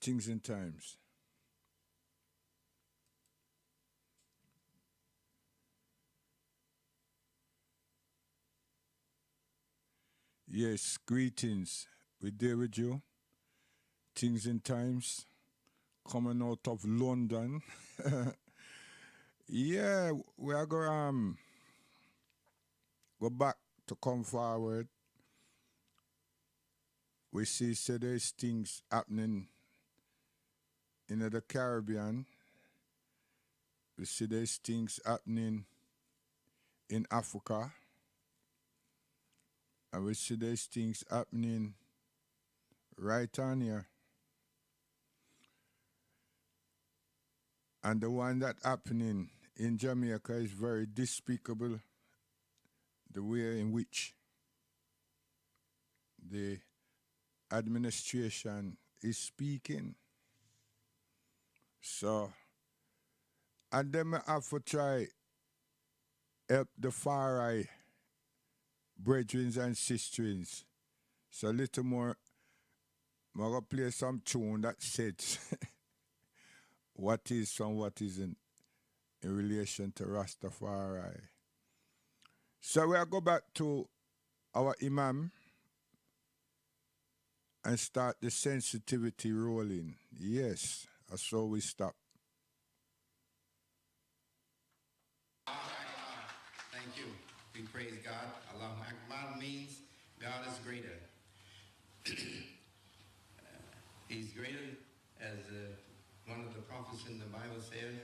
Things and times. Yes, greetings. We're there with you. Things and times. Coming out of London. Yeah, we are going go back to come forward. We see so there's things happening in the Caribbean. We see there's things happening in Africa. And we see there's things happening right on here. And the one that happening in Jamaica is very despicable, the way in which the administration is speaking. So, and then I have to try help the far eye brethren and sisters. So a little more, I'm going to play some tune that says what is and what isn't in relation to Rastafari. So we'll go back to our Imam and start the sensitivity rolling. Yes, that's how we stop. Thank you. We praise God. Allahu Akbar means God is greater. He's greater, as one of the prophets in the Bible said.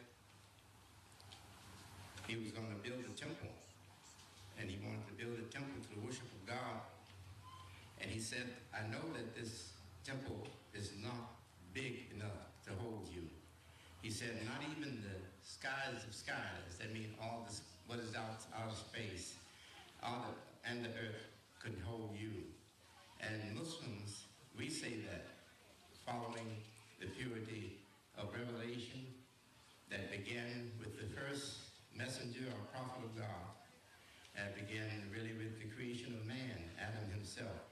He was going to build a temple, and he wanted to build a temple to the worship of God. And he said, I know that this temple is not big enough to hold you. He said, not even the skies of skies, that means all this, what is out of space, and the earth could hold you. And Muslims, we say that, following the purity of revelation that began with the first messenger or prophet of God, and began really with the creation of man, Adam himself.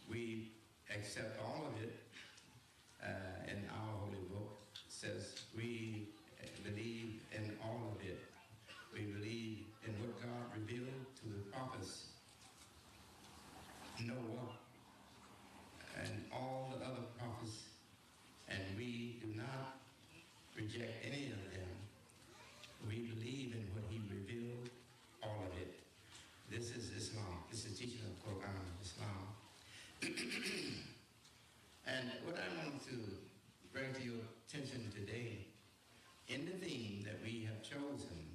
We accept all of it in our holy book. Says we believe in all of it. We believe in what God revealed to the prophets, Noah, and all the other prophets, and we do not reject any of them. We believe in what he revealed, all of it. This is Islam. This is teaching of Quran, Islam. And what I want to bring to your attention today, in the theme that we have chosen,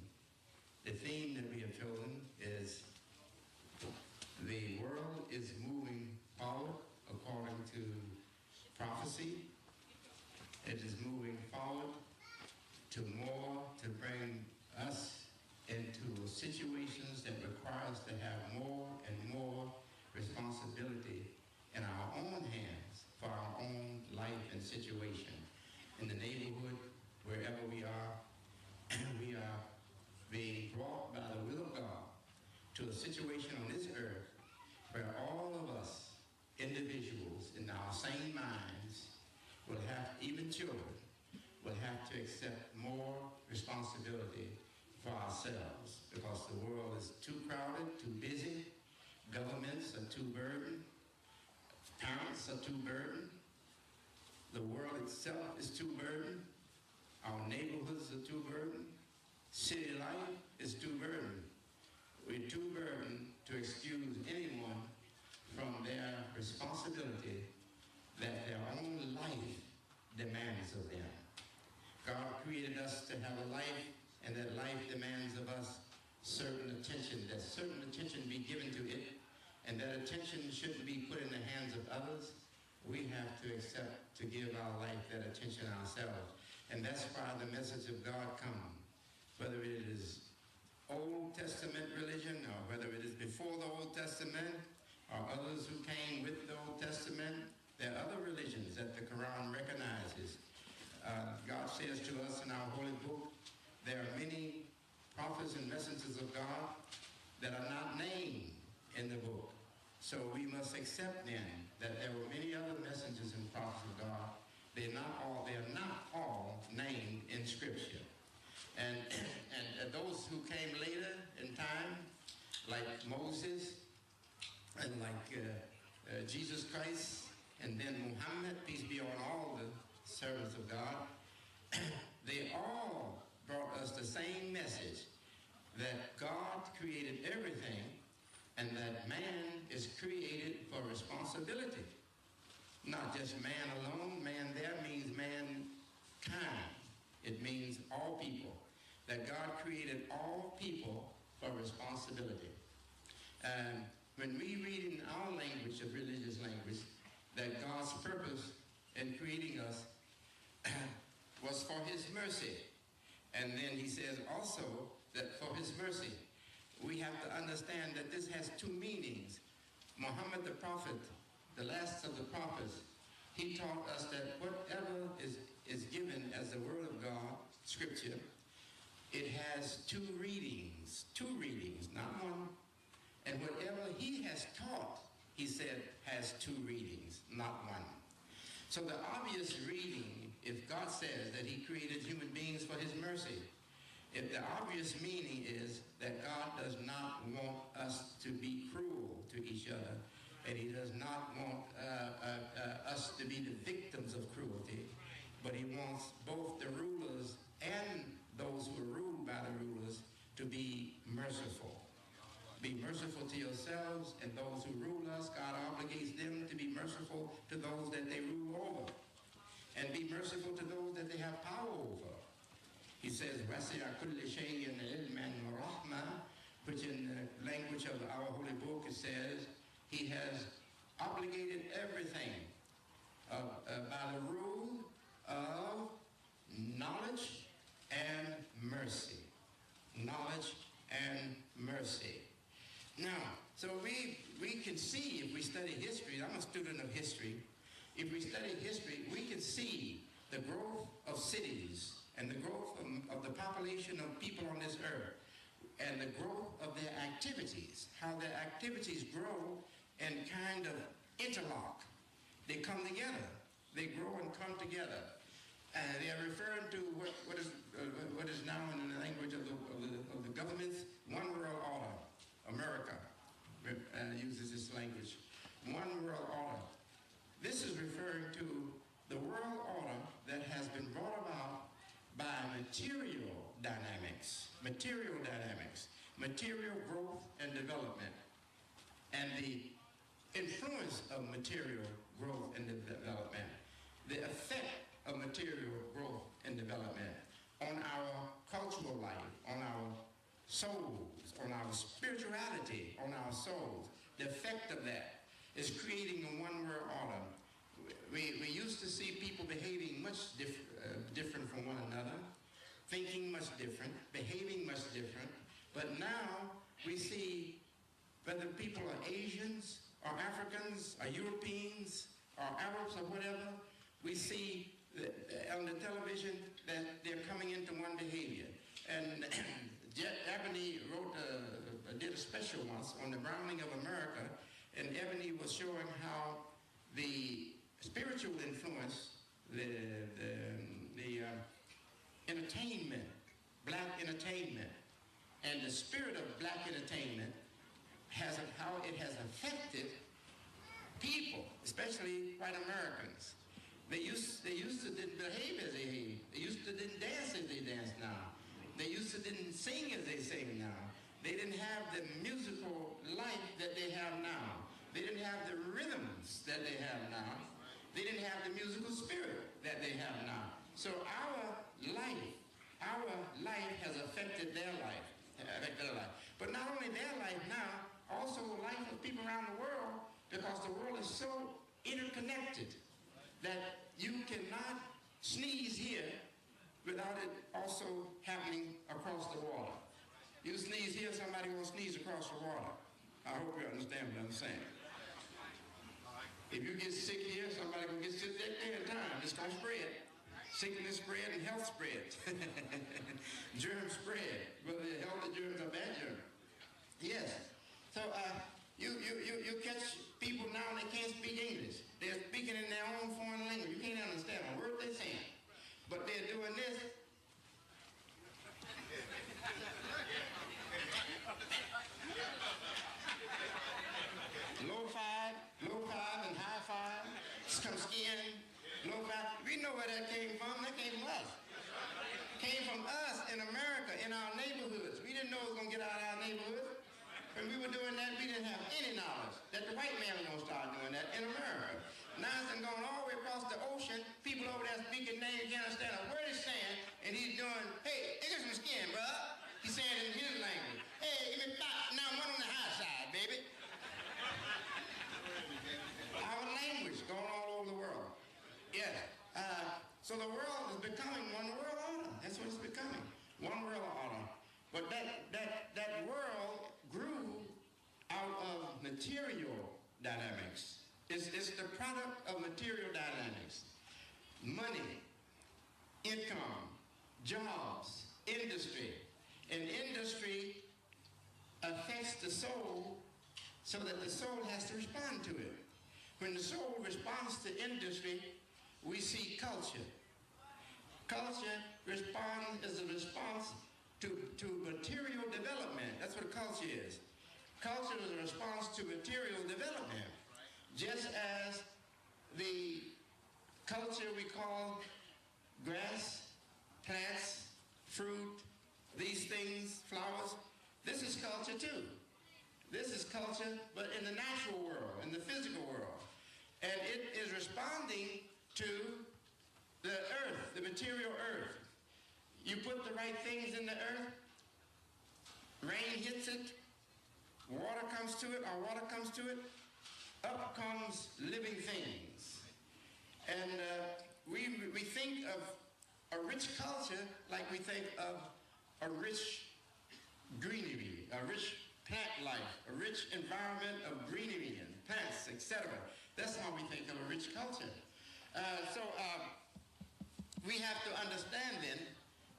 the theme that we have chosen is the world is moving forward according to prophecy. It is moving forward to more, to bring us into situations that require us to have more and more responsibility in our own hands for our own life and situation. In the neighborhood, wherever we are being brought by the will of God to a situation on this earth where all of us, individuals in our same minds, will have, even children, will have to accept more responsibility for ourselves because the world is too crowded, too busy, governments are too burdened, parents are too burdened, the world itself is too burdened, our neighborhoods are too burdened, city life is too burdened. We're too burdened to excuse anyone from their responsibility that their own life demands of them. God created us to have a life, and that life demands of us certain attention, that certain attention be given to it, and that attention shouldn't be put in the hands of others. We have to accept to give our life that attention ourselves. And that's why the message of God comes, whether it is Old Testament religion or whether it is before the Old Testament or others who came with the Old Testament. There are other religions that the Quran recognizes. God says to us in our holy book, there are many prophets and messengers of God that are not named in the book. So we must accept then that there were many other messengers and prophets of God. They're not And, and those who came later in time, like Moses and like Jesus Christ, and then Muhammad, peace be on all the servants of God, they all brought us the same message, that God created everything and that man is created for responsibility. Not just man alone. Man there means mankind. It means all people. That God created all people for responsibility. And when we read in our language, of religious language, that God's purpose in creating us was for his mercy. And then he says also that for his mercy, we have to understand that this has two meanings. Muhammad the prophet, the last of the prophets, he taught us that whatever is given as the word of God, scripture, it has two readings, not one. And whatever he has taught, he said, has two readings, not one. So the obvious reading, if God says that he created human beings for his mercy, if the obvious meaning is that God does not want us to be cruel to each other, and he does not want us to be the victims of cruelty, but he wants both the rulers and those who are ruled by the rulers to be merciful. Be merciful to yourselves, and those who rule us, God obligates them to be merciful to those that they rule over, and be merciful to those that they have power over. He says, وَسِعَ كُلِّ شَيْءٍ عِلْمًا وَرَحْمَةً, which in the language of our holy book it says, he has obligated everything by the rule of knowledge and mercy. Knowledge and mercy. Now, so we can see, if we study history, I'm a student of history, if we study history, we can see the growth of cities and the growth of the population of people on this earth, and the growth of their activities, how their activities grow and kind of interlock. They come together. They grow and come together. And they are referring to what is now in the language of the governments, one world order. America uses this language. One world order. This is referring to the world order that has been brought about by material dynamics, material growth and development, and the influence of material growth and development, the effect of material growth and development on our cultural life, on our souls, on our spirituality, on our souls. The effect of that is creating a one world order. We used to see people behaving much different from one another, thinking much different, behaving much different, but now we see whether people are Asians or Africans or Europeans or Arabs or whatever, we see on the television that they're coming into one behavior. And Ebony did a special once on the Browning of America, and Ebony was showing how the spiritual influence, the entertainment, black entertainment, and the spirit of black entertainment, how it has affected people, especially white Americans. They used to didn't behave as they behave. They used to didn't dance as they dance now. They used to didn't sing as they sing now. They didn't have the musical life that they have now. They didn't have the rhythms that they have now. They didn't have the musical spirit that they have now. So our life has affected their life. But not only their life now, also the life of people around the world, because the world is so interconnected that you cannot sneeze here without it also happening across the water. You sneeze here, somebody will sneeze across the water. I hope you understand what I'm saying. If you get sick here, somebody will get sick that day in time. It's going to spread. Sickness spread and health spread. Germs spread, whether they're healthy germs or bad germs. Yes. So you catch people now, they can't speak English. They're speaking in their own foreign language. You can't understand a word they're saying. But they're doing this. We know where that came from. That came from us. Came from us in America, in our neighborhoods. We didn't know it was going to get out of our neighborhoods. When we were doing that, we didn't have any knowledge that the white man was going to start doing that in America. Now it's been going all the way across the ocean. People over there speaking names, you can't understand a word he's saying, and he's doing, hey, get some skin, bro. He's saying it in his language. Hey, give me five. Now one on the high side, baby. Our language going all over the world. Yes. So the world is becoming one world order. That's what it's becoming. One world order. But that world grew out of material dynamics. It's the product of material dynamics. Money, income, jobs, industry. And industry affects the soul so that the soul has to respond to it. When the soul responds to industry, we see culture. Culture is a response to material development. That's what culture is. Culture is a response to material development. Just as the culture we call grass, plants, fruit, these things, flowers, this is culture too. This is culture, but in the natural world, in the physical world. And it is responding to the earth, the material earth. You put the right things in the earth, rain hits it, water comes to it, or water comes to it, up comes living things. And we think of a rich culture like we think of a rich greenery, a rich plant life, a rich environment of greenery and plants, etc. That's how we think of a rich culture. So we have to understand then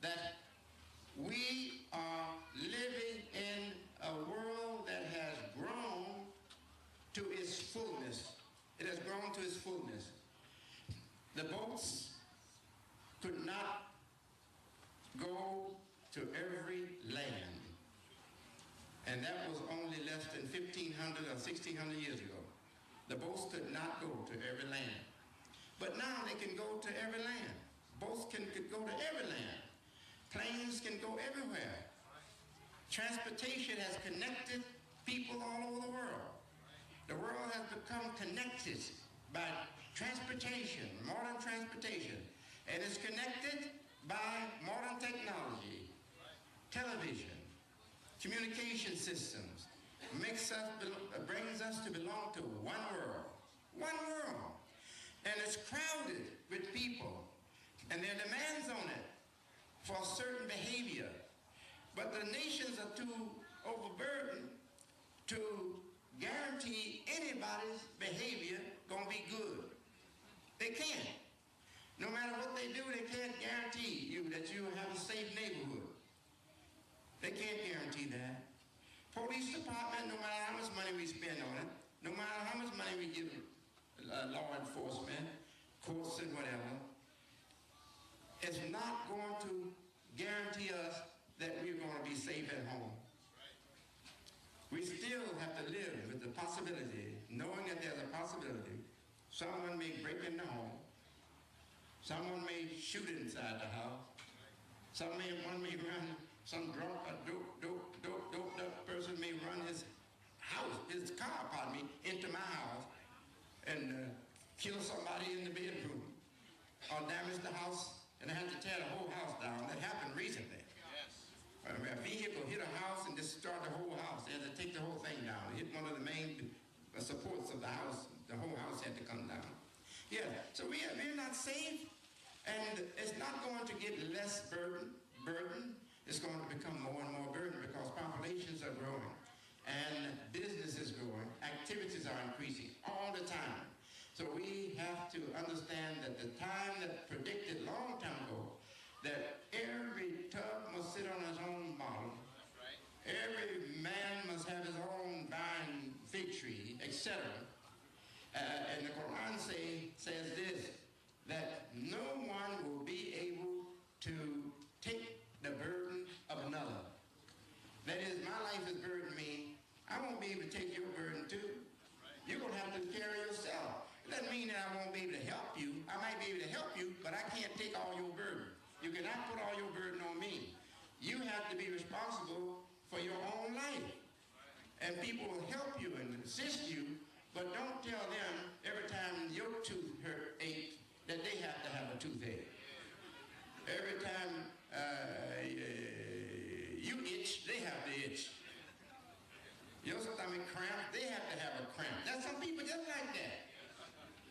that we are living in a world that has grown to its fullness. It has grown to its fullness. The boats could not go to every land. And that was only less than 1,500 or 1,600 years ago. The boats could not go to every land. But now they can go to every land. Boats could go to every land. Planes can go everywhere. Transportation has connected people all over the world. The world has become connected by transportation, modern transportation. And it's connected by modern technology, television, communication systems, brings us to belong to one world. One world. And it's crowded with people. And there are demands on it for certain behavior. But the nations are too overburdened to guarantee anybody's behavior gonna be good. They can't. No matter what they do, they can't guarantee you that you will have a safe neighborhood. They can't guarantee that. Police department, no matter how much money we spend on it, no matter how much money we give law enforcement, courts and whatever, it's not going to guarantee us that we're going to be safe at home. We still have to live with the possibility, knowing that there's a possibility, someone may break in the home, someone may shoot inside the house, one may run, some drunk, doped up person may run his car, into my house and kill somebody in the bedroom or damage the house and have to tear the whole house down. That happened recently. A vehicle hit a house and destroyed the whole house. They had to take the whole thing down. It hit one of the main supports of the house. The whole house had to come down. Yeah, so we're not safe, and it's not going to get less burden. It's going to become more and more burden because populations are growing and business is growing. Activities are increasing all the time. So we have to understand that the time that predicted long time ago, that every tub must sit on his own bottom. Right. Every man must have his own vine, fig tree, etc. And the Quran says this, that no one will be able to take the burden of another. That is, my life has burdened me. I won't be able to take your burden too. Right. You're going to have to carry yourself. It doesn't mean that I won't be able to help you. I might be able to help help you, but I can't take all your burden. You cannot put all your burden on me. You have to be responsible for your own life. And people will help you and assist you, but don't tell them every time your tooth aches that they have to have a toothache. Every time you itch, they have to itch. Your stomach cramp, they have to have a cramp. There's some people just like that.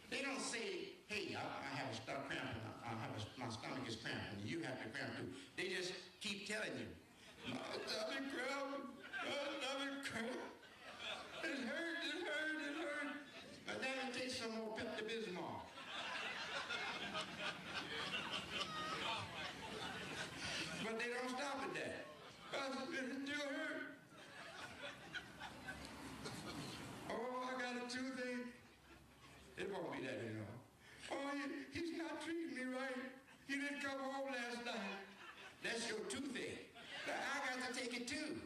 They don't say, hey, I have a stomach cramp, my stomach is cramping, you have to cramp too. They just keep telling you, my stomach cramp, my stomach cramp. It hurt, it hurt, it hurt. But then it takes some more Pepto-Bismol. But they don't stop at that. It still hurt. Oh, I got a toothache. It won't be that, you know. Oh, he's not treating me right. He didn't come home last night. That's your toothache. Now, I got to take it too.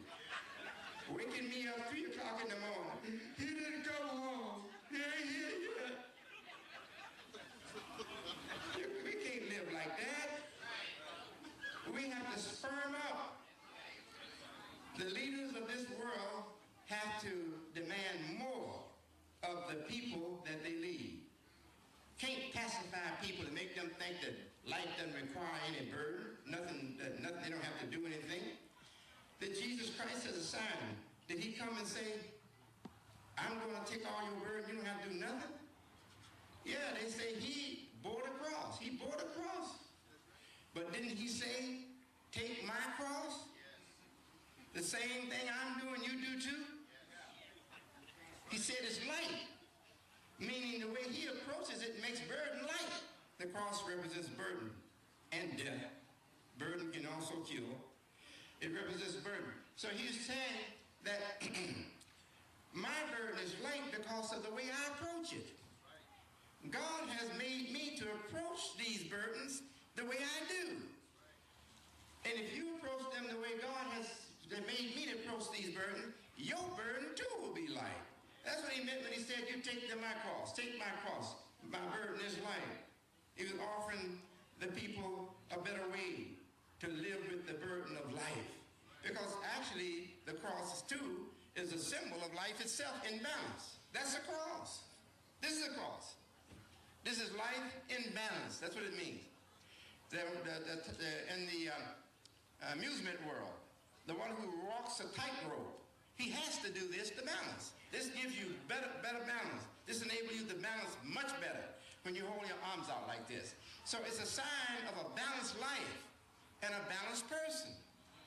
Waking me up 3 o'clock in the morning. He didn't come home. Yeah. We can't live like that. We have to sperm up. The leaders of this world have to demand more of the people that they lead. Can't pacify people and make them think that life doesn't require any burden, nothing, they don't have to do anything. That Jesus Christ is a sign. Did he come and say, I'm going to take all your burden, you don't have to do nothing? Yeah, they say he bore the cross. He bore the cross. But didn't he say, take my cross? The same thing I'm doing, you do too? He said it's light, meaning the way he approaches it makes burden light. The cross represents burden and death. Burden can also kill. It represents burden. So he's saying that my burden is light because of the way I approach it. God has made me to approach these burdens the way I do. And if you approach them the way God has made me to approach these burdens, your burden too will be light. That's what he meant when he said, you take my cross, take my cross. My burden is light. He was offering the people a better way to live with the burden of life. Because actually, the cross too is a symbol of life itself in balance. That's a cross. This is a cross. This is life in balance. That's what it means. In the amusement world, the one who walks a tightrope, he has to do this to balance. This gives you better balance. This enables you to balance much better when you hold your arms out like this. So it's a sign of a balanced life and a balanced person.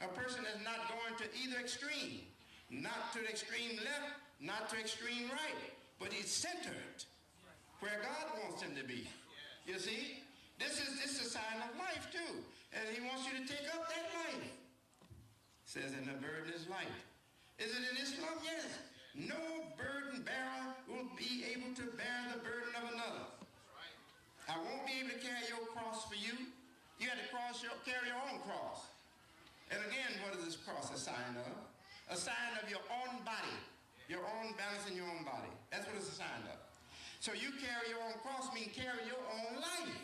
A person that's not going to either extreme, not to the extreme left, not to extreme right, but he's centered where God wants him to be. You see? This is a sign of life too. And he wants you to take up that life. It says, and the burden is light. Is it in Islam? Yes. No burden bearer will be able to bear the burden of another. I won't be able to carry your cross for you. You have to carry your own cross. And again, what is this cross a sign of? A sign of your own body. Your own balance in your own body. That's what it's a sign of. So you carry your own cross means carry your own life.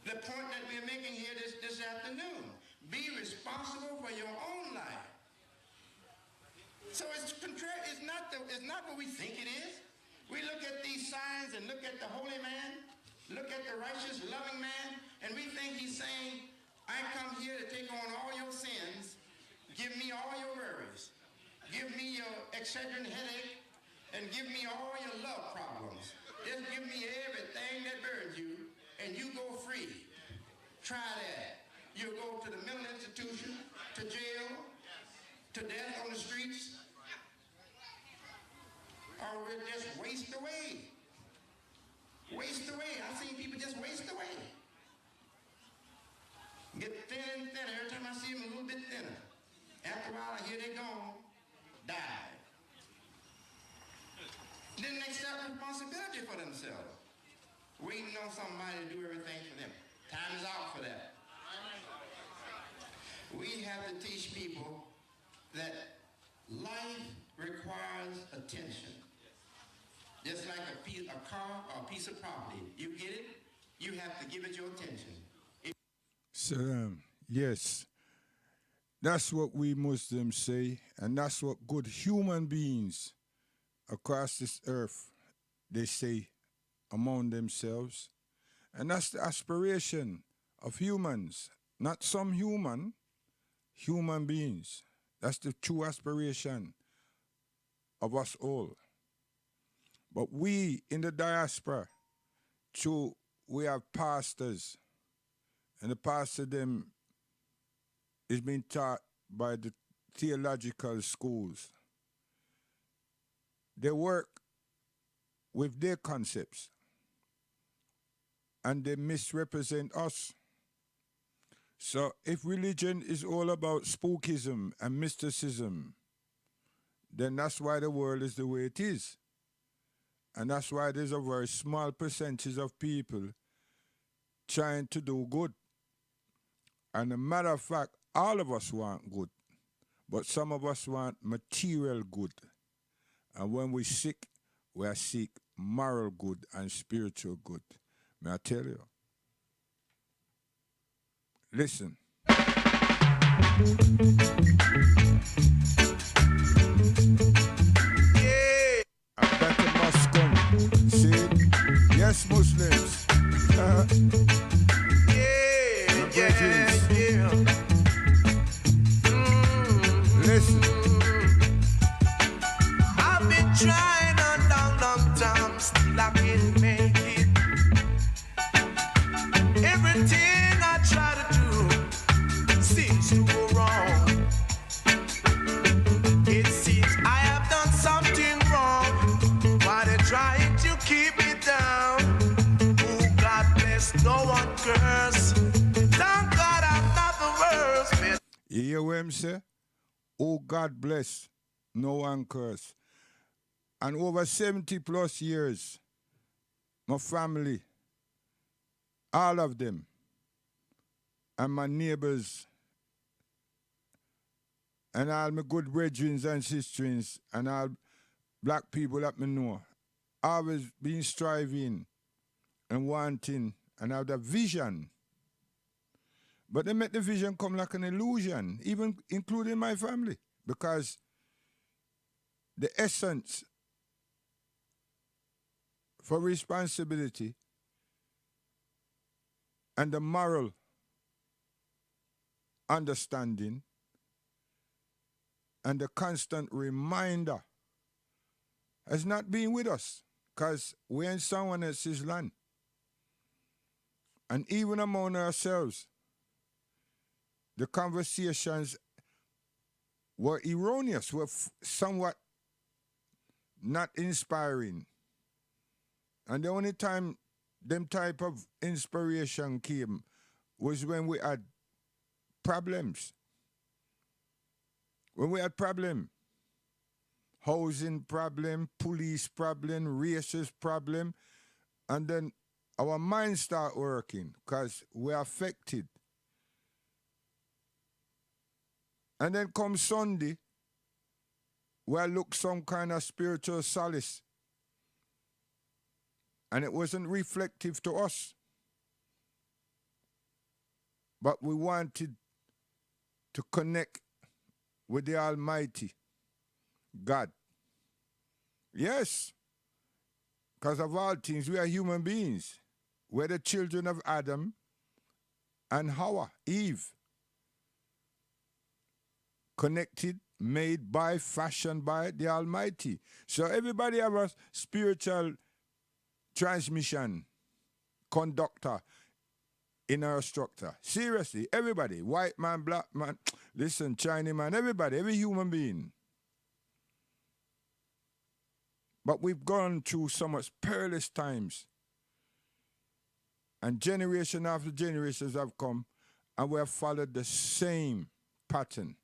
The point that we're making here this afternoon. Be responsible for your own life. So it's contrary. It's not what we think it is. We look at these signs and look at the holy man, look at the righteous, loving man, and we think he's saying, I come here to take on all your sins. Give me all your worries. Give me your Excedrin headache, and give me all your love problems. Just give me everything that burdens you, and you go free. Try that. You'll go to the mental institution, to jail, to death on the streets, or we'll just waste away. Waste away. I've seen people just waste away. Get thinner and thinner. Every time I see them, a little bit thinner. After a while, here they gone. Die. Didn't accept responsibility for themselves. Waiting on somebody to do everything for them. Time is out for that. We have to teach people that life requires attention. Just like a car or a piece of property. You get it, You have to give it your attention. So, yes, that's what we Muslims say, and that's what good human beings across this earth they say among themselves. And that's the aspiration of humans, not some human beings. That's the true aspiration of us all. But we in the diaspora, we have pastors, and the pastor them is being taught by the theological schools. They work with their concepts, and they misrepresent us. So if religion is all about spookism and mysticism, then that's why the world is the way it is. And that's why there's a very small percentage of people trying to do good. And a matter of fact, all of us want good, but some of us want material good. And when we seek, we are seek moral good and spiritual good. May I tell you? Listen. Yeah. A better must come. See? Yes, Muslims. Yeah. Listen. I've been trying a long time, still I can't make it. Everything I try to do seems to go wrong. It seems I have done something wrong. Why they trying to keep me down? Oh, God bless, no one curse. Thank God I'm not the worst. Man. You hear what I'm saying? Oh, God bless, no one curse. And over 70 plus years, my family, all of them, and my neighbors, and all my good brethren and sisters, and all black people that me know, always been striving and wanting and have the vision. But they make the vision come like an illusion, even including my family, because the essence for responsibility and the moral understanding and the constant reminder has not been with us, because we're in someone else's land. And even among ourselves, the conversations were erroneous, were somewhat not inspiring. And the only time them type of inspiration came was when we had problems. When we had problem, housing problem, police problem, racist problem, and then our minds start working because we're affected. And then come Sunday, we look some kind of spiritual solace. And it wasn't reflective to us. But we wanted to connect with the Almighty, God. Yes, because of all things, we are human beings. We're the children of Adam and Hawa, Eve. Connected, made by, fashioned by the Almighty. So everybody have a spiritual transmission conductor in our structure. Seriously, everybody, white man, black man, listen, Chinese man, everybody, every human being. But we've gone through so much perilous times. And generation after generations have come, and we have followed the same pattern.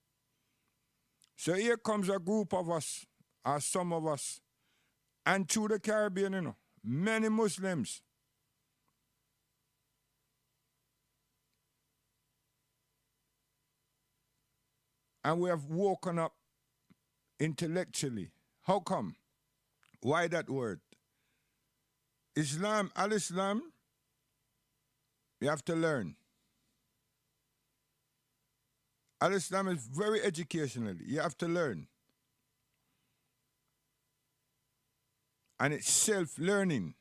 So here comes a group of us, or some of us, and through the Caribbean, you know, many Muslims. And we have woken up intellectually. How come? Why that word? Islam, Al-Islam, You have to learn. Al-Islam is very educational. You have to learn. And it's self-learning.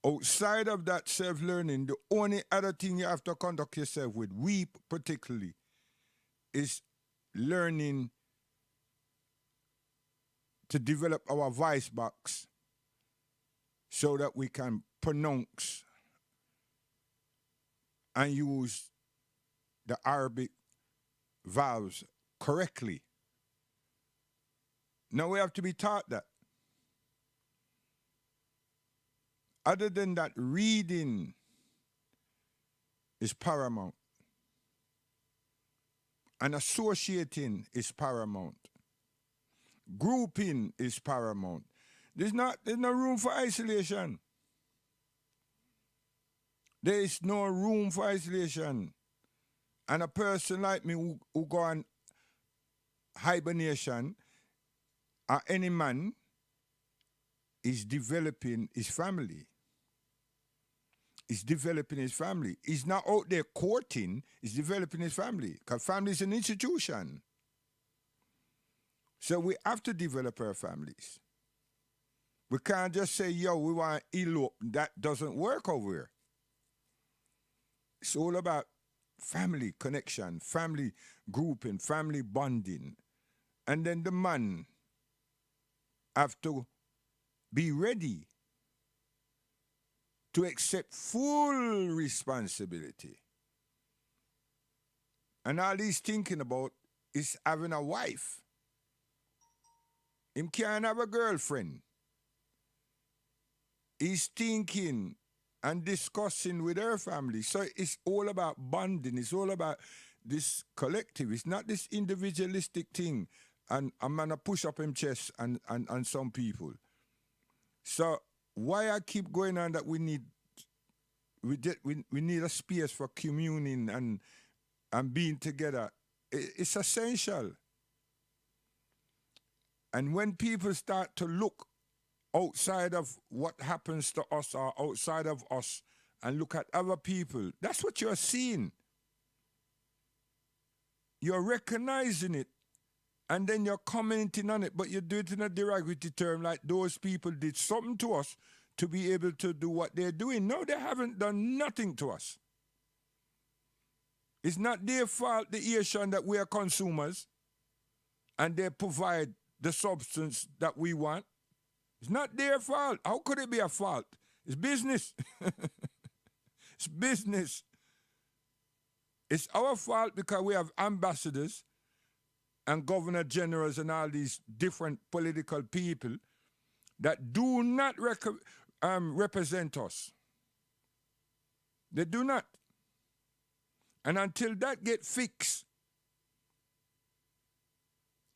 Outside of that self-learning, the only other thing you have to conduct yourself with, we particularly, is learning to develop our voice box so that we can pronounce and use the Arabic vowels correctly. Now we have to be taught that. Other than that, reading is paramount. And associating is paramount. Grouping is paramount. There's no room for isolation. There is no room for isolation. And a person like me who go on hibernation, or any man, is developing his family. He's developing his family. He's not out there courting, he's developing his family. Because family is an institution. So we have to develop our families. We can't just say, yo, we want to elope. That doesn't work over here. It's all about family connection, family grouping, family bonding. And then the man have to be ready to accept full responsibility. And all he's thinking about is having a wife. Him can't have a girlfriend. He's thinking and discussing with her family. So it's all about bonding. It's all about this collective. It's not this individualistic thing. And I'm going to push up him chest and some people. So why I keep going on that we need a space for communing and being together. It's essential. And when people start to look outside of what happens to us or outside of us and look at other people, that's what you're seeing. You're recognizing it. And then you're commenting on it, but you do it in a derogatory term, like those people did something to us to be able to do what they're doing. No, they haven't done nothing to us. It's not their fault, the Asian, that we are consumers and they provide the substance that we want. It's not their fault. How could it be a fault? It's business. It's business. It's our fault because we have ambassadors and governor generals and all these different political people that do not represent us. They do not. And until that get fixed,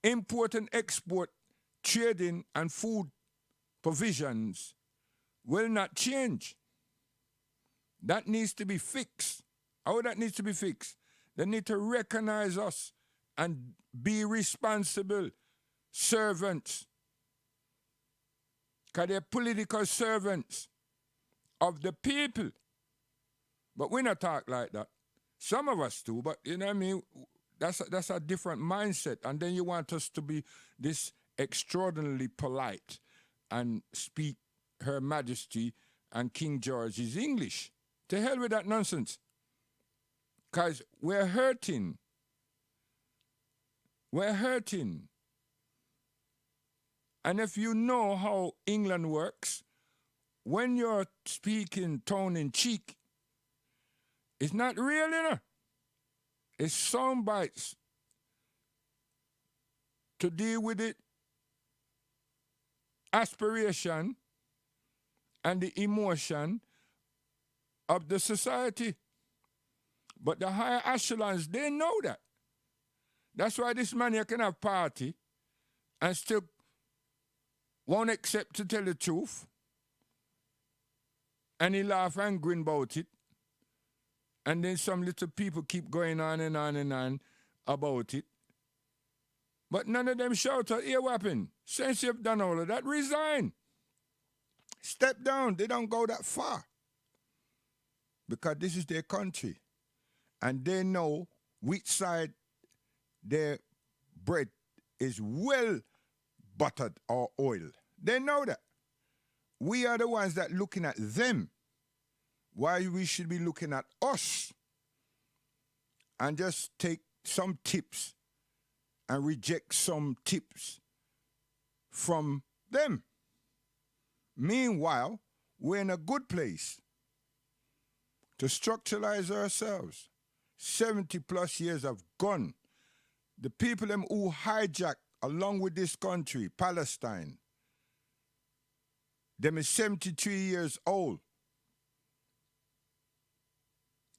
import and export, trading and food provisions will not change. That needs to be fixed. How that needs to be fixed? They need to recognize us and be responsible servants. Because they're political servants of the people. But we not talk like that. Some of us do, but you know what I mean? That's a different mindset. And then you want us to be this extraordinarily polite and speak Her Majesty and King George's English. To hell with that nonsense. Because we're hurting. We're hurting. And if you know how England works, when you're speaking tongue in cheek, it's not real, you know. It's sound bites. To deal with it, aspiration and the emotion of the society. But the higher echelons, they know that. That's why this man here can have party and still won't accept to tell the truth. And he laugh and grin about it. And then some little people keep going on and on and on about it. But none of them shout out, here what happened? Since you've done all of that, resign. Step down. They don't go that far. because this is their country. And they know which side their bread is well buttered or oiled. They know that. We are the ones that looking at them, while we should be looking at us and just take some tips and reject some tips from them. Meanwhile, we're in a good place to structuralize ourselves. 70 plus years have gone. The people them who hijacked along with this country, Palestine, them is 73 years old.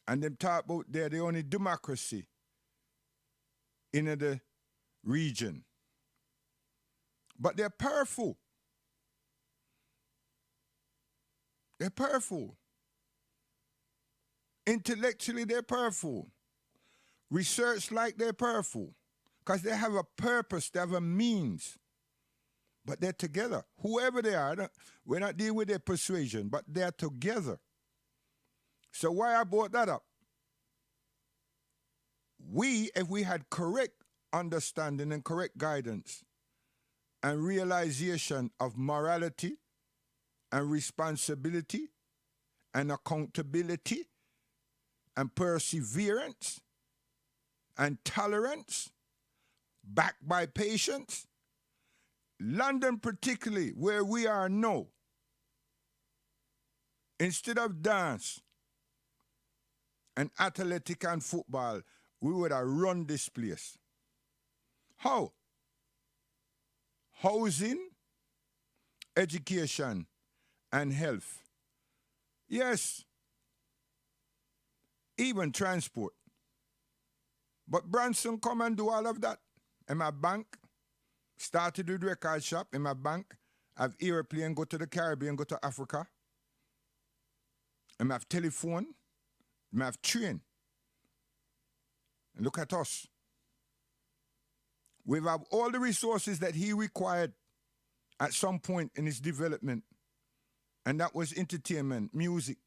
And them talk about they're the only democracy in the region. But they're powerful. They're powerful. Intellectually, they're powerful. Research like they're powerful. Because they have a purpose, they have a means. But they're together. Whoever they are, we're not dealing with their persuasion, but they're together. So why I brought that up? If we had correct understanding and correct guidance and realization of morality and responsibility and accountability and perseverance and tolerance, backed by patience, London particularly, where we are now, instead of dance and athletic and football, we would have run this place. How? Housing, education, and health. Yes. Even transport. But Branson come and do all of that. In my bank, started with record shop in my bank. I have airplane, go to the Caribbean, go to Africa. And I have telephone. I have train. And look at us. We have all the resources that he required at some point in his development. And that was entertainment, music.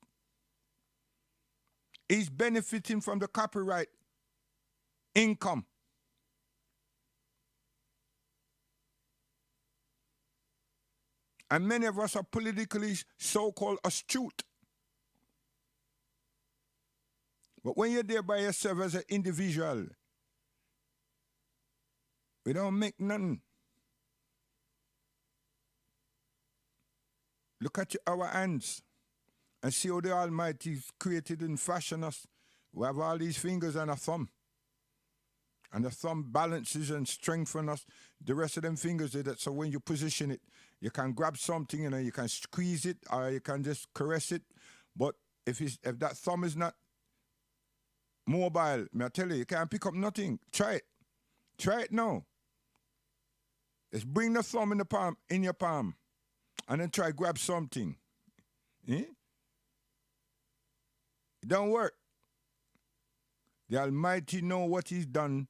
He's benefiting from the copyright income. And many of us are politically so-called astute. But when you're there by yourself as an individual, we don't make nothing. Look at our hands and see how the Almighty created and fashioned us. We have all these fingers and a thumb. And the thumb balances and strengthens us. The rest of them fingers do that. So when you position it, you can grab something, you can squeeze it, or you can just caress it. But if that thumb is not mobile, I tell you, you can't pick up nothing. Try it. Try it now. Just bring the thumb in your palm, and then try grab something. It don't work. The Almighty know what He's done.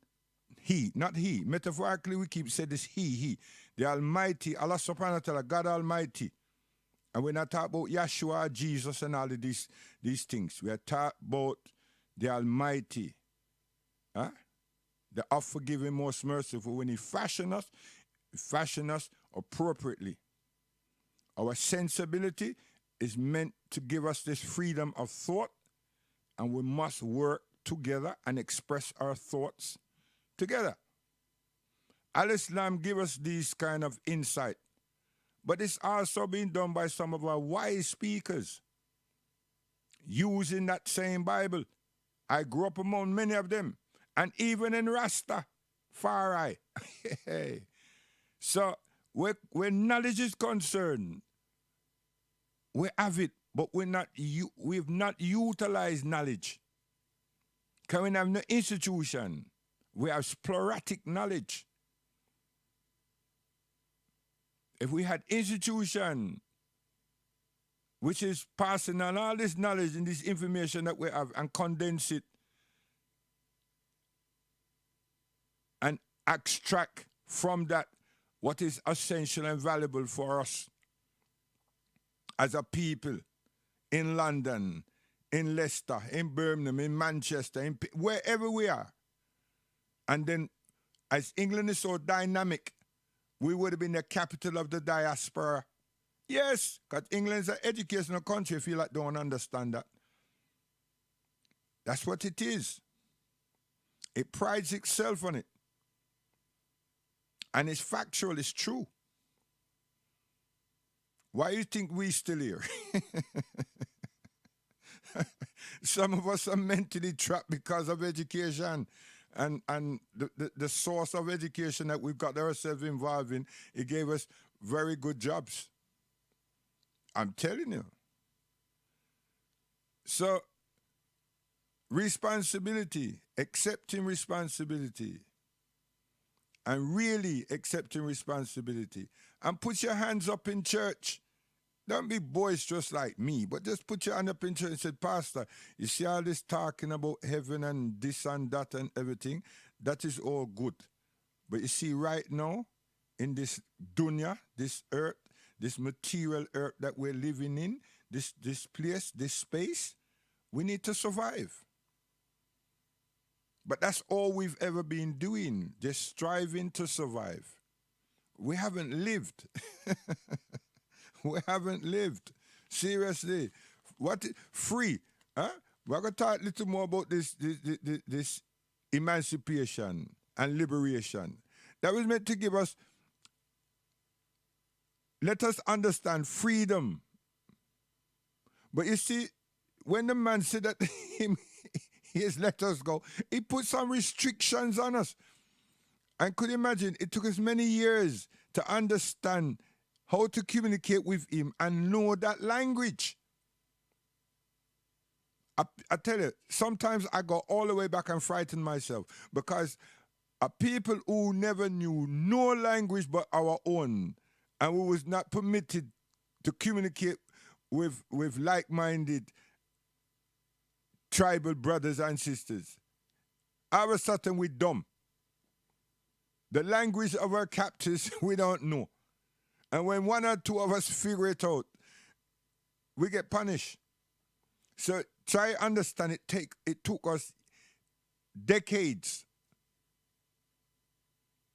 He, not He. Metaphorically, we keep saying this He. The Almighty, Allah subhanahu wa ta'ala, God Almighty. And we're not talking about Yeshua, Jesus, and all of these things. We are talking about the Almighty. Huh? The oft-forgiving, most merciful. When He fashioned us appropriately. Our sensibility is meant to give us this freedom of thought, and we must work together and express our thoughts together. Al-Islam give us these kind of insight, but it's also being done by some of our wise speakers using that same Bible. I grew up among many of them, and even in Rastafari. So where knowledge is concerned, we have it, but we've not utilized knowledge. Because we have no institution. We have sporadic knowledge. If we had institution which is passing on all this knowledge and this information that we have and condense it and extract from that what is essential and valuable for us as a people in London, in Leicester, in Birmingham, in Manchester, wherever we are. And then, as England is so dynamic, we would have been the capital of the diaspora. Yes, because England's an educational country, if you don't understand that. That's what it is. It prides itself on it. And it's factual, it's true. Why do you think we still here? Some of us are mentally trapped because of education. And the source of education that we've got ourselves involved in, it gave us very good jobs. I'm telling you. So, responsibility, accepting responsibility, and really accepting responsibility. And put your hands up in church. Don't be boisterous like me, but just put your hand up in church and say, Pastor, you see all this talking about heaven and this and that and everything? That is all good. But you see, right now, in this dunya, this earth, this material earth that we're living in, this place, this space, we need to survive. But that's all we've ever been doing, just striving to survive. We haven't lived. We haven't lived. Seriously. Free. Huh? We're going to talk a little more about this emancipation and liberation. That was meant to give us, let us understand freedom. But you see, when the man said that he has let us go, he put some restrictions on us. And could you imagine, it took us many years to understand how to communicate with him and know that language. I tell you, sometimes I go all the way back and frighten myself because people who never knew no language but our own, and we was not permitted to communicate with like-minded tribal brothers and sisters. All of a sudden we're dumb. The language of our captors we don't know. And when one or two of us figure it out, we get punished. So try to understand it took us decades.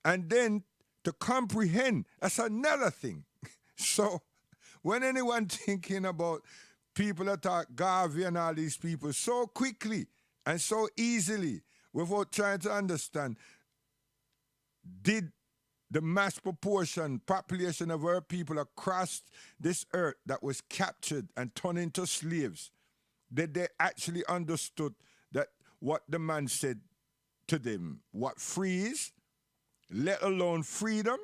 And then to comprehend, that's another thing. So when anyone thinking about people that are Garvey and all these people so quickly and so easily without trying to understand, did the mass population of our people across this earth that was captured and turned into slaves, did they actually understood that what the man said to them, what free is, let alone freedom,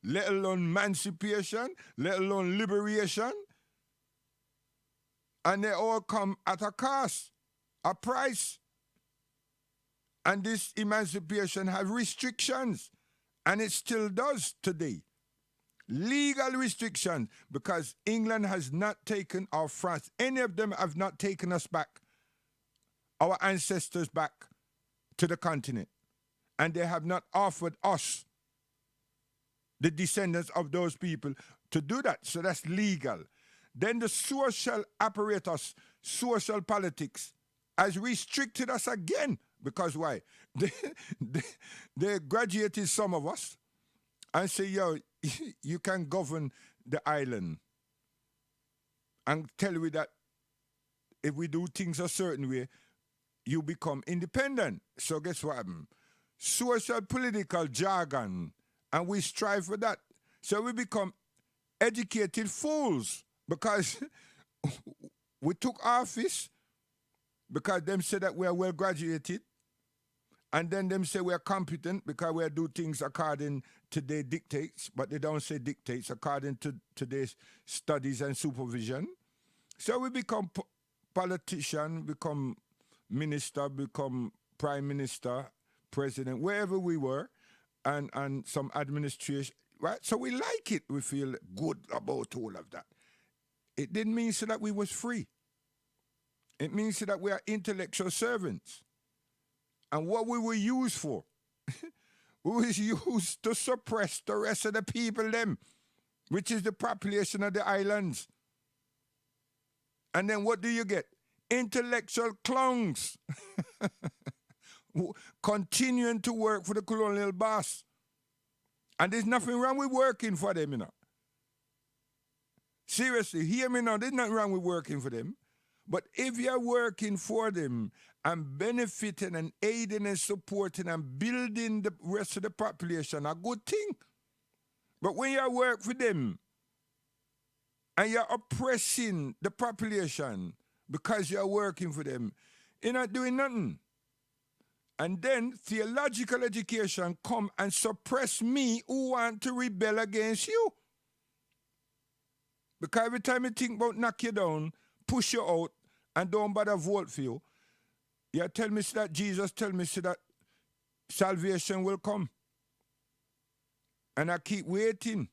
let alone emancipation, let alone liberation? And they all come at a cost, a price. And this emancipation has restrictions. And it still does today. Legal restrictions, because England has not taken, or France, any of them have not taken us back, our ancestors back to the continent. And they have not offered us, the descendants of those people, to do that. So that's legal. Then the social apparatus, social politics, has restricted us again. Because why? They graduated some of us and say, yo, you can govern the island. And tell you that if we do things a certain way, you become independent. So guess what happened? Social political jargon. And we strive for that. So we become educated fools because we took office because them say that we are well graduated. And then them say we're competent because we do things according to their dictates, but they don't say dictates, according to today's studies and supervision. So we become politician, become minister, become prime minister, president, wherever we were, and some administration, right? So we like it. We feel good about all of that. It didn't mean so that we was free. It means so that we are intellectual servants. And what we were used for, we was used to suppress the rest of the people them, which is the population of the islands. And then what do you get? intellectual clowns continuing to work for the colonial boss. And there's nothing wrong with working for them, you know. Seriously, hear me now, there's nothing wrong with working for them. But if you're working for them and benefiting and aiding and supporting and building the rest of the population, a good thing. But when you work for them and you're oppressing the population because you're working for them, you're not doing nothing. And then theological education come and suppress me who want to rebel against you. Because every time you think about knock you down, push you out, and don't bother vote for you, you tell me that Jesus tell me that salvation will come. And I keep waiting.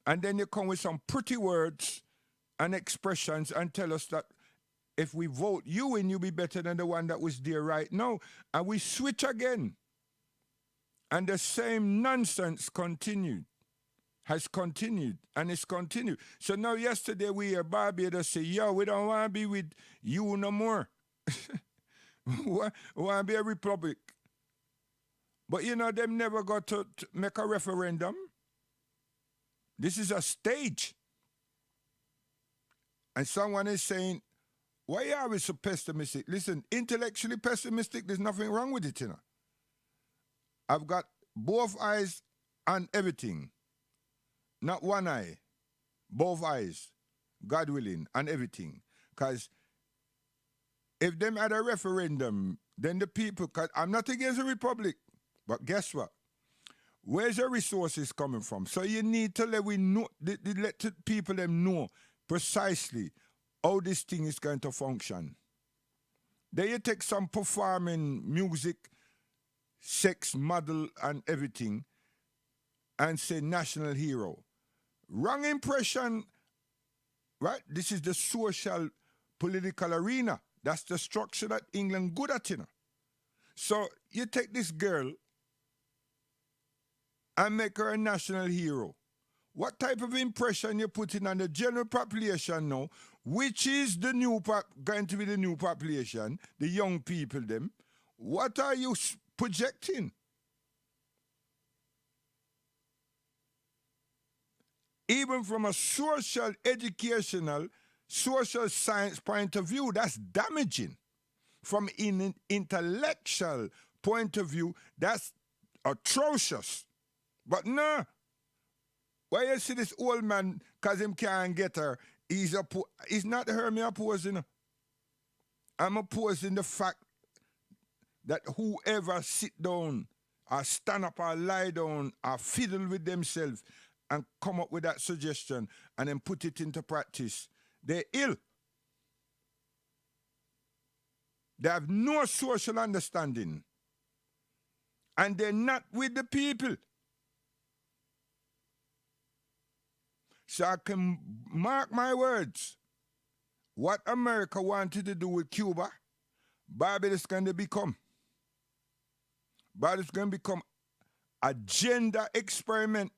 And then you come with some pretty words and expressions and tell us that if we vote you in, you'll be better than the one that was there right now. And we switch again. And the same nonsense has continued, and it's continued. So now yesterday we hear Barbados say, yo, we don't want to be with you no more. We want to be a republic. But you know, them never got to make a referendum. This is a stage. And someone is saying, why are we so pessimistic? Listen, intellectually pessimistic, there's nothing wrong with it, you know. I've got both eyes on everything. Not one eye, both eyes, God willing, and everything. Because if them had a referendum, then the people, cause I'm not against the republic, but guess what? Where's the resources coming from? So you need to let people them know precisely how this thing is going to function. Then you take some performing music, sex model and everything, and say national hero. Wrong impression, right? This is the social political arena. That's the structure that England good at, you know. So you take this girl and make her a national hero. What type of impression you putting on the general population now, which is the going to be the new population, the young people them? What are you projecting? Even from a social, educational, social science point of view, that's damaging. From an intellectual point of view, that's atrocious. But no. Why you see this old man, because him can't get her, he's not her me opposing. I'm opposing the fact that whoever sit down or stand up or lie down or fiddle with themselves and come up with that suggestion and then put it into practice, they're ill. They have no social understanding. And they're not with the people. So I can mark my words. What America wanted to do with Cuba, Barbados is going to become. Barbados is going to become a gender experiment.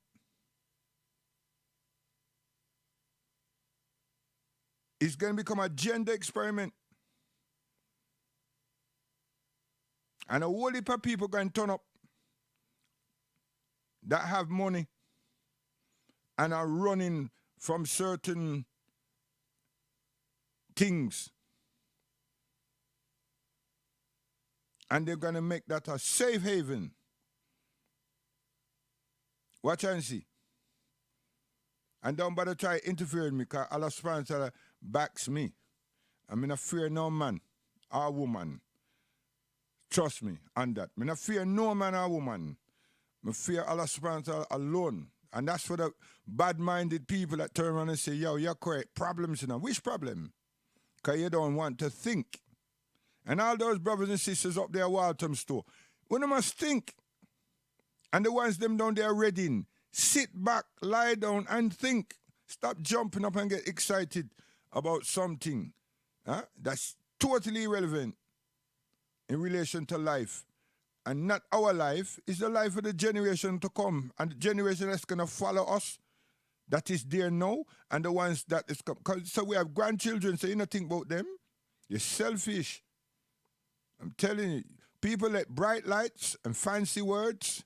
It's going to become a gender experiment. And a whole heap of people going to turn up that have money and are running from certain things. And they're going to make that a safe haven. Watch and see. And don't bother try to interfere with me, because Allah subhanahu wa ta'ala backs me. I'm not fear no man or woman. Trust me on that. I'm not fear no man or woman. I fear Allah subhanahu wa ta'ala alone. And that's for the bad-minded people that turn around and say, yo, you're correct. Problems, you know. Which problem? Because you don't want to think. And all those brothers and sisters up there at Waltham store, when they must think. And the ones them down there reading, sit back, lie down and think. Stop jumping up and get excited about something that's totally irrelevant in relation to life. And not our life, it's the life of the generation to come. And the generation that's going to follow us, that is there now and the ones that is come. So we have grandchildren, so you don't think about them. You're selfish. I'm telling you, people let bright lights and fancy words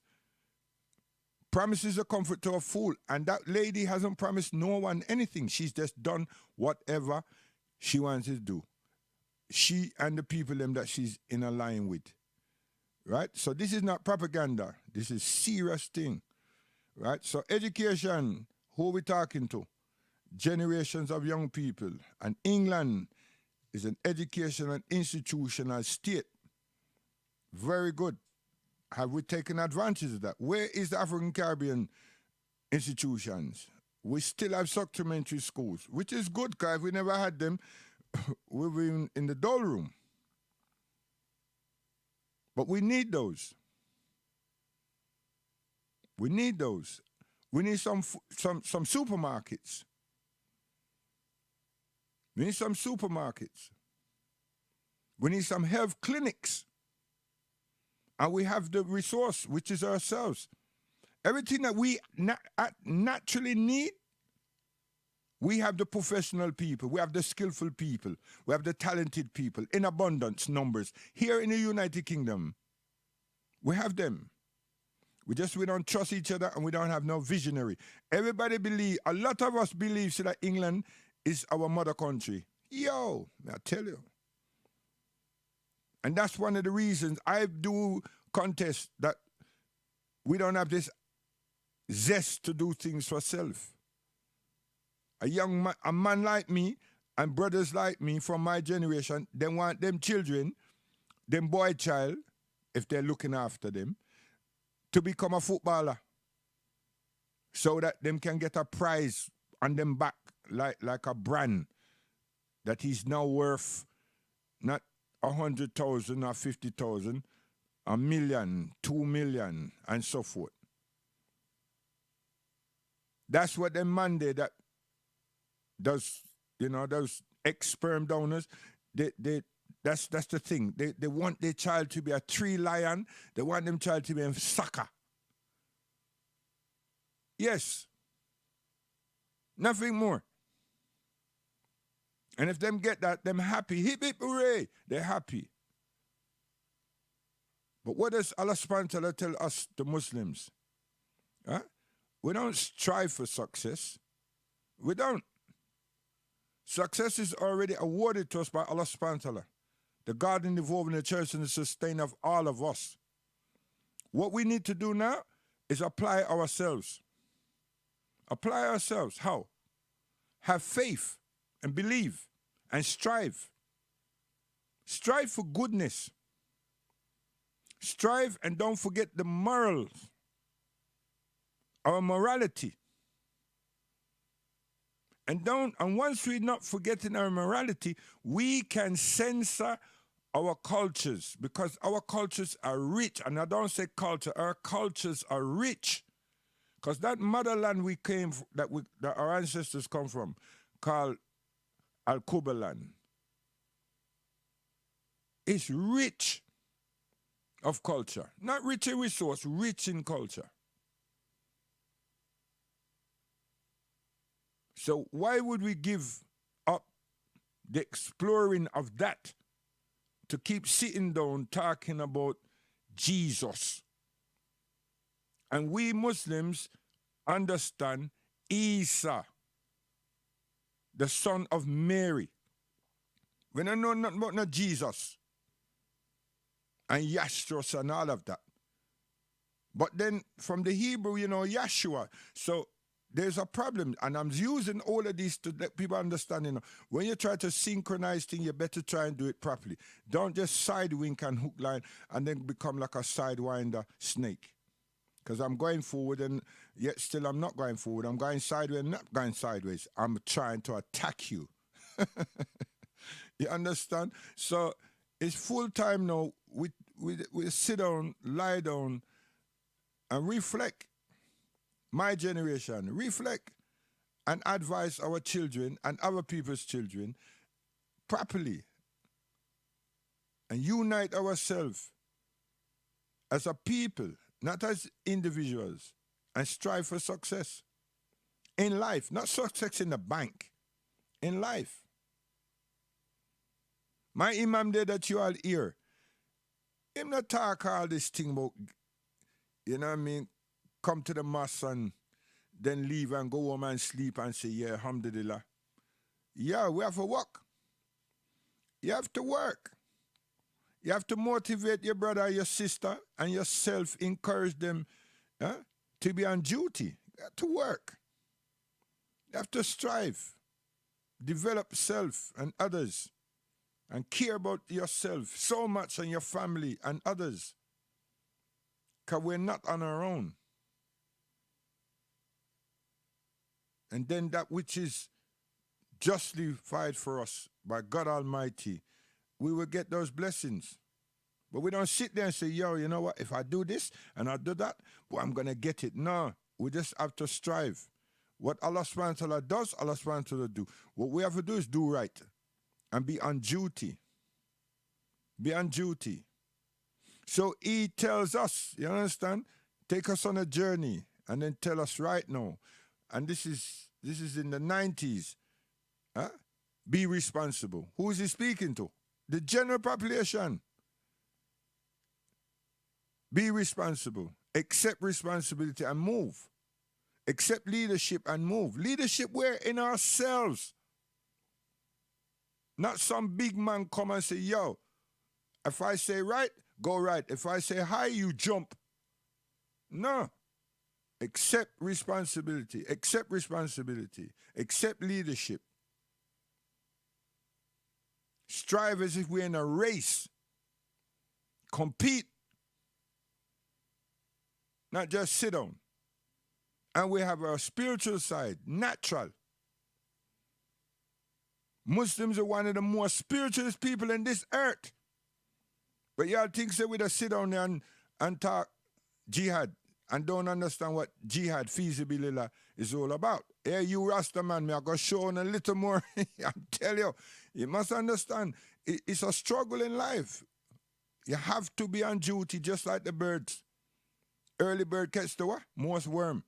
promises a comfort to a fool. And that lady hasn't promised no one anything. She's just done whatever she wants to do. She and the people them that she's in a line with. Right? So this is not propaganda. This is serious thing. Right? So education, who are we talking to? Generations of young people. And England is an educational and institutional state. Very good. Have we taken advantage of that? Where is the African Caribbean institutions? We still have supplementary schools, which is good because if we never had them, we were in the dull room. But we need those. We need those. We need some supermarkets. We need some supermarkets. We need some health clinics. And we have the resource, which is ourselves. Everything that we naturally need, we have the professional people, we have the skillful people, we have the talented people in abundance numbers. Here in the United Kingdom, we have them. We don't trust each other and we don't have no visionary. Everybody believe, a lot of us believe that England is our mother country. Yo, I tell you. And that's one of the reasons I do contest that we don't have this zest to do things for self. A man like me and brothers like me from my generation, they want them children, them boy child, if they're looking after them, to become a footballer so that them can get a prize on them back like a brand that is now worth not 100,000 or 50,000, 1 million, 2 million, and so forth. That's what them Monday that does, those ex-sperm donors, that's the thing. They want their child to be a tree lion. They want them child to be a sucker. Yes. Nothing more. And if them get that, them happy. Hip hip hooray. They're happy. But what does Allah subhanahu wa ta'ala tell us, the Muslims? Huh? We don't strive for success. We don't. Success is already awarded to us by Allah subhanahu wa ta'ala, the God involved in the church and the sustainer of all of us. What we need to do now is apply ourselves. Apply ourselves. How? Have faith and believe and strive. Strive for goodness. Strive and don't forget the morals, our morality. And once we're not forgetting our morality, we can censor our cultures, because our cultures are rich. And I don't say culture, our cultures are rich. Because that motherland we came that our ancestors come from, called Al-Kubaland, is rich of culture. Not rich in resource, rich in culture. So why would we give up the exploring of that to keep sitting down talking about Jesus? And we Muslims understand Isa, the son of Mary. We don't know nothing about no Jesus and Yashua and all of that. But then from the Hebrew, Yeshua. So there's a problem, and I'm using all of this to let people understand, when you try to synchronize things, you better try and do it properly. Don't just side wink and hook line and then become like a sidewinder snake. Because I'm going forward and yet still I'm not going forward. I'm going sideways and not going sideways. I'm trying to attack you. You understand? So it's full time now. We sit down, lie down, and reflect. My generation, reflect and advise our children and other people's children properly and unite ourselves as a people, not as individuals, and strive for success. in life, not success in the bank, in life. My imam there that you all hear, him not talk all this thing about, you know what I mean, come to the mosque and then leave and go home and sleep and say, yeah, alhamdulillah. Yeah, we have to work. You have to work. You have to motivate your brother, your sister, and yourself, encourage them to be on duty. You have to work. You have to strive, develop self and others, and care about yourself so much and your family and others. Because we're not on our own. And then that which is justly fight for us by God Almighty, we will get those blessings. But we don't sit there and say, yo, you know what, if I do this and I do that, well, I'm going to get it. No, we just have to strive. What Allah subhanahu wa ta'ala does, Allah subhanahu wa ta'ala do. What we have to do is do right and be on duty. Be on duty. So he tells us, you understand, take us on a journey and then tell us right now, and this is in the 90s, be responsible. Who is he speaking to? The general population. Be responsible. Accept responsibility and move. Accept leadership and move. Leadership where? In ourselves. Not some big man come and say, yo, if I say right, go right. If I say hi, you jump. No. Accept responsibility. Accept responsibility. Accept leadership. Strive as if we're in a race. Compete. Not just sit down. And we have our spiritual side, natural. Muslims are one of the most spiritualist people in this earth. But y'all think that we just sit down there and talk jihad and don't understand what jihad, feasibility, is all about. Hey, you Rasta man, me I go show on a little more. I tell you, you must understand, it's a struggle in life. You have to be on duty just like the birds. Early bird catch the what? Most worm.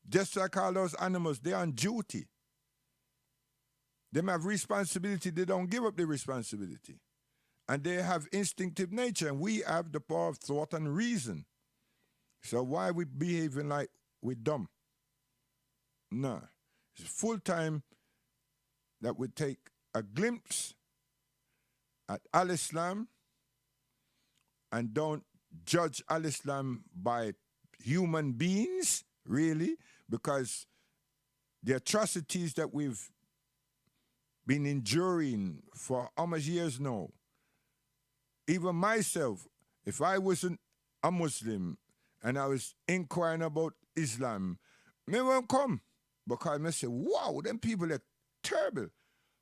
Just like all those animals, they're on duty. They have responsibility, they don't give up the responsibility. And they have instinctive nature, and we have the power of thought and reason. So why are we behaving like we're dumb? No. It's full time that we take a glimpse at Al-Islam and don't judge Al-Islam by human beings, really, because the atrocities that we've been enduring for how much years now, even myself, if I wasn't a Muslim and I was inquiring about Islam, me won't come because I say, wow, them people are terrible.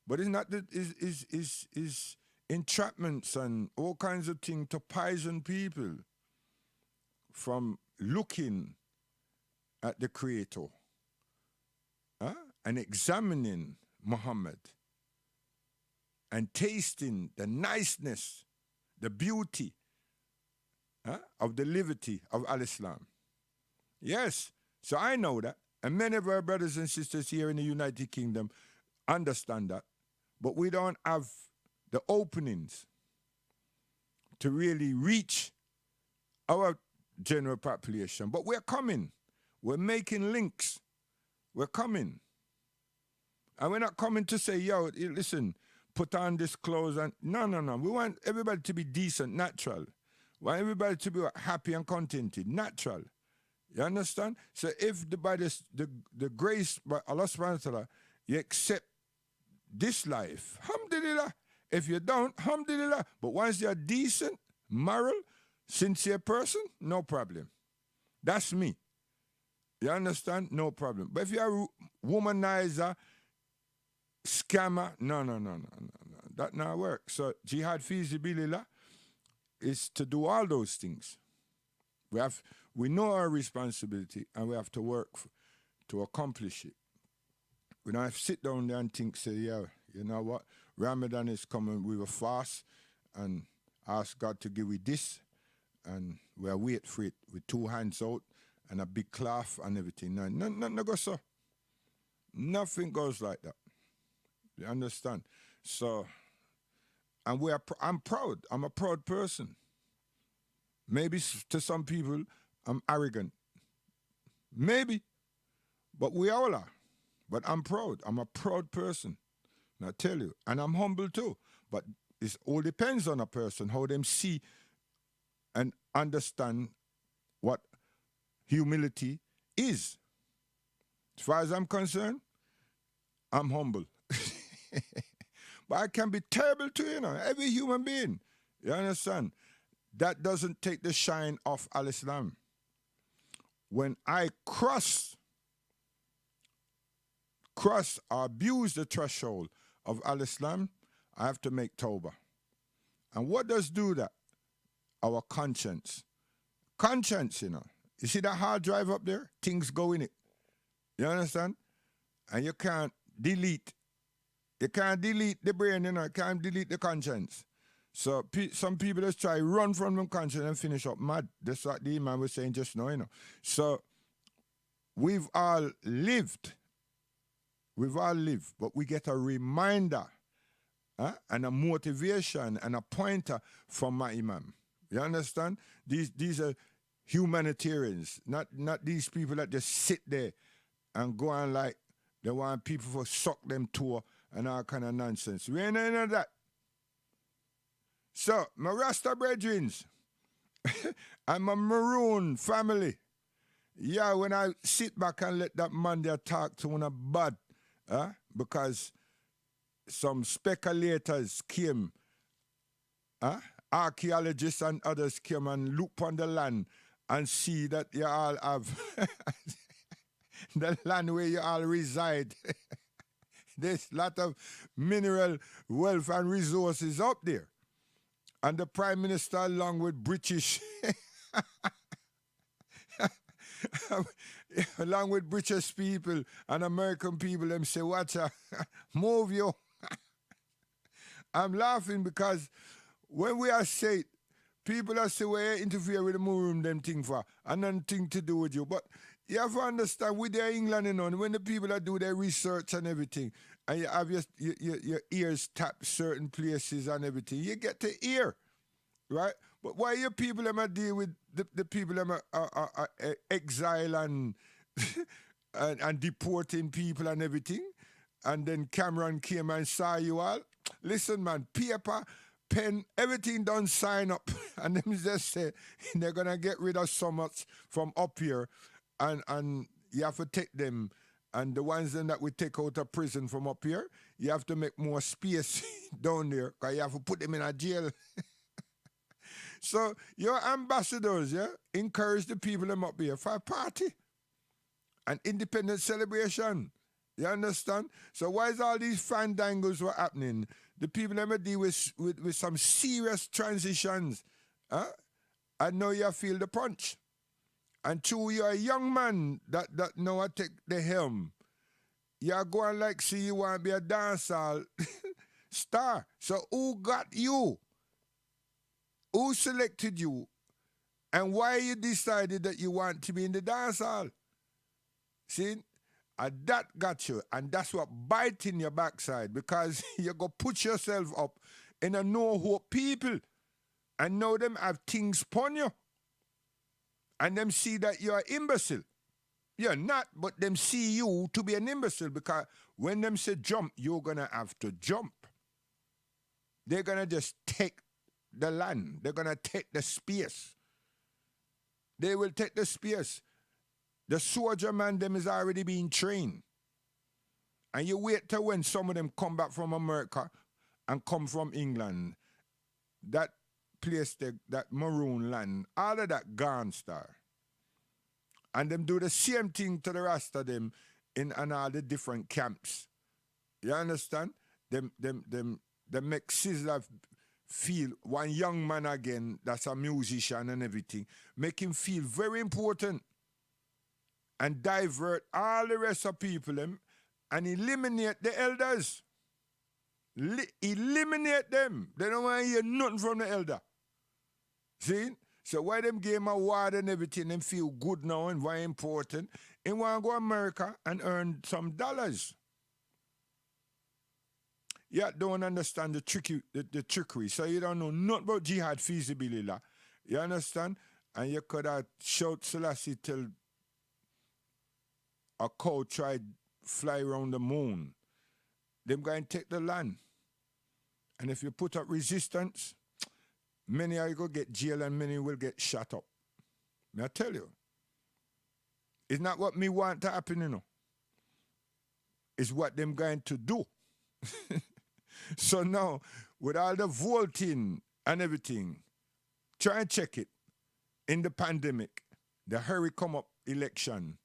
But it's not that is entrapments and all kinds of things to poison people from looking at the Creator and examining Muhammad and tasting the niceness, the beauty of the liberty of Al-Islam. Yes, so I know that. And many of our brothers and sisters here in the United Kingdom understand that. But we don't have the openings to really reach our general population. But we're coming. We're making links. We're coming. And we're not coming to say, yo, listen, put on this clothes. And no. We want everybody to be decent, natural. We want everybody to be happy and contented, natural. You understand? So if by the grace by Allah subhanahu wa ta'ala, you accept this life, alhamdulillah. If you don't, alhamdulillah. But once you're a decent, moral, sincere person, no problem. That's me. You understand? No problem. But if you're a womanizer, scammer, no. That not work. So jihad feasibility is to do all those things. We know our responsibility and we have to work to accomplish it. We don't have to sit down there and think, say, yeah, you know what? Ramadan is coming, we will fast and ask God to give we this, and we'll wait for it with two hands out and a big cloth and everything. No go so. Nothing goes like that. You understand? So, and I'm proud. I'm a proud person. Maybe to some people, I'm arrogant. Maybe, but we all are. But I'm proud. I'm a proud person. And I tell you, and I'm humble too. But it all depends on a person, how them see and understand what humility is. As far as I'm concerned, I'm humble. But I can be terrible too, every human being. You understand? That doesn't take the shine off Al-Islam. When I cross or abuse the threshold of Al-Islam, I have to make tawbah. And what does do that? Our conscience. Conscience, You see that hard drive up there? Things go in it. You understand? And you can't delete. You can't delete the brain, You can't delete the conscience. So some people just try run from them conscience and finish up mad. That's what the Imam was saying just now, So we've all lived. But we get a reminder and a motivation and a pointer from my Imam. You understand? These are humanitarians, not these people that just sit there and go on like they want people to suck them to and all kind of nonsense. We ain't none of that. So, my Rasta brethren and my Maroon family, yeah, when I sit back and let that man there talk to one bad, because some speculators came, archaeologists and others came and look on the land and see that you all have the land where you all reside. There's a lot of mineral wealth and resources up there. And the Prime Minister, along with British, along with British people and American people, them say, watch out, move you. I'm laughing because when we are said, people are say, well, you interfere with the room, them thing for, and nothing to do with you. But you have to understand, with their England, when the people that do their research and everything, and you have your ears tap certain places and everything, you get to hear, right? But why your people them deal with the people them are exile and, and deporting people and everything, and then Cameron came and saw you all? Listen, man, paper, pen, everything done sign up, and them just say they're gonna get rid of so much from up here, and you have to take them, and the ones then that we take out of prison from up here, you have to make more space down there, because you have to put them in a jail. So your ambassadors, encourage the people them up here for a party, an independent celebration. You understand? So why is all these fandangles were happening? The people never deal with some serious transitions. I know you feel the punch. And two, you're a young man that know how to take the helm. You're going like, see, you want to be a dancehall star. So who got you? Who selected you? And why you decided that you want to be in the dancehall? See? And that got you. And that's what biting your backside, because you go put yourself up in a no-hope people. And know them have things upon you. And them see that you're an imbecile. You're not, but them see you to be an imbecile, because when them say jump, you're going to have to jump. They're going to just take the land. They're going to take the space. They will take the space. The soldier man, them is already being trained. And you wait till when some of them come back from America and come from England. That place, that maroon land, all of that gone, star. And them do the same thing to the rest of them in all the different camps. You understand? Them make Sizzla feel, one young man again, that's a musician and everything, make him feel very important. And divert all the rest of people them and eliminate the elders. Eliminate them. They don't want to hear nothing from the elder. See? So why them game award and everything, them feel good now and very important. He want to go to America and earn some dollars. You don't understand the trickery. So you don't know nothing about jihad feasibility. You understand? And you could have shout Selassie till a cow tried fly around the moon. Them going to take the land. And if you put up resistance, many are going to get jail and many will get shot up. May I tell you? It's not what me want to happen, you know. It's what them going to do. So now, with all the voting and everything, try and check it. In the pandemic, the hurry come up election.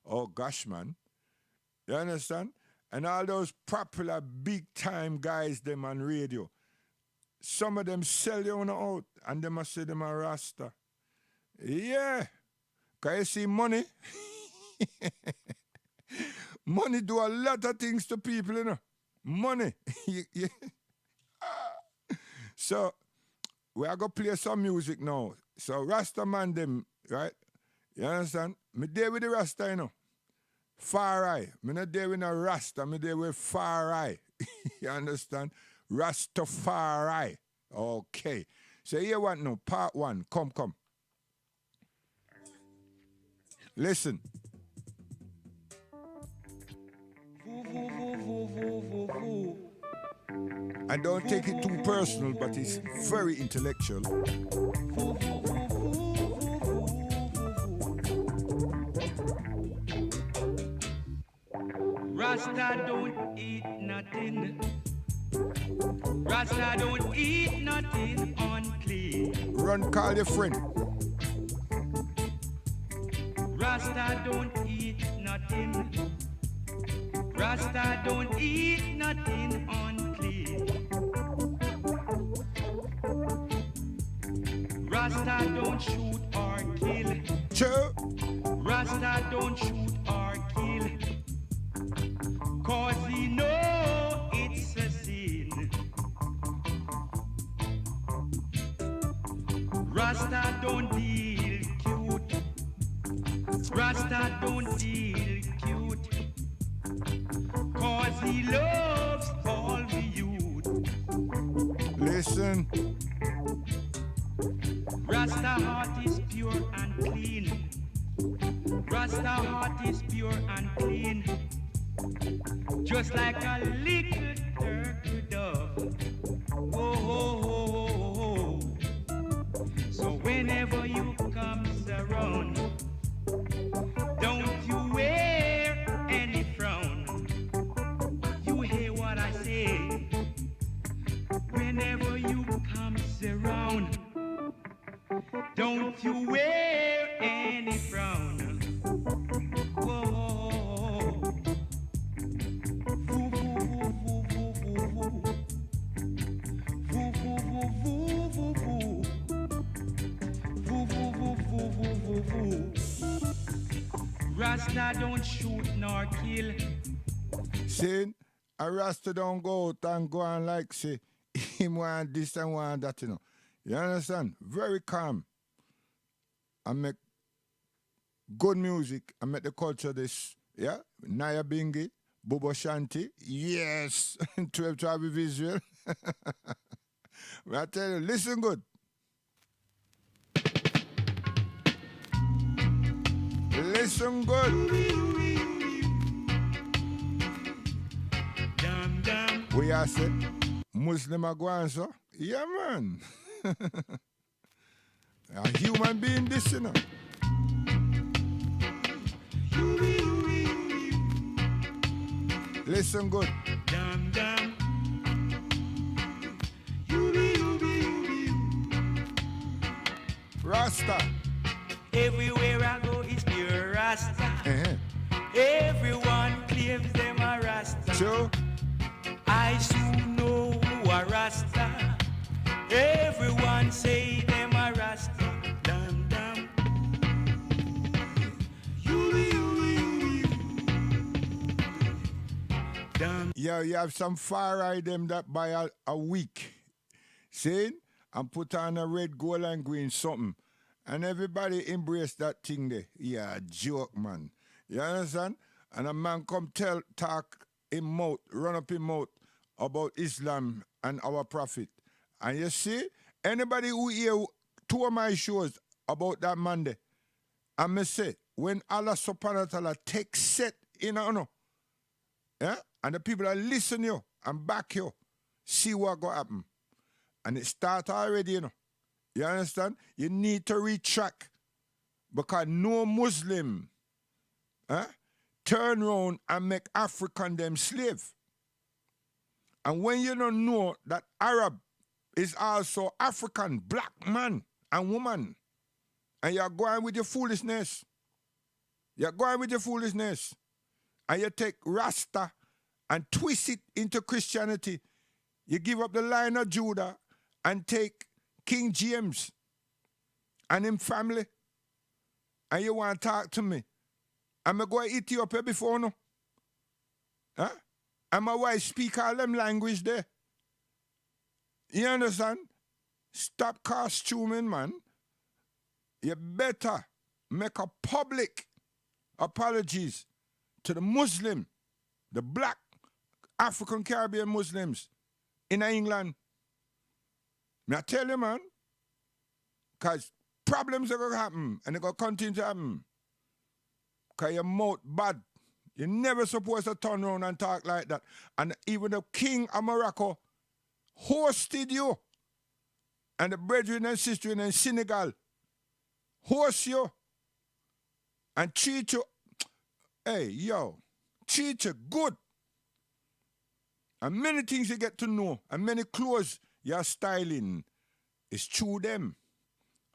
Oh gosh, man. You understand? And all those popular big time guys them on radio, some of them sell you on out and them must say them a Rasta. Yeah. Can you see money? Money do a lot of things to people, you know. Money. So, we are going to play some music now. So, Rasta man them, right? You understand? Me there with the Rasta, you know. Far Eye. Me not there with no Rasta. Me there with Far Eye. You understand? Rastafari. Okay. So, here what now? Part 1. Come. Listen. I don't take it too personal, but it's very intellectual. Rasta don't eat nothing. Rasta don't eat nothing unclean. Run, call your friend. Rasta don't eat nothing. Rasta don't eat nothing unclean. Rasta don't shoot or kill. Sure. Rasta don't shoot or kill. 'Cause he know it's a sin. Rasta don't deal cute. Rasta don't deal cute. 'Cause he loves all the youth. Listen. Rasta heart is pure and clean. Rasta heart is pure and clean. Just like a little turtle dove. Oh, oh, oh, oh, oh. So whenever you comes around, don't you wear any frown. You hear what I say? Whenever you comes around, don't you wear any frown. Whoa. Voo, voo, voo, voo, voo, voo. Voo, voo, voo, voo, voo. Voo, voo, voo, voo, voo, voo, voo. Rasta don't shoot nor kill. See, a Rasta don't go out and go and like say, him want this and want that, you know. You understand? Very calm. I make good music. I make the culture this, yeah? Naya Bingi, Bobo Shanti, yes. 12 Tribe Visual. I tell you, listen good. Listen good. Dum, dum. We are say, Muslim are going, so? Yeah, man. A human being this, you know. Listen good. Dum, dum. Rasta. Everywhere I go is pure Rasta. Everyone claims them a Rasta. Sure. I soon know who a Rasta. Everyone say them a Rasta. Dum dum. Dum. Yeah, you have some Far Eye them that buy a week. See? And put on a red, gold, and green something. And everybody embrace that thing there. Yeah, joke, man. You understand? And a man come talk him mouth, run up him mouth about Islam and our prophet. And you see, anybody who hear 2 of my shows about that Monday, I may say, when Allah subhanahu wa ta'ala take set in yeah, and the people that listen you and back you, see what go happen. And it start already, You understand? You need to retract because no Muslim turn around and make African them slave. And when you don't know that Arab is also African, black man and woman, and you're going with your foolishness, and you take Rasta and twist it into Christianity, you give up the Lion of Judah and take King James and him family, and you want to talk to me. I'm going to Ethiopia before, no? Huh? And my wife speak all them language there. You understand? Stop costuming, man. You better make a public apologies to the Muslim, the black African Caribbean Muslims in England. May I tell you, man, because problems are going to happen and they're going to continue to happen. Because your mouth bad. You're never supposed to turn around and talk like that. And even the king of Morocco hosted you. And the brethren and sisters in Senegal host you. And treat you, treat you good. And many things you get to know. And many clothes you're styling is through them.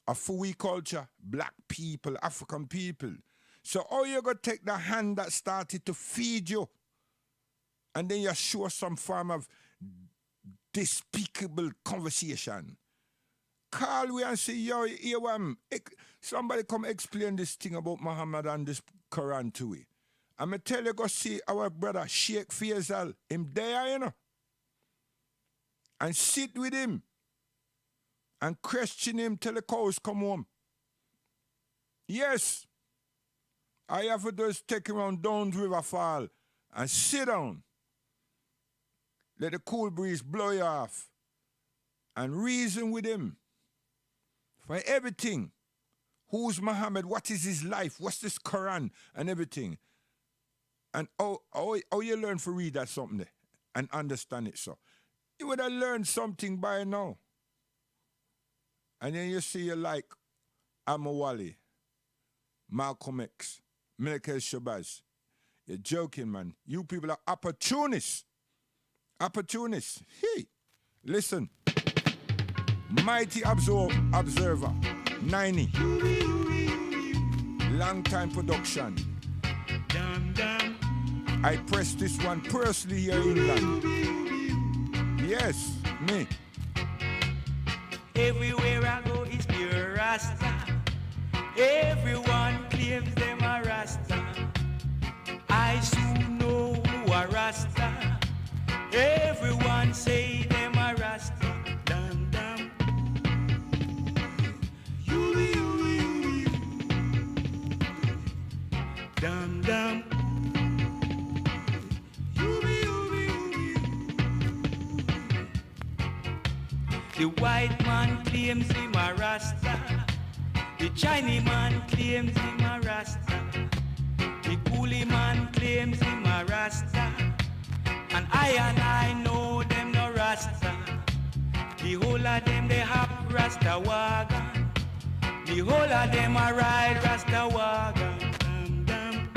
Afui culture, black people, African people. So how you going to take the hand that started to feed you and then you show some form of despicable conversation? Call we and say, yo, somebody come explain this thing about Muhammad and this Quran to we. I'm going to tell you, go see our brother Sheikh Faisal, him there, and sit with him and question him till the cows come home. Yes. I have to just take him around Downs River Fall and sit down. Let the cool breeze blow you off. And reason with him. For everything. Who's Muhammad? What is his life? What's this Quran? And everything. And how you learn to read that something there and understand it so. You would have learned something by now. And then you see you like Amawali, Malcolm X, Melchizedek Shabazz. You're joking, man. You people are opportunists. Opportunists. Hey, listen. Mighty Observer, 90. Long time production. I pressed this one personally here in England. Yes, me. Everywhere I go is pure Rasta. Everyone claims them a Rasta. I soon know who a Rasta. Everyone say them a Rasta. Dum dum. You. Dum dum. The white man claims him a Rasta. The Chinese man claims him a Rasta. The coolie man claims him a Rasta. And I know them no Rasta. The whole of them they have Rasta wagon. The whole of them a ride Rasta wagon. Dum, dum.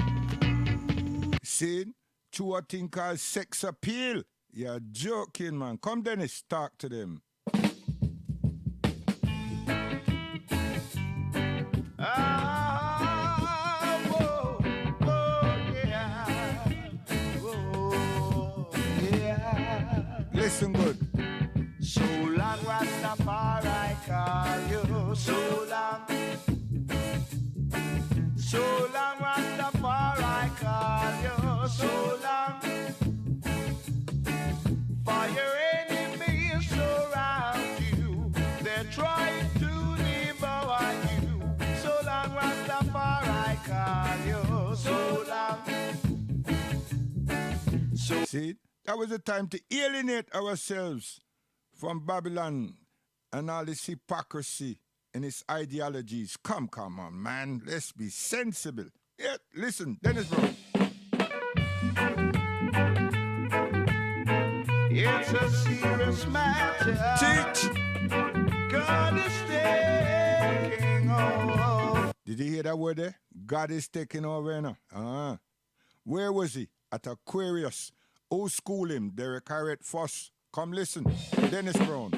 See, to a thing called sex appeal. You're joking, man. Come Dennis, talk to them. Listen good. So long, Rastafari call you. So long. So long, Rastafari call you. So long. For your enemies surround you. They're trying to devour you. So long, Rastafari call you. So long. See, that was the time to alienate ourselves from Babylon and all this hypocrisy and its ideologies. Come on, man. Let's be sensible. Yeah, listen, Dennis Brown. It's a serious matter. Teach. God is taking over. Did you hear that word there? God is taking over now. Where was he? At Aquarius. Who school him? Derek Harriet Foss. Come listen. Dennis Brown.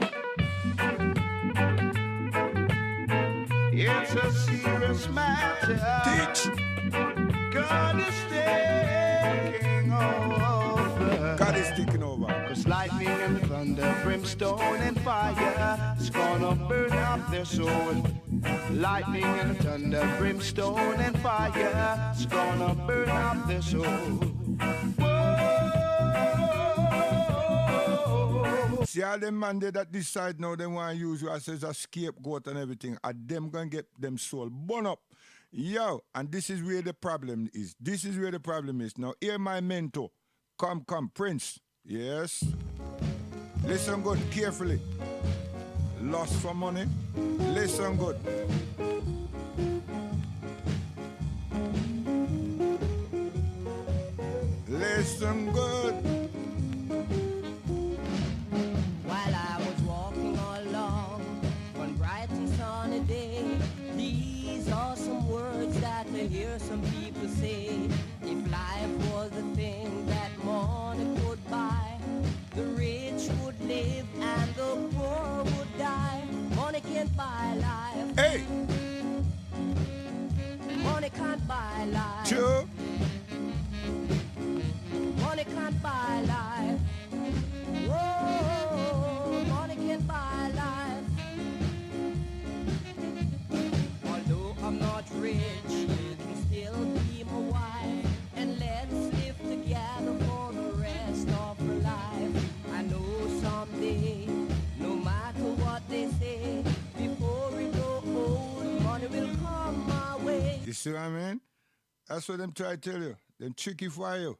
It's a serious matter. Teach. God is taking over. God is taking over. 'Cause lightning and thunder, brimstone and fire is gonna burn up their soul. Lightning and thunder, brimstone and fire is gonna burn up their soul. See all them man there that decide now they want to use you as a scapegoat and everything, and them gonna get them soul burn up. Yo, and this is where the problem is. This is where the problem is. Now hear my mentor. Come, Prince. Yes. Listen good, carefully. Lost for money. Listen good. Listen good. While I was walking along one bright and sunny day, these are some words that I hear some people say. If life was a thing that money could buy, the rich would live and the poor would die. Money can't buy life. Hey! Money can't buy life. True. Money can't buy life. Whoa, money can't buy life. Although I'm not rich, you can still be my wife. And let's live together for the rest of our life. I know someday, no matter what they say, before we grow old, money will come my way. You see what I mean? That's what them try to tell you. Them tricky for you.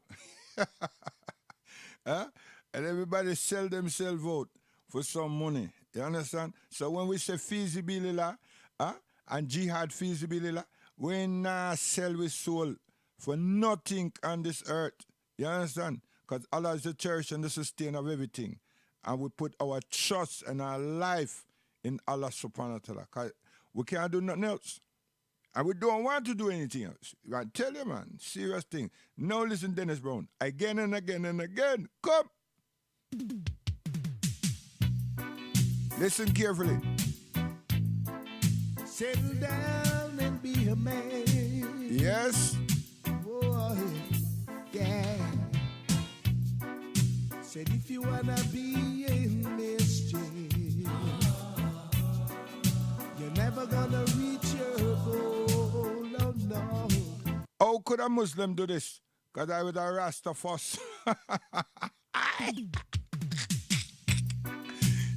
Huh? And everybody sell themselves out for some money. You understand? So when we say feasibility, and jihad feasibility, we not sell we soul for nothing on this earth. You understand? Because Allah is the church and the sustainer of everything. And we put our trust and our life in Allah subhanahu wa ta'ala. 'Cause we can't do nothing else. And we don't want to do anything else. I tell you, man, serious thing. Now listen, Dennis Brown, again and again and again. Come. Listen carefully. Settle down and be a man. Yes. Boy, yeah. Said if you wanna be in mischief, you're never gonna reach your goal. Oh no. How could a Muslim do this? Because I was a Rastafos.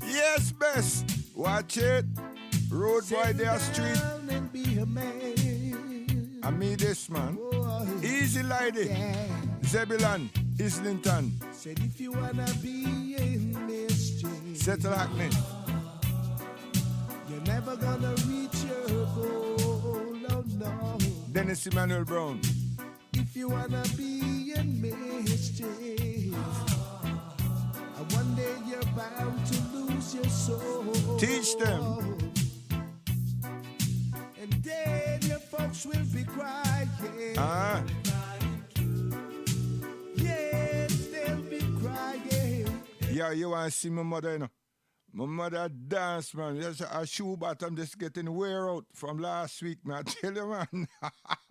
Yes, best. Watch it. Road boy there street. Down and be a man. I mean this man. Boy, Easy lady. yeah. Zebulon, Islington. Said if you wanna be in mischief, Settle Hackney. you're never gonna reach your goal. Oh no. Dennis Emmanuel Brown. If you wanna be in mischief, one day you're bound to lose your soul. Teach them. And then your folks will be crying. Yes, they'll be crying. Yeah, you want to see my mother, you know? My mother dance, man. Yes, her shoe bottom just getting wear out from last week, man. I tell you, man.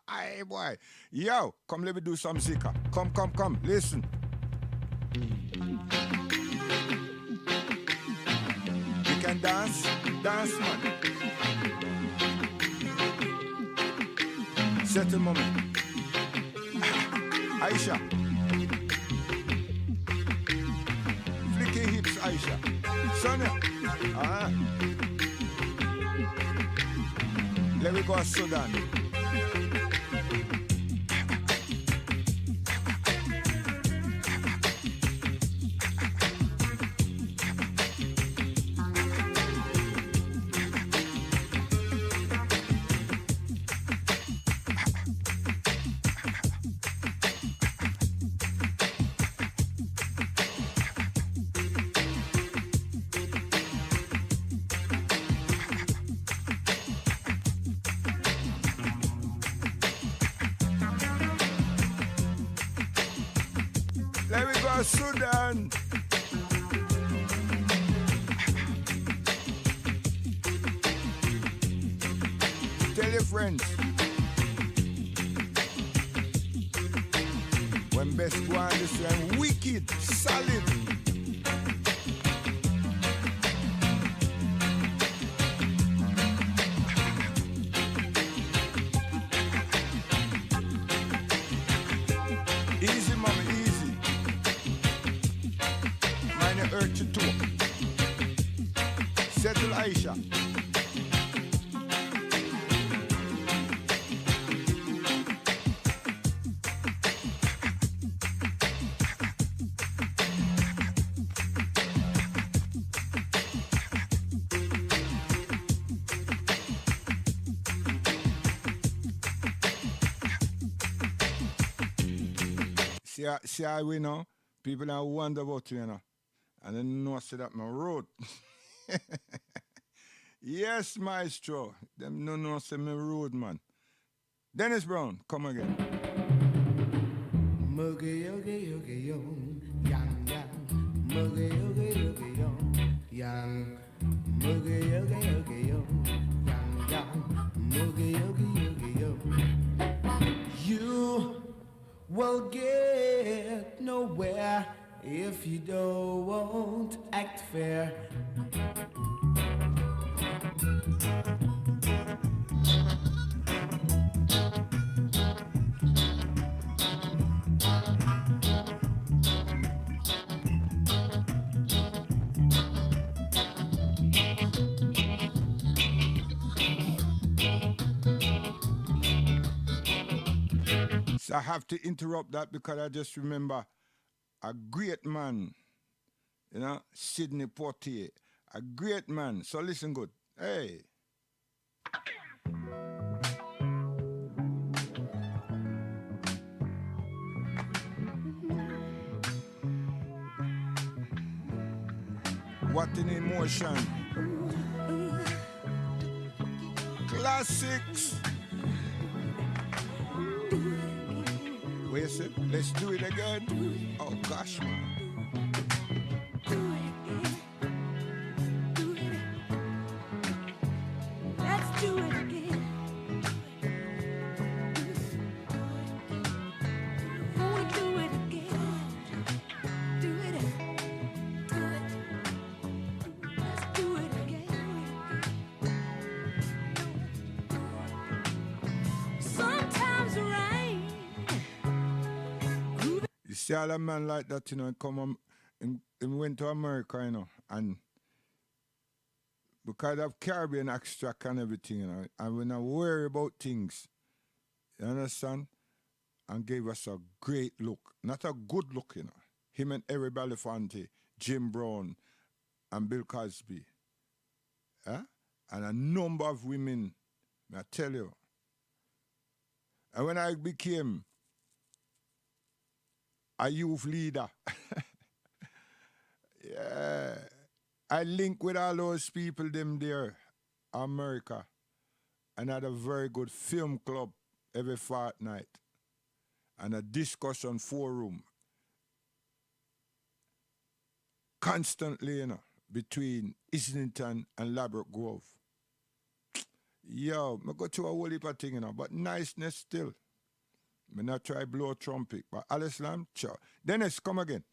Hey, boy. Yo, come let me do some zika. Come. Listen. You can dance? Dance, man. Settle moment. Aisha. Flick your hips, Aisha. Sonia. Let me go to Sudan. There we go, Sudan. Tell your friends. When best go on this one, wicked, solid. Easy, mama, easy. Mind the earth to talk. Settle Aisha. See how we know? People now wonder about you, you know. And then know say that my road. Yes, maestro. Them no know say me road, man. Dennis Brown, come again. Muggy yogi yogi yong, yang yang. Muggy yogi yogi yong, yang. Muggy yogi yogi yong, yang yang. Muggy yogi yogi yong. You will get nowhere if you don't act fair. So I have to interrupt that because I just remember a great man, you know, Sidney Poitier, a great man. So listen good. Hey. What an emotion. Classics. Wait a sec, let's do it again. Oh gosh, man. Let's do it again. Wanna do it again. Do it. Let's do it again. Sometimes rain. You see all a man like that, you know, and went to America, you know, and because of Caribbean extract and everything, you know, and we not worry about things, you understand? And gave us a great look, not a good look, you know. Him and Eric Belafonte, Jim Brown, and Bill Cosby, and a number of women, I tell you. And when I became a youth leader, yeah, I link with all those people them there, America, and had a very good film club every fortnight and a discussion forum constantly, you know, between Islington and Labrador Grove. Yo, I go to a whole heap of thing, you know, but niceness still. I not try blow trumpet, but Al-Islam, sure. Dennis, come again.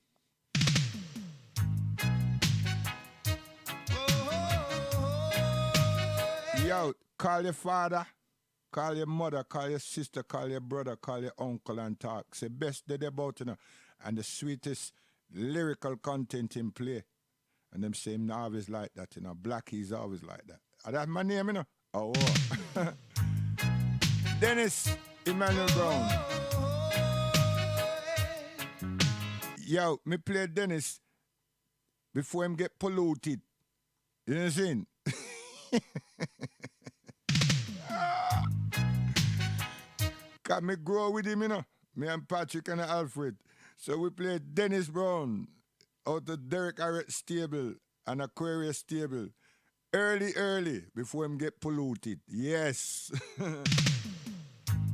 Yo, call your father, call your mother, call your sister, call your brother, call your uncle and talk. Say best day about, you know, and the sweetest lyrical content in play. And them say him always like that, you know. Blackie's always like that. That's my name, you know. Oh, Dennis Emmanuel Brown. Yo, me play Dennis before him get polluted. You know what I'm saying? Cause me grow with him, you know. Me and Patrick and Alfred. So we play Dennis Brown out of Derek Arrett stable and Aquarius stable. Early, before him get polluted. Yes.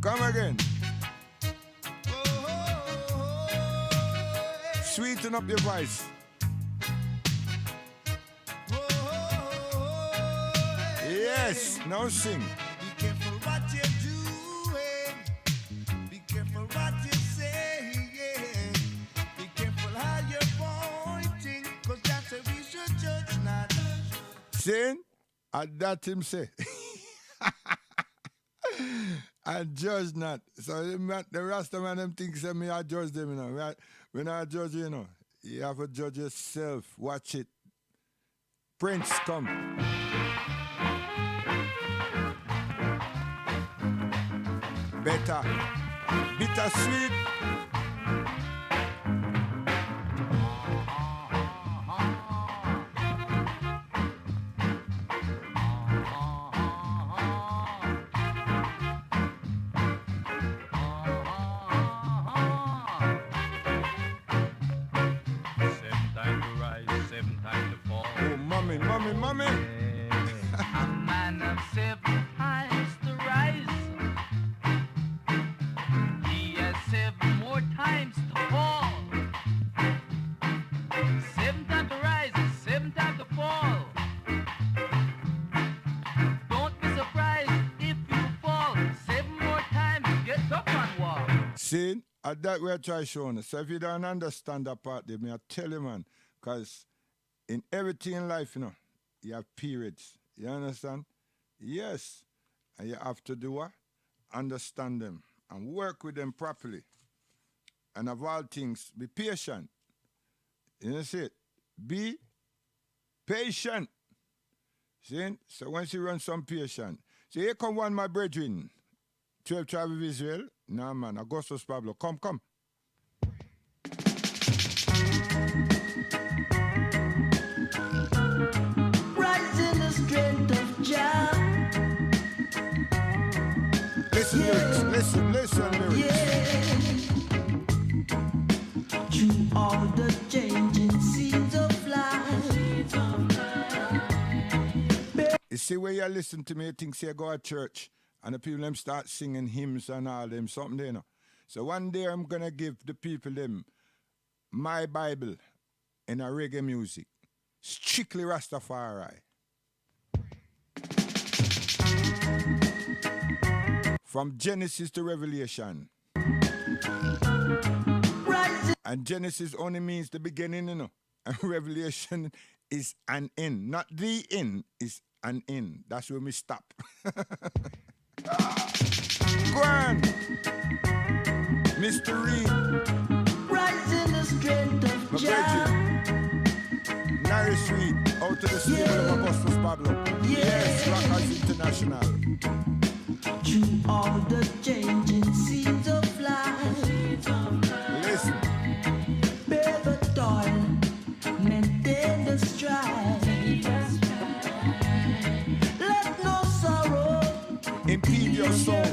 Come again. Sweeten up your voice. Yes, now sing. Be careful what you're doing. Be careful what you're saying. Be careful how you're pointing. Cause that's a we should judge not. Saying, and that him say. And judge not. So the Rasta man them think say me I judge them, you know. When I judge you know, you have to judge yourself. Watch it. Prince, come. Better. Bittersweet. Seven times to rise, seven times to fall. Oh, mommy. A man of seven times to rise. He has seven more times to fall. Seven times to rise, seven times to fall. Don't be surprised if you fall. Seven more times, get up and walk. See, at that we try showing. So if you don't understand that part, then I tell you, man, because in everything in life, you know, you have periods. You understand? Yes. And you have to do what? Understand them and work with them properly. And of all things, be patient. You know, see it? Be patient. See? So once you run some patience. So here come one, my brethren. 12 tribe of Israel. Nah, man. Augustus Pablo. Come. Rise in the strength of Jah. Listen, lyrics. Listen, lyrics. Yeah. Through all the changing seasons of life. You see where you listen to me, you think say go to church and the people them start singing hymns and all them something there, you know. So one day I'm gonna give the people them my Bible in a reggae music. Strictly Rastafari. From Genesis to Revelation. And Genesis only means the beginning, you know. And Revelation is an end. Not the end, is an end. That's where we stop. Go on. Mr. Reed. Rise in the strength of My Jah. brethren. Naris Reed. Out to the stable of Augustus Pablo. Yes, Rockers International. Through all the changing seasons of life. Listen. Bear the toil, maintain the strife. Let no sorrow Impede your soul.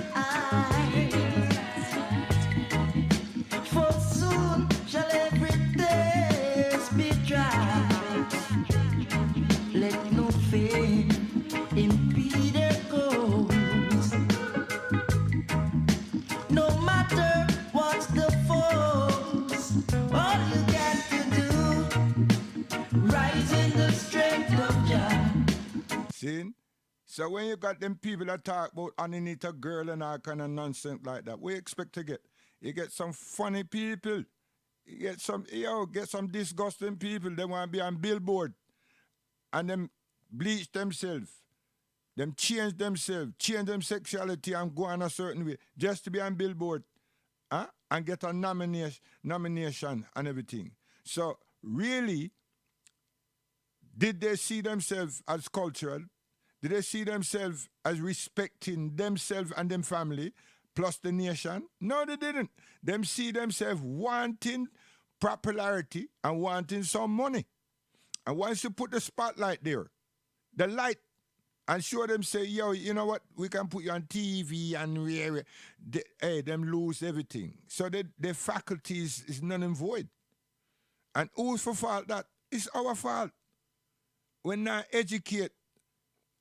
For soon shall every thirst be dry. Let no fear impede their goals. No matter what's the force, all you got to do, rise in the strength of Jah. See? So when you got them people that talk about underneath a girl and all kind of nonsense like that, what you expect to get? You get some funny people. You get some disgusting people. They want to be on billboard. And them bleach themselves. Them change themselves, change them sexuality and go on a certain way just to be on billboard. Huh? And get a nomination and everything. So really, did they see themselves as cultural? Did they see themselves as respecting themselves and them family plus the nation? No, they didn't. Them see themselves wanting popularity and wanting some money. And once you put the spotlight there, the light, and show them say, yo, you know what? We can put you on TV and them lose everything. So their faculties is none and void. And who's for fault that? It's our fault. We're not educate,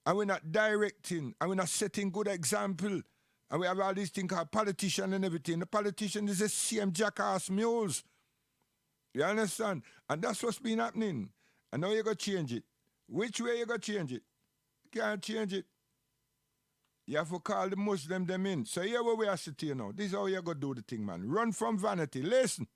and we're not directing, and we're not setting good example. And we have all these things called politician and everything. The politician is the same jackass mules. You understand? And that's what's been happening. And now you got to change it. Which way you got to change it? Can't change it. You have to call the Muslim them in. So here what we are sitting here now. This is how you got to do the thing, man. Run from vanity. Listen.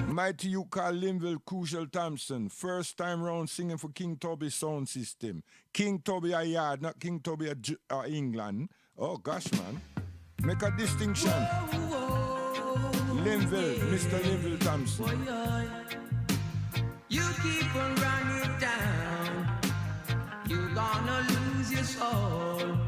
Mighty you call Linville Crucial Thompson. First time round singing for King Tubby sound system. King Tubby a yard, not King Tubby a England. Oh gosh, man. Make a distinction. Linville, Mr. Linville Thompson. You keep on running down, you're gonna lose your soul.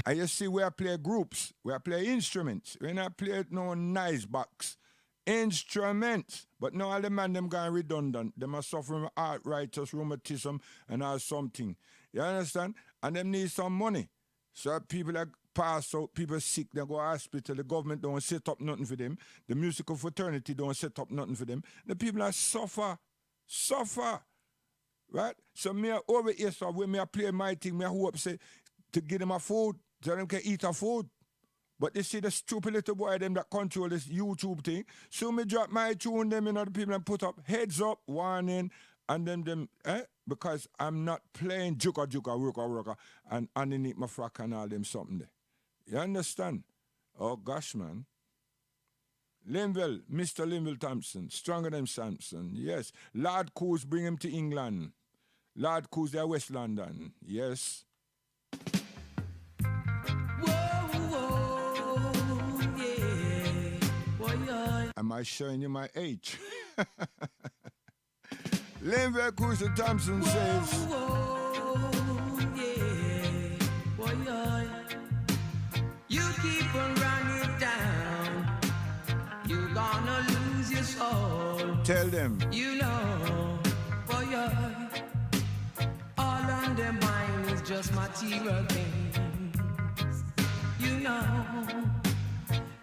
And you see, we play groups, we play instruments. We not play no nice box. Instruments. But now all the man them going redundant. Them are suffering arthritis, rheumatism, and all something. You understand? And them need some money. So people that pass out, people sick, they go to hospital, the government don't set up nothing for them. The musical fraternity don't set up nothing for them. The people that suffer. Right? So me over here, so when me play my thing, me hope say to give them a food, so them can eat a food. But you see the stupid little boy them that control this YouTube thing. So me drop my tune, them, you know, the people that put up heads up, warning, and them, because I'm not playing worker, and underneath my frack and all them something there. You understand? Oh gosh, man. Linville, Mr. Linville Thompson, stronger than Samson, yes. Lord Coos bring him to England. Lord Coos, they're West London, yes. Am I showing you my age? Linville Coos Thompson says, you keep on running down, you're gonna lose your soul. Tell them. You know, boy, all on their mind is just material things. You know,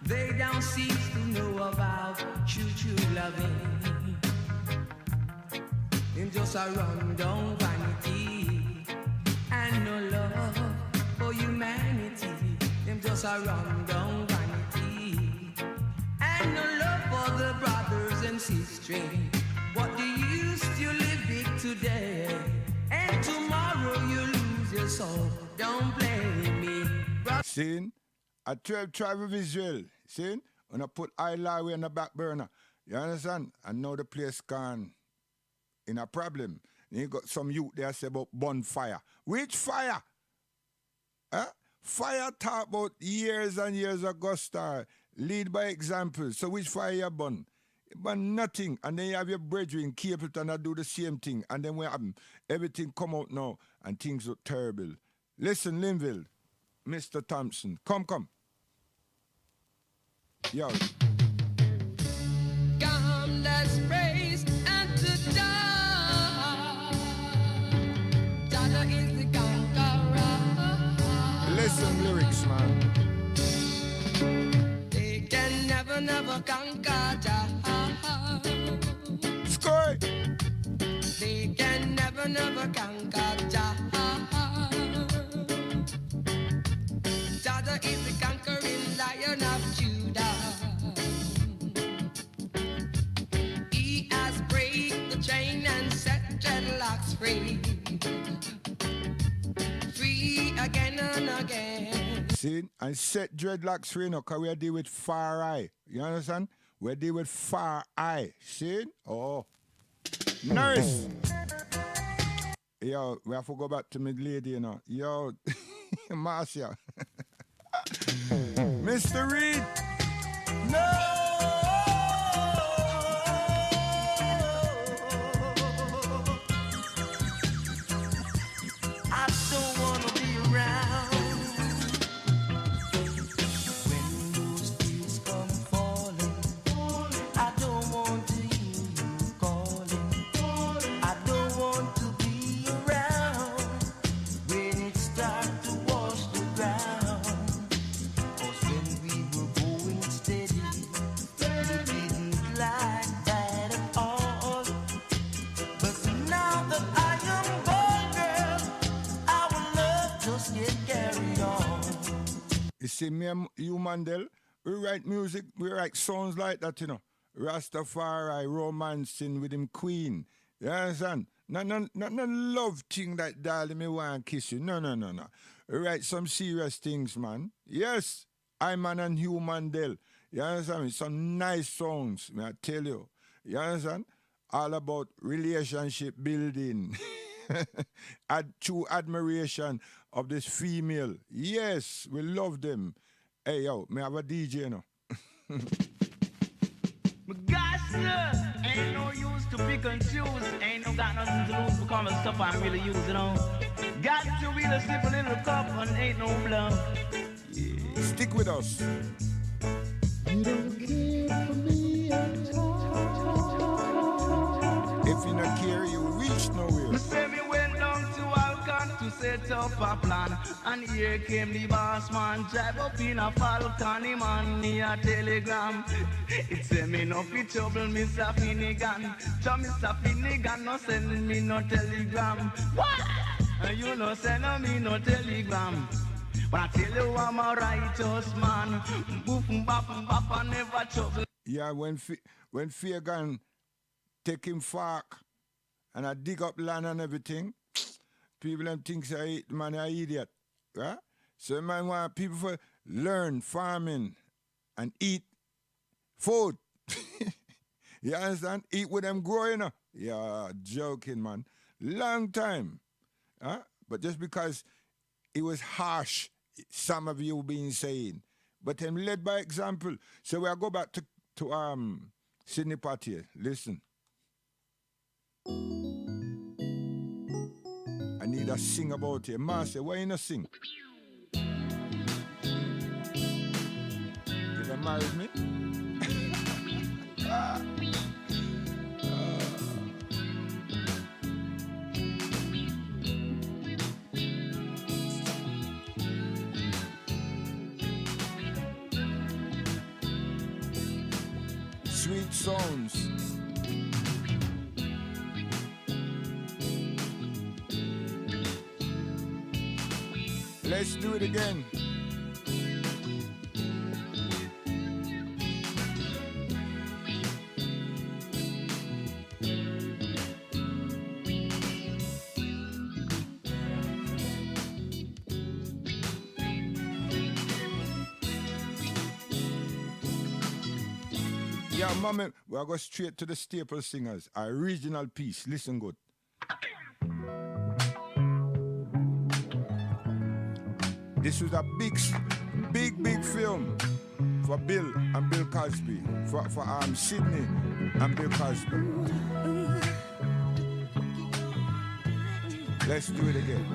they don't seem to know about true loving. Them just a run down vanity and no love for humanity. Them just a run down vanity and no love for the brothers and sisters. What do you use to live big today, and tomorrow you lose your soul? Don't blame me. See, a 12 tribe of Israel, see, when I put Ilawi on the back burner, you understand? And now the place gone in a problem. And you got some youth there say about bonfire. Which fire? Fire talk about years and years ago star. Lead by example. So which fire you burn? You burn nothing. And then you have your brethren, Capleton, that do the same thing. And then we have everything come out now and things look terrible. Listen, Linville, Mr. Thompson, come. Yo. Come, let's praise and to die. Jah is the conqueror. Listen, lyrics, man. They can never conquer Jah. Score! They can never conquer Jah. Jah is the conquering Lion of Judah. He has break the chain and set dreadlocks free. Free again and again. See, and set dreadlocks free now, because we deal with Far Eye. You understand? We deal with Far Eye. See? Oh. Nurse! Yo, we have to go back to my lady, you know. Yo, Marcia. Mr. Reed! No! I don't wanna be around when those tears come falling. I don't want to hear you calling. I don't want to be around when it starts to wash the ground. 'Cause when we were going steady, we didn't like that at all. But now that I am gone, girl, our love just get carried on. You see, me and you, Mandel, We write music, we write songs like that, you know. Rastafari romancing with him queen. You understand? No love thing that darling me want kiss you. No. We write some serious things, man. Yes, I Man and Hugh Mandel. You understand me? Some nice songs, may I tell you. You understand? All about relationship building. True admiration of this female. Yes, we love them. Hey, yo, me have a DJ now. But gosh, sir, ain't no use to be confused. Ain't no got nothing to lose because of stuff I'm really using on. Got to really sip a little cup and ain't no bluff. Stick with us. You don't care for me at all. If you don't care, you reach nowhere. Me say me went down to Alcon to set up a plan. And here came the boss man, drive up in a Falcon. He man me a telegram. It say me no fit trouble, Mr. Finnegan. So Mr. Finnegan no send me no telegram. What? And you no send me no telegram. But I tell you I'm a righteous man. Boof bap bap and never trouble. Yeah, when Fagan take him fark and I dig up land and everything, people them think say man an idiot. Right? So man want people to learn farming and eat food. You understand? Eat with them growing up. Yeah, joking, man. Long time. Huh? But just because it was harsh, some of you been saying. But I'm led by example. So we'll go back to Sidney Poitier. Listen. I need a sing about it. Master, why you not sing? You done married me? Sweet sounds. Let's do it again. Yeah, mommy, we'll go straight to the staple singers. Our original piece. Listen good. This was a big film for Bill and Bill Cosby. For Sidney and Bill Cosby. Let's do it again.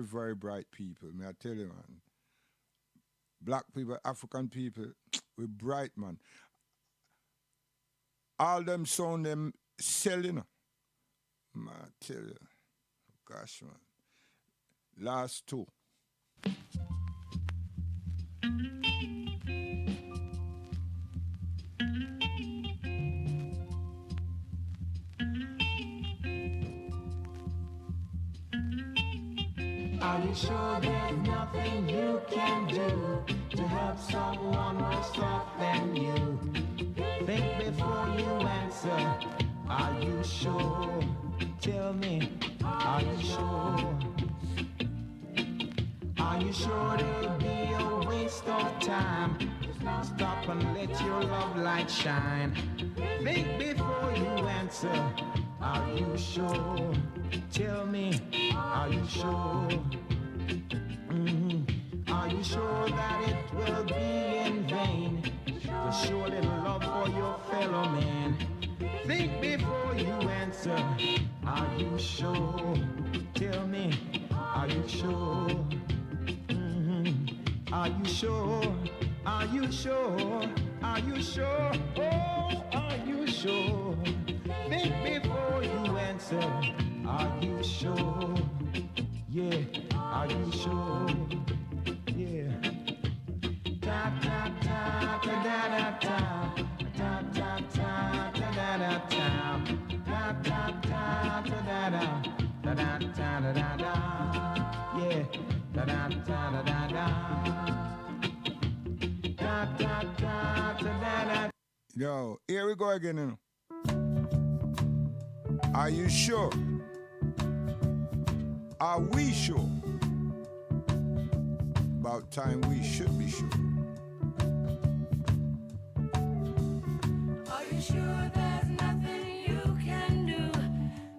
Very bright people, may I tell you, man. Black people, African people, we're bright, man. All them sound them selling. Man, I tell you. Gosh, man. Last two. Are you sure there's nothing you can do to help someone worse off than you? Think before you answer. Are you sure? Tell me, are you sure? Are you sure it'll be a waste of time? Stop and let your love light shine. Think before you answer. Are you sure? Tell me, are you sure? Are you sure that it will be in vain to show a little love for your fellow man? Think before you answer. Are you sure? Tell me, are you sure? Are you sure? Are you sure? Are you sure? Oh, are you sure? Think before you answer. Are you sure? Yeah, are you sure? Yeah. Ta ta ta ta da da ta. Ta ta ta ta da da ta. Ta ta ta ta da da. Da da ta da da da. Yeah. Da da ta da da da. Ta ta ta ta da da. Yo, here we go again. You know. Are you sure? Are we sure? About time we should be sure. Are you sure there's nothing you can do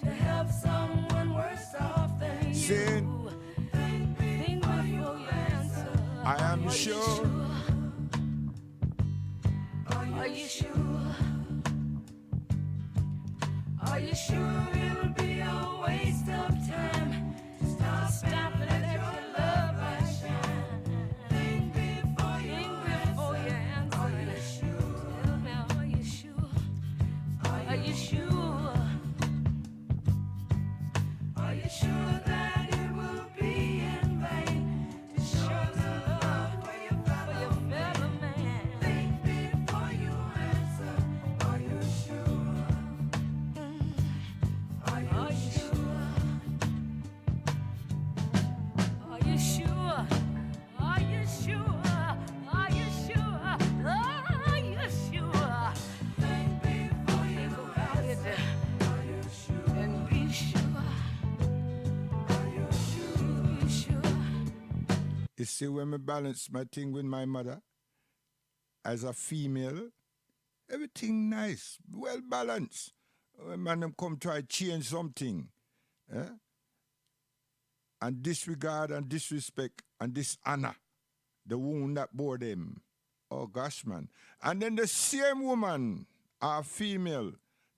to help someone worse off than you? Sin, Think before you answer. I am sure. Are you sure? Are you sure it'll be a waste of time? Stop and let your love light shine. Think before you answer. Are you sure? Tell me, are you sure? Are you sure? Are you sure that it will be in vain to show the love for your fellow man? Think before you answer. Are you sure? Are you sure? Are you sure? Are you sure? Are you sure? Are you sure? Think before you answer. Are you sure? And be sure. Are you sure? Be sure. You see when I balance my thing with my mother, as a female, everything nice, well balanced. When man them come try change something, eh? And disregard and disrespect and dishonor the wound that bore them. Oh gosh, man. And then the same woman, our female,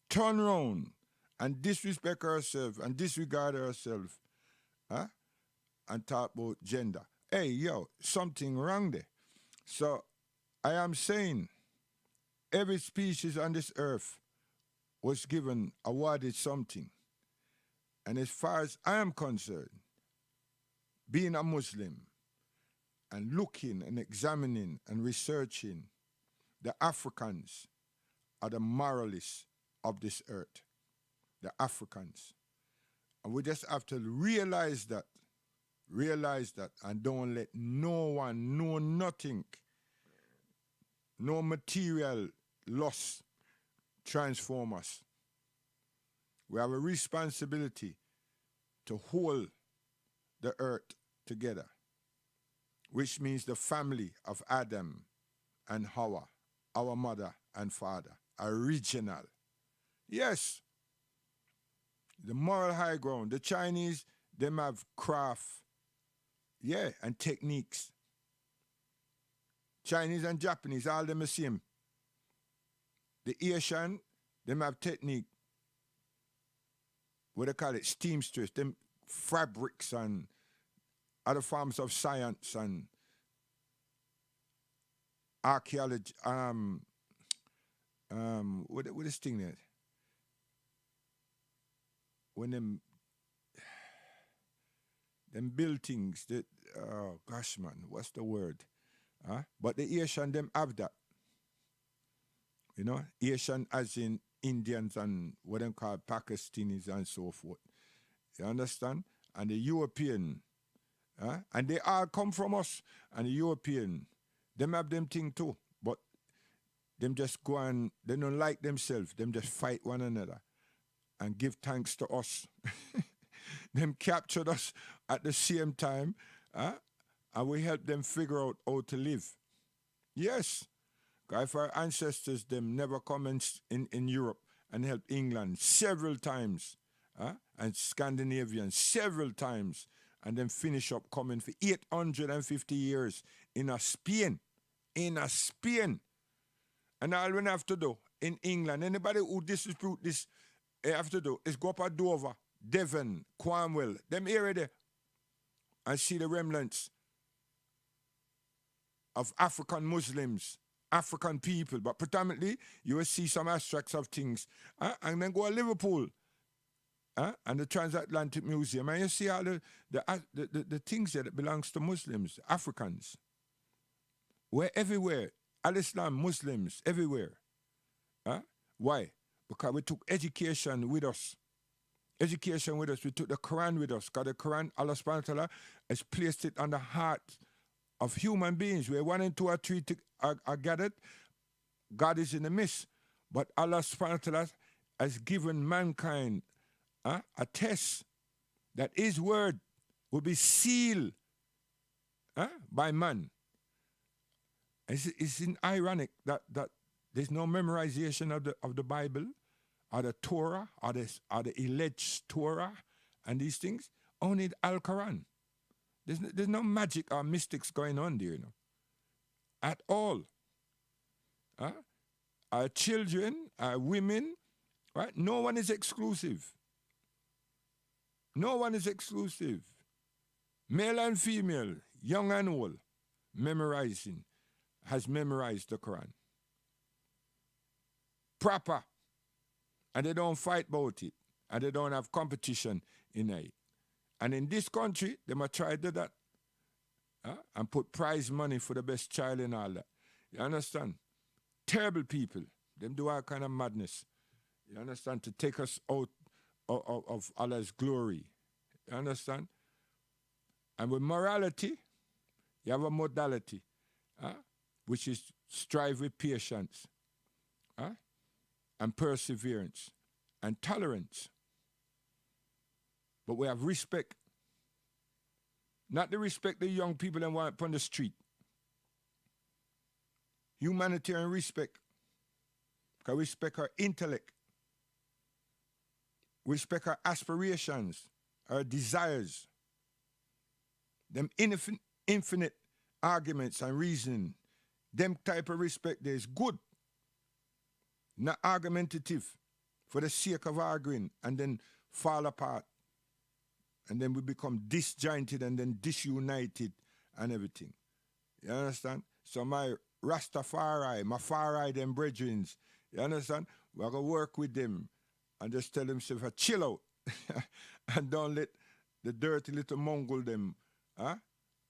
turn round and disrespect herself and disregard herself, huh? And talk about gender. Hey, yo, something wrong there. So I am saying every species on this earth was given, awarded something. And as far as I am concerned, being a Muslim and looking and examining and researching, the Africans are the moralists of this earth. The Africans. And we just have to realize that, and don't let no one, no nothing, no material loss transform us. We have a responsibility to hold the earth together, which means the family of Adam and Hawa, our mother and father, original. Yes, the moral high ground. The Chinese, them have craft, yeah, and techniques. Chinese and Japanese, all them the same. The Asian, them have technique. What they call it, seamstress, them fabrics and other forms of science and archaeology. What is thing there? When them build things, that oh gosh, man, what's the word? Huh? But the Asian, them have that. You know, Asian as in Indians and what they call Pakistanis and so forth. You understand? And the European, and they all come from us. And the European, them have them thing too. But them just go and they don't like themselves. Them just fight one another and give thanks to us. Them captured us at the same time, and we help them figure out how to live. Yes, if our ancestors them never come in Europe and help England several times, and Scandinavians several times, and then finish up coming for 850 years in a Spain. In a Spain. And all we have to do in England, anybody who dispute this, have to do is go up at Dover, Devon, Cornwall, them area there, and see the remnants of African Muslims, African people. But predominantly, you will see some abstracts of things. And then go to Liverpool, and the Transatlantic Museum, and you see all the things there that belongs to Muslims, Africans. We're everywhere. Al-Islam, Muslims, everywhere. Why? Because we took education with us. Education with us. We took the Quran with us. Because the Quran, Allah subhanahu wa ta'ala has placed it on the heart of human beings. Where 1 and 2 or 3 are gathered, God is in the midst. But Allah subhanahu wa ta'ala has given mankind a test that his word will be sealed by man. It's ironic that there's no memorization of the Bible or the Torah or the alleged Torah and these things. Only the Al-Quran. There's no magic or mystics going on there, at all. Our children, our women, right? No one is exclusive. No one is exclusive. Male and female, young and old, has memorized the Quran. Proper. And they don't fight about it. And they don't have competition in it. And in this country, they might try to do that. And put prize money for the best child and all that. You understand? Terrible people. Them do all kind of madness. You understand? To take us out of Allah's glory. You understand? And with morality, you have a modality, which is strive with patience, and perseverance, and tolerance. But we have respect. Not the respect the young people that want on the street. Humanitarian respect. Because we respect our intellect. We respect our aspirations, our desires. Them infinite arguments and reasoning. Them type of respect there is good. Not argumentative for the sake of arguing and then fall apart. And then we become disjointed and then disunited and everything. You understand? So my Rastafari, my Farai, them brethren, you understand? We're going to work with them and just tell them, chill out. And don't let the dirty little Mongol them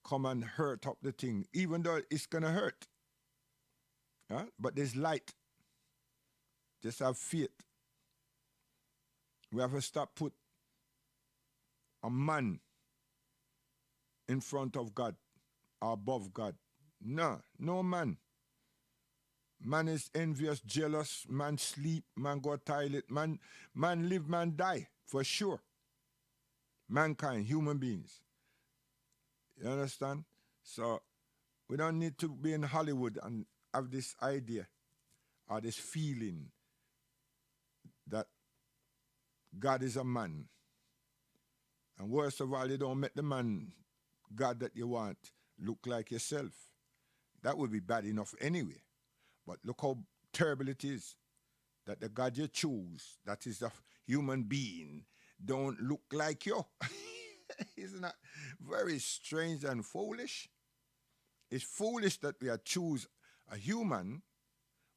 come and hurt up the thing, even though it's going to hurt. But there's light. Just have faith. We have to stop put a man in front of God or above God. No man. Man is envious, jealous, man sleep, man go toilet, man live, man die, for sure. Mankind, human beings. You understand? So we don't need to be in Hollywood and have this idea or this feeling that God is a man. And worst of all, you don't make the man, God that you want, look like yourself. That would be bad enough anyway. But look how terrible it is that the God you choose, that is a human being, don't look like you. Isn't that very strange and foolish? It's foolish that we choose a human,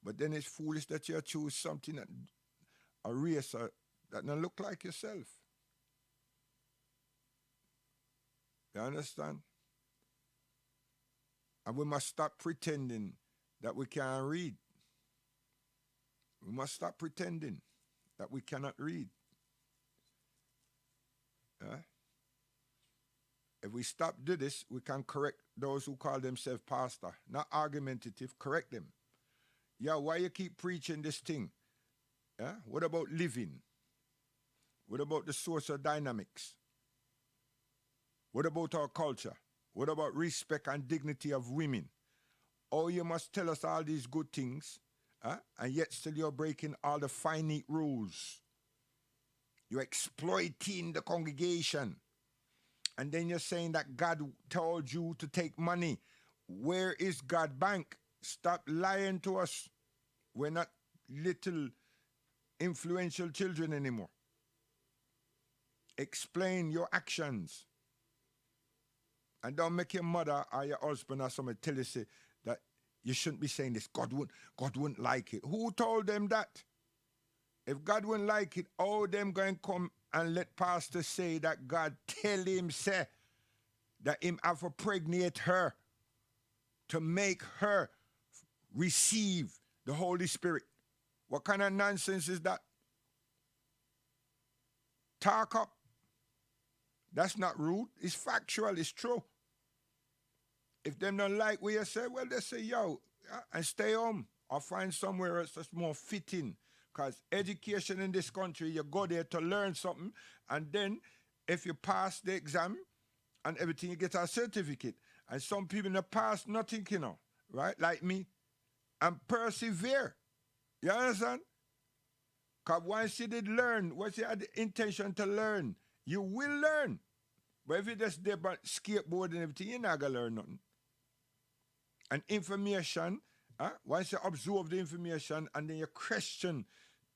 but then it's foolish that you choose something that a race that don't look like yourself. You understand? And we must stop pretending that we can't read. We must stop pretending that we cannot read. If we stop do this, we can correct those who call themselves pastor. Not argumentative, correct them. Yeah, why you keep preaching this thing? Yeah? What about living? What about the social dynamics? What about our culture? What about respect and dignity of women? Oh, you must tell us all these good things, and yet still you're breaking all the finite rules. You're exploiting the congregation. And then you're saying that God told you to take money. Where is God bank? Stop lying to us. We're not little influential children anymore. Explain your actions. And don't make your mother or your husband or somebody tell you say that you shouldn't be saying this. God wouldn't like it. Who told them that? If God wouldn't like it, all them going to come and let pastor say that God tell him say that him have to pregnate her to make her receive the Holy Spirit. What kind of nonsense is that? Talk up. That's not rude. It's factual. It's true. If them don't like what you say, well, they say, yo, and stay home or find somewhere else that's more fitting. Because education in this country, you go there to learn something, and then if you pass the exam and everything, you get a certificate. And some people don't pass nothing, you know, right? Like me. And persevere. You understand? Because once you did learn, once you had the intention to learn, you will learn. But if you just there but skateboard and everything, you're not going to learn nothing. And information, once you absorb the information and then you question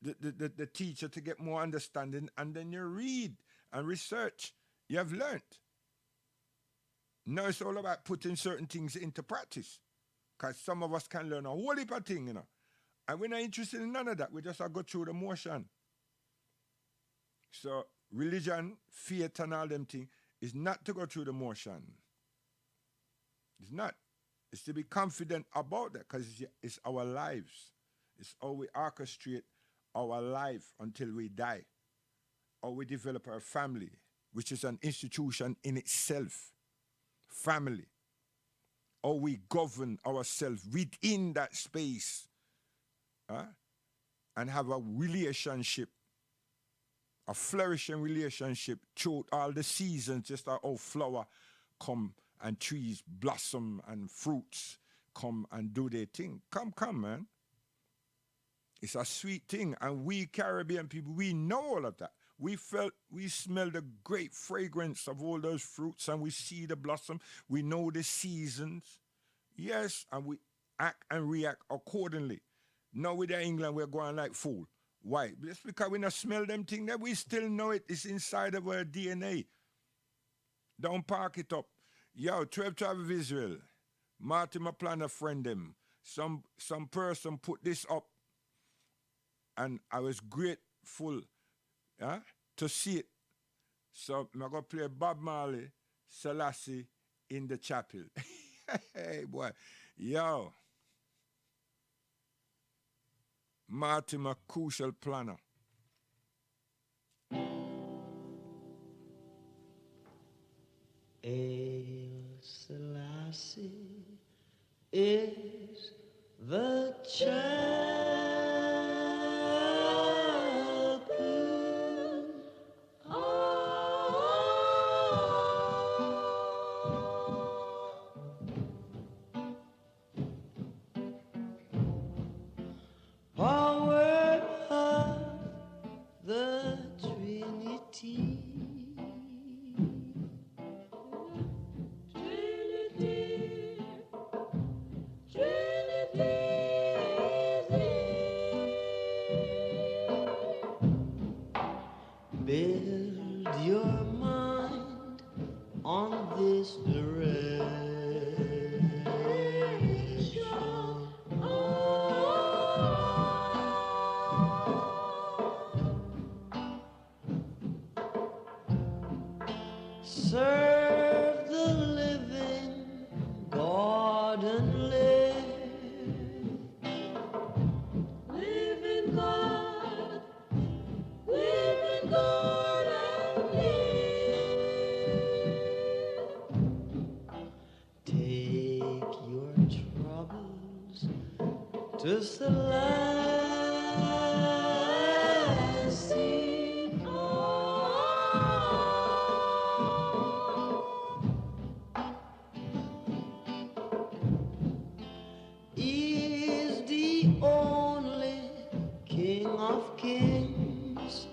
the teacher to get more understanding, and then you read and research, you have learned. Now it's all about putting certain things into practice. Because some of us can learn a whole heap of things, you know. And we're not interested in none of that. We just go through the motion. So religion, faith, and all them things is not to go through the motion. It's not. It's to be confident about that, because it's our lives. It's how we orchestrate our life until we die. Or we develop our family, which is an institution in itself. Family. Or we govern ourselves within that space. And have a relationship, a flourishing relationship through all the seasons, just like how flower come and trees blossom and fruits come and do their thing. Come, man. It's a sweet thing. And we Caribbean people, we know all of that. We smell the great fragrance of all those fruits, and we see the blossom. We know the seasons. Yes, and we act and react accordingly. Now with England, we're going like fool. Why? Just because we not smell them things, that we still know it. It's inside of our DNA. Don't park it up. Yo, 12 Tribe of Israel. Martin McPlan, a friend them. Some person put this up, and I was grateful to see it. So I'm going to play Bob Marley, Selassie in the chapel. Hey, boy. Yo. Martin, a crucial planner. El Selassie is the champion. Power of the Trinity. Build your mind on this direction. Serve the living God and live. Live in God. Live in God and live. Take your troubles to just the last scene. Is the only King of Kings.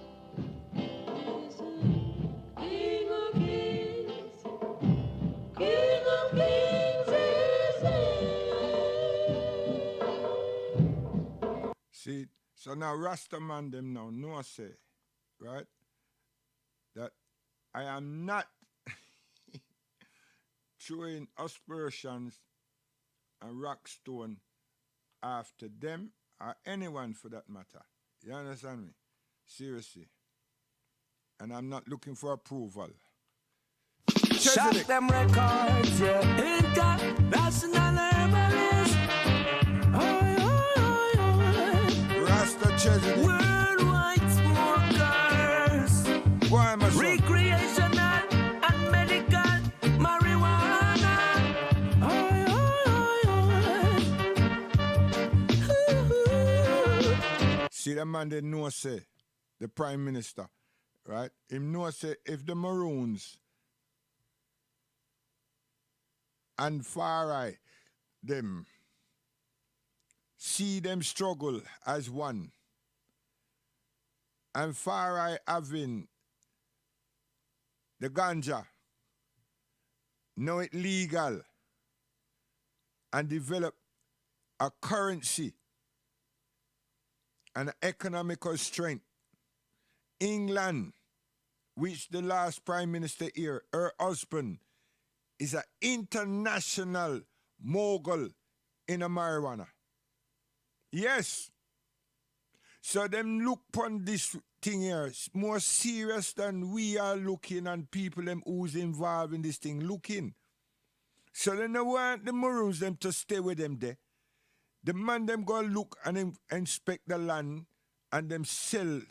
King of Kings. King of Kings is See, so now Rastaman them now know say, right, that I am not throwing aspersions and rock stone after them or anyone for that matter. You understand me? Seriously. And I'm not looking for approval. Shot Chezidek. them records, yeah. International herbalist. Oi, oi, oi, oi. Rasta Chezidek. Worldwide smokers. Why, my son? Recreational and medical marijuana. Oi, oi, oi, oi. See the man they know say, the Prime Minister, right? Him know say if the Maroons and Far Eye, them, see them struggle as one, and Far Eye having the ganja, know it legal, and develop a currency and economical strength. England, which the last Prime Minister here, her husband, is an international mogul in a marijuana. Yes. So them look upon this thing here more serious than we are looking and people them who's involved in this thing looking. So they don't want the Maroons them to stay with them there. The man them go look and inspect the land and them sell,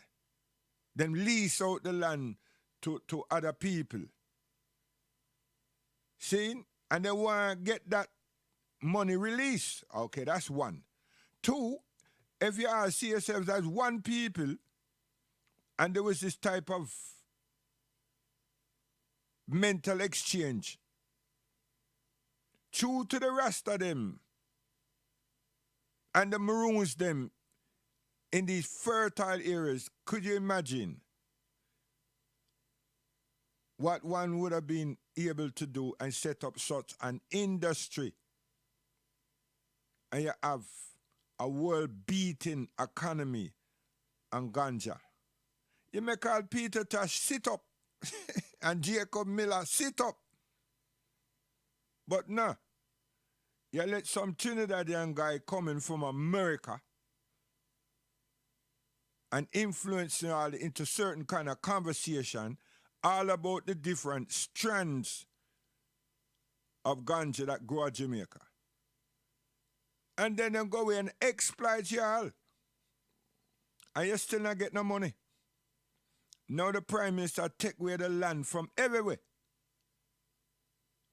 them lease out the land to other people. See? And they want to get that money released. Okay, that's one. Two, if you all see yourselves as one people, and there was this type of mental exchange, true to the rest of them, and the Maroons them in these fertile areas, could you imagine what one would have been able to do and set up such an industry? And you have a world-beating economy and ganja. You may call Peter Tosh, sit up, and Jacob Miller, sit up. But no, you let some Trinidadian guy coming from America and influencing all into certain kind of conversation all about the different strands of ganja that grow at Jamaica. And then they go away and exploit y'all. And you still not get no money. Now the Prime Minister take away the land from everywhere.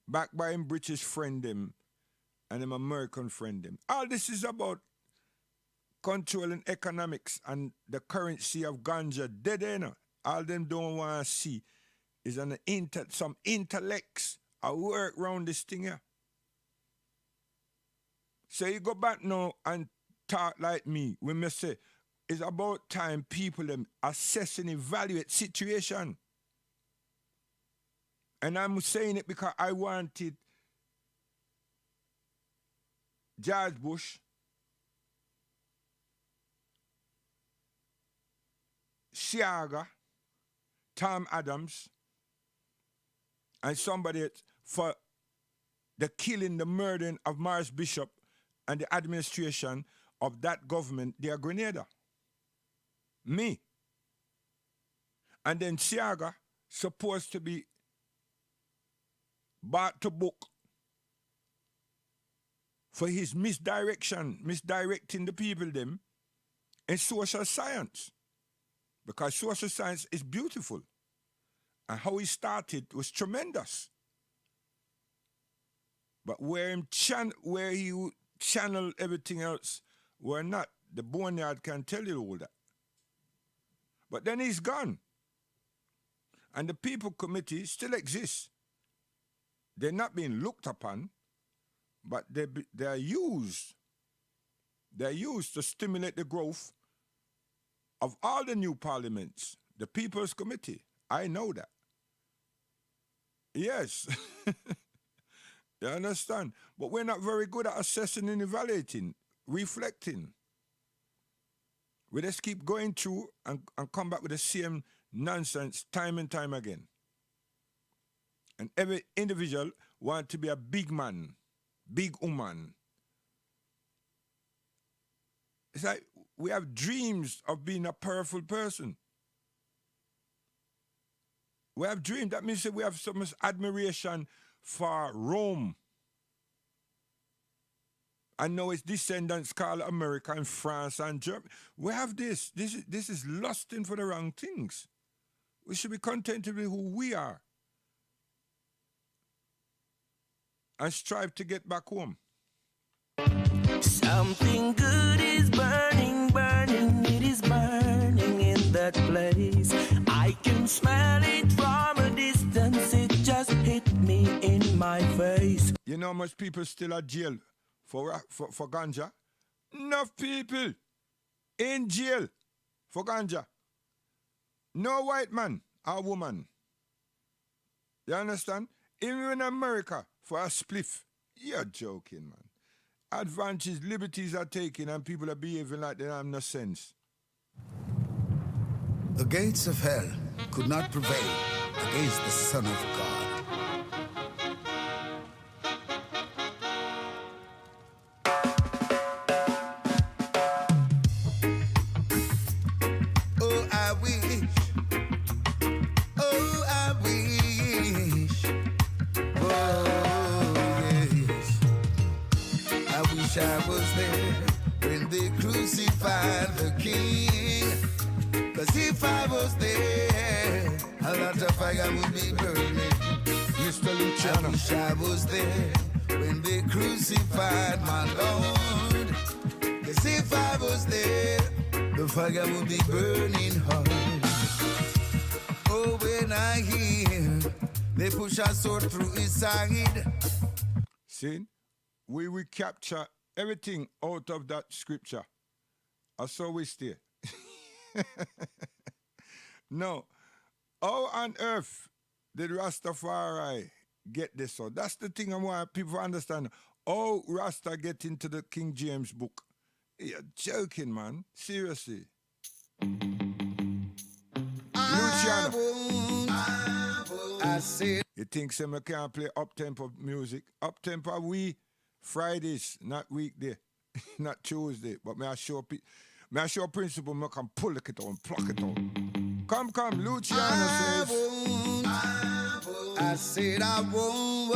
Backed by him British friend them and him American friend them. All this is about controlling economics and the currency of ganja. Dead, you know. All them don't want to see is some intellects at work around this thing here. So you go back now and talk like me when me say it's about time people them assess and evaluate situation. And I'm saying it because I wanted George Bush, Siaga, Tom Adams, and somebody else for the killing, the murdering of Morris Bishop and the administration of that government, their Grenada. Me. And then Siaga supposed to be brought to book for his misdirecting the people them in social science. Because social science is beautiful. And how he started was tremendous. But where he channeled everything else were not. The Boneyard can tell you all that. But then he's gone. And the People Committee still exists. They're not being looked upon, but they are used. They're used to stimulate the growth of all the new parliaments. The People's Committee. I know that. Yes. You understand? But we're not very good at assessing and evaluating, reflecting. We just keep going through and come back with the same nonsense time and time again. And every individual wants to be a big man, big woman. It's like we have dreams of being a powerful person. We have dreams. That means that we have so much admiration for Rome. I know its descendants call America and France and Germany. We have this. This is lusting for the wrong things. We should be content with who we are and strive to get back home. Something good is burning, burning, it is burning in that place. I can smell it from a distance, it just hit me in my face. You know how much people still are jail for ganja? Enough people in jail for ganja. No white man or woman. You understand? Even in America for a spliff. You're joking, man. Advantages, liberties are taken and people are behaving like they have no sense. The gates of hell could not prevail against the Son of God. Oh, I wish. Oh, I wish. Oh, yes. I wish I was there when they crucified the King. 'Cause if I was there, a lot of fire would be burning. Mr. Luciano. I wish I was there when they crucified my Lord. 'Cause if I was there, the fire would be burning hard. Oh, when I hear they push a sword through his side. See, we will capture everything out of that scripture. I saw we stay. No. How on earth did Rastafari get this? So that's the thing I want people to understand. How Rasta get into the King James book. You're joking, man. Seriously. Luciano. I said, You think some can't play up-tempo music? Up-tempo we Fridays, not weekday, not Tuesday. But may I show principle, I can pull it out and pluck it out. Come, Luciano says. I said I won't.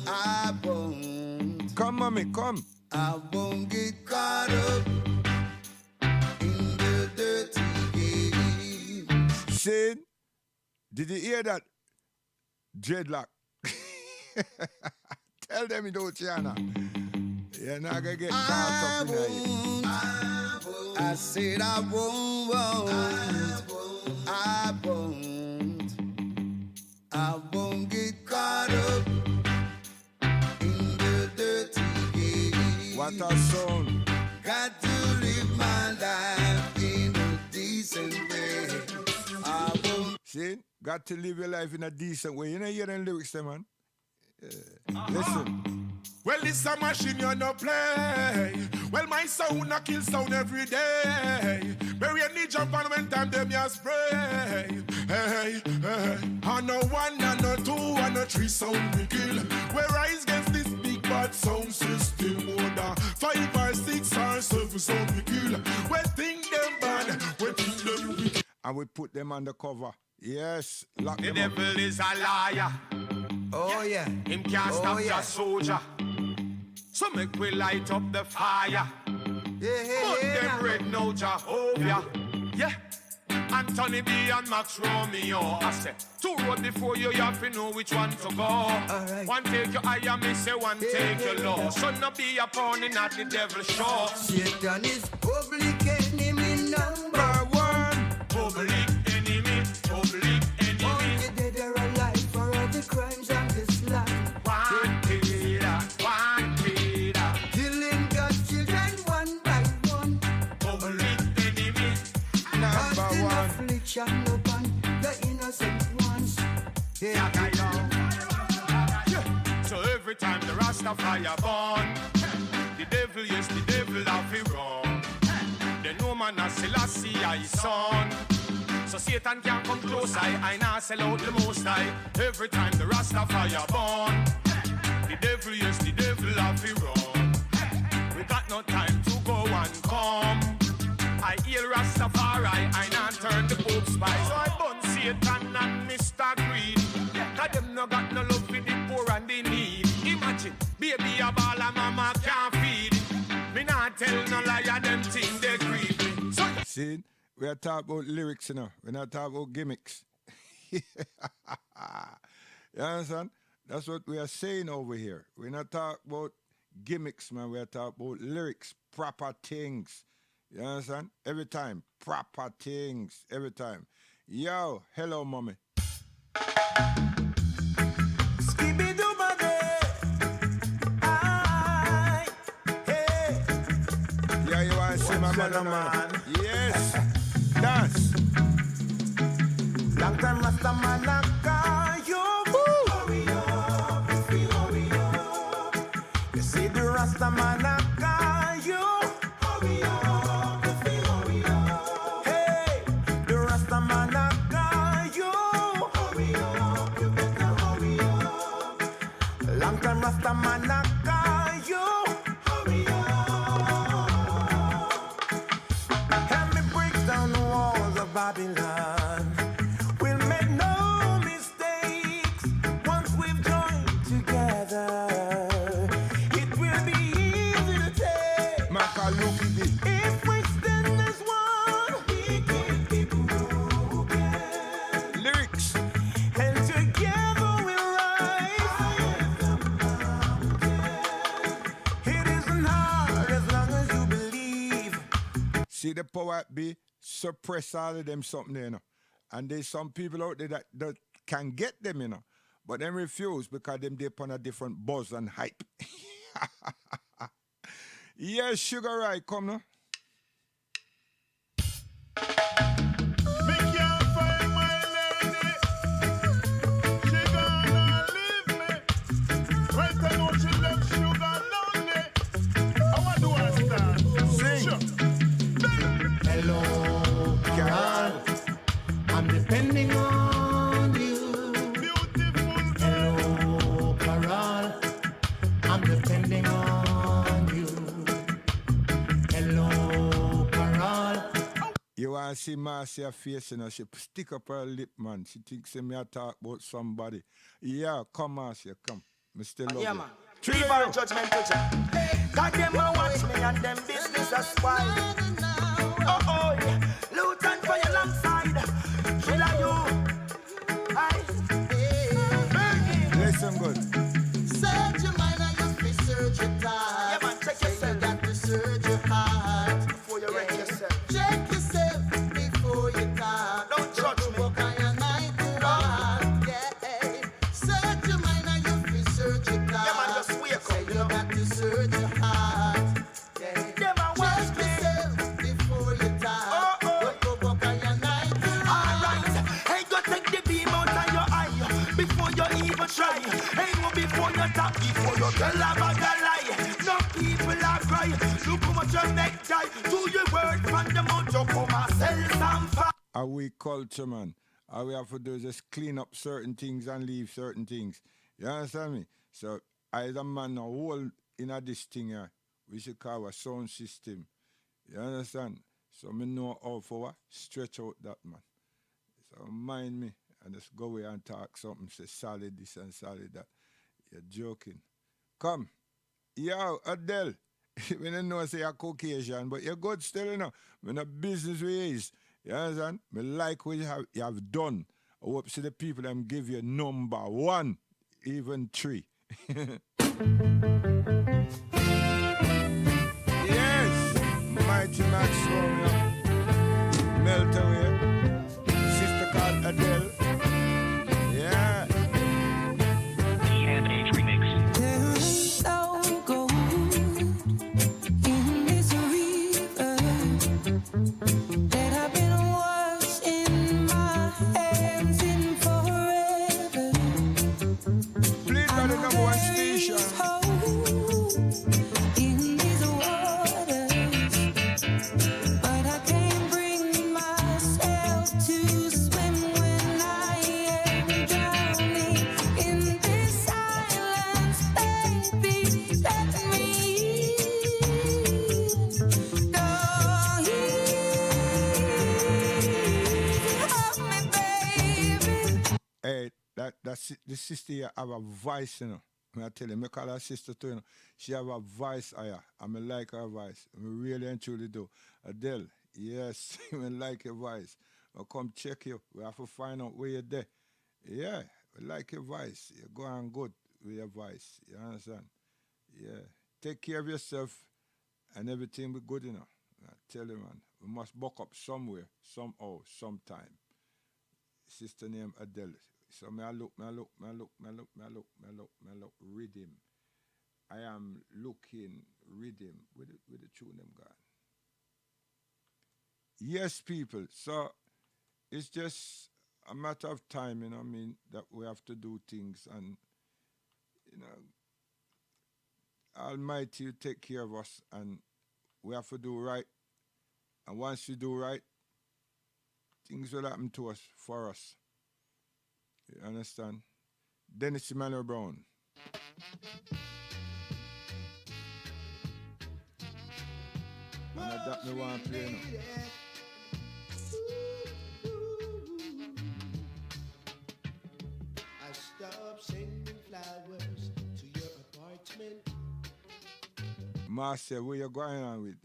I won't. Come, mommy, come. I won't get caught up in the dirty game. Sid, did you hear that? Dreadlock. Tell them you don't, Luciano. You're not going to get caught up in it. I said I won't. I won't. I won't get caught up in the dirty game. What a sound. Got to live my life in a decent way. I won't. See? Got to live your life in a decent way. You know, hear them lyrics, there, man. Listen. Well, this a machine you no play. Well, my sound a kill sound every day. Bury any jump and when time them ya spray. Hey, hey. And no one, and no two, and no three sound we kill. We rise against this big bad sound system. More than 5 or 6 or 7 sound we kill. We think them bad, we think them wicked. And we put them on the cover. Yes, lock The them up. devil is a liar. Oh, yeah. Him can't stop the soldier. So make we light up the fire. Put them red now, Jehovah. Yeah. Anthony B and Max Romeo. I say, two road before you have to know which one to go. Alright. One take your high and me say one take your low. So no be a pawn in at the devil's show. Satan is public enemy number one. Public enemy, public enemy. Only dead or alive for all the crimes on this land. Wanted, Killing God's children one by one. public enemy. Casting affliction upon the innocent ones. Yeah. So every time the Rastafari born, the devil, yes, the devil have it wrong. The no man has Selassie I son. So Satan can't come close, I now sell out the most high. Every time the Rastafari born, the devil, yes, the devil have it wrong. We got no time to go and come. I hear Rastafari, I now turn the Pope spy. So I burn Satan and Mr. Greed. Cause them no got no love for the poor and the need. Imagine, baby a ball and mama can't feed. Me not tell no liar, them thing they creepy. So See, we are talking about lyrics, you know. We're not talking about gimmicks. You understand? That's what we are saying over here. We're not talking about gimmicks, man. We are talking about lyrics, proper things. You understand? Every time, proper things. Every time. Yo, hello, mommy. Yeah, you want to see my mother, man? Yes. Dance. Long time Rasta man I call you. Hurry up, hurry up. You see the Rasta man I call you. Hurry up, hurry up. Hey, the Rasta man I call you. Hurry up, you better hurry up. Long time Rasta man I call you. Hurry up. Help me break down the walls of Babylon. See the power be suppress all of them something there, you know. And there's some people out there that can get them, you know. But them refuse because them they on a different buzz and hype. Yes, Sugar Ray, come now. me can't find my lady. She gonna leave me. Right now she left sugar lonely. I want to understand. Sing. Sure. Hello, Carol. I'm depending on you. Beautiful Hello, Carol. I'm depending on you. Hello, Carol. You want to see Marcia face, you know, she stick up her lip, man. She thinks me I talk about somebody. Yeah, come, Marcia, come. Me still love Yeah, you. man. Three Leave our judgment to check. God, them a watch me and them business a spoil. Oh, yeah. Luton for your long side. Should I you? Listen good. Search your mind and you be search your heart. Yeah, man, check yourself. You got to search your heart before you wreck yourself. Check yourself before you talk. Don't judge me. Search your mind and you be search your heart. Yeah, man, just wake up. You got to search your heart. Check yourself before you talk. Don't provoke on your night. Alright, hey, go take the beam out of your eye before you even try. Hey, go before you talk, before you tell about a lie. No people are cry. Look how much you make die. Do your word from the mouth, you come and sell some fire. Are we culture, man? All we have to do is just clean up certain things and leave certain things. You understand me? So, as a man, a whole in a this thing here, we should call a sound system. You understand? So, me know how for what? Stretch out that, man. So, mind me. And just go away and talk something, say solid this and solid that. You're joking. Come. Yo, Adele. We don't know say you're Caucasian, but you're good still, you know. When a business we is. You understand? Me like what you have done. I hope see the people them give you number 1, even 3. Yes, Mighty Max Romeo, Melt Away, sister called Adele. Yeah. TNH Remix. There is no gold in this river that I've been washing my hands in forever. Played by the number 1 station. In these waters, but I can't bring myself to swim when I am drowning in this silence, baby. Let me go easy, me, baby. Hey, the sister here have a voice, you know. I tell you, I call her sister too, you know. She have a voice, I like her voice. I really and truly do. Adele, yes, I like your voice. I'll come check you. We have to find out where you're there. Yeah, I like your voice. You're going good with your voice. You understand? Yeah. Take care of yourself and everything will be good, you know. I tell you, man, we must buck up somewhere, somehow, sometime. Sister named Adele. So me I look, rhythm. I am looking rhythm with the tune them gone. Yes, people. So it's just a matter of time, you know what I mean, that we have to do things and you know Almighty will take care of us and we have to do right. And once you do right, things will happen to us for us. You understand? Dennis Emmanuel Brown. And that me want to play now. I stopped sending flowers to your apartment. Marcia, what you going on with?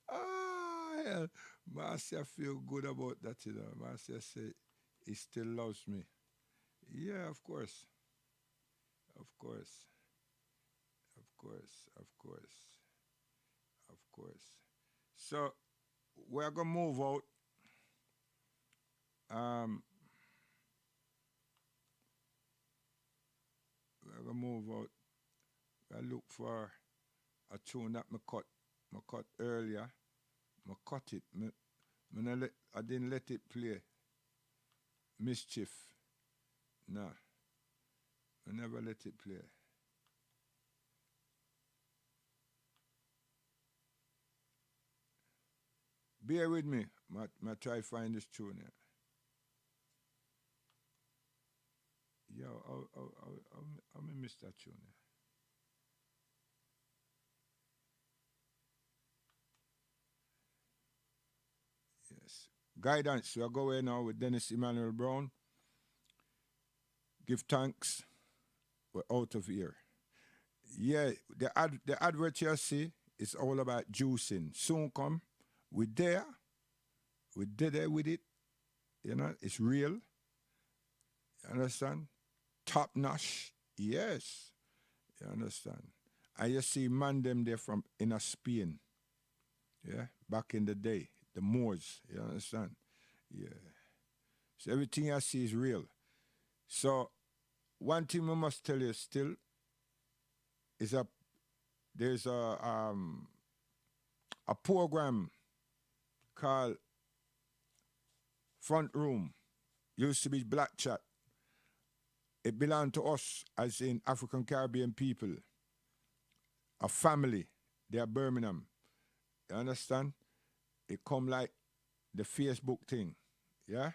Oh, yeah. Marcia feel good about that, you know. Marcia say he still loves me. Yeah, of course. Of course. Of course. Of course. Of course. So we're gonna move out. We're gonna move out. I look for a tune that I cut earlier. I cut it. I didn't let it play. Mischief. Nah. I never let it play. Bear with me. I try to find this tune here. Yo, I miss that tune here. Yes. Guidance. We are going now with Dennis Emmanuel Brown. Give thanks. We're out of here. Yeah, the advert you see is all about juicing. Soon come. We're there. We're there with it. You know, it's real. You understand? Top notch. Yes. You understand? And you see man them there from inner Spain. Yeah, back in the day. The Moors. You understand? Yeah. So everything I see is real. So one thing I must tell you still is there's a program called Front Room. Used to be Black Chat. It belonged to us as in African Caribbean people. A family. They are Birmingham. You understand? It come like the Facebook thing. Yeah?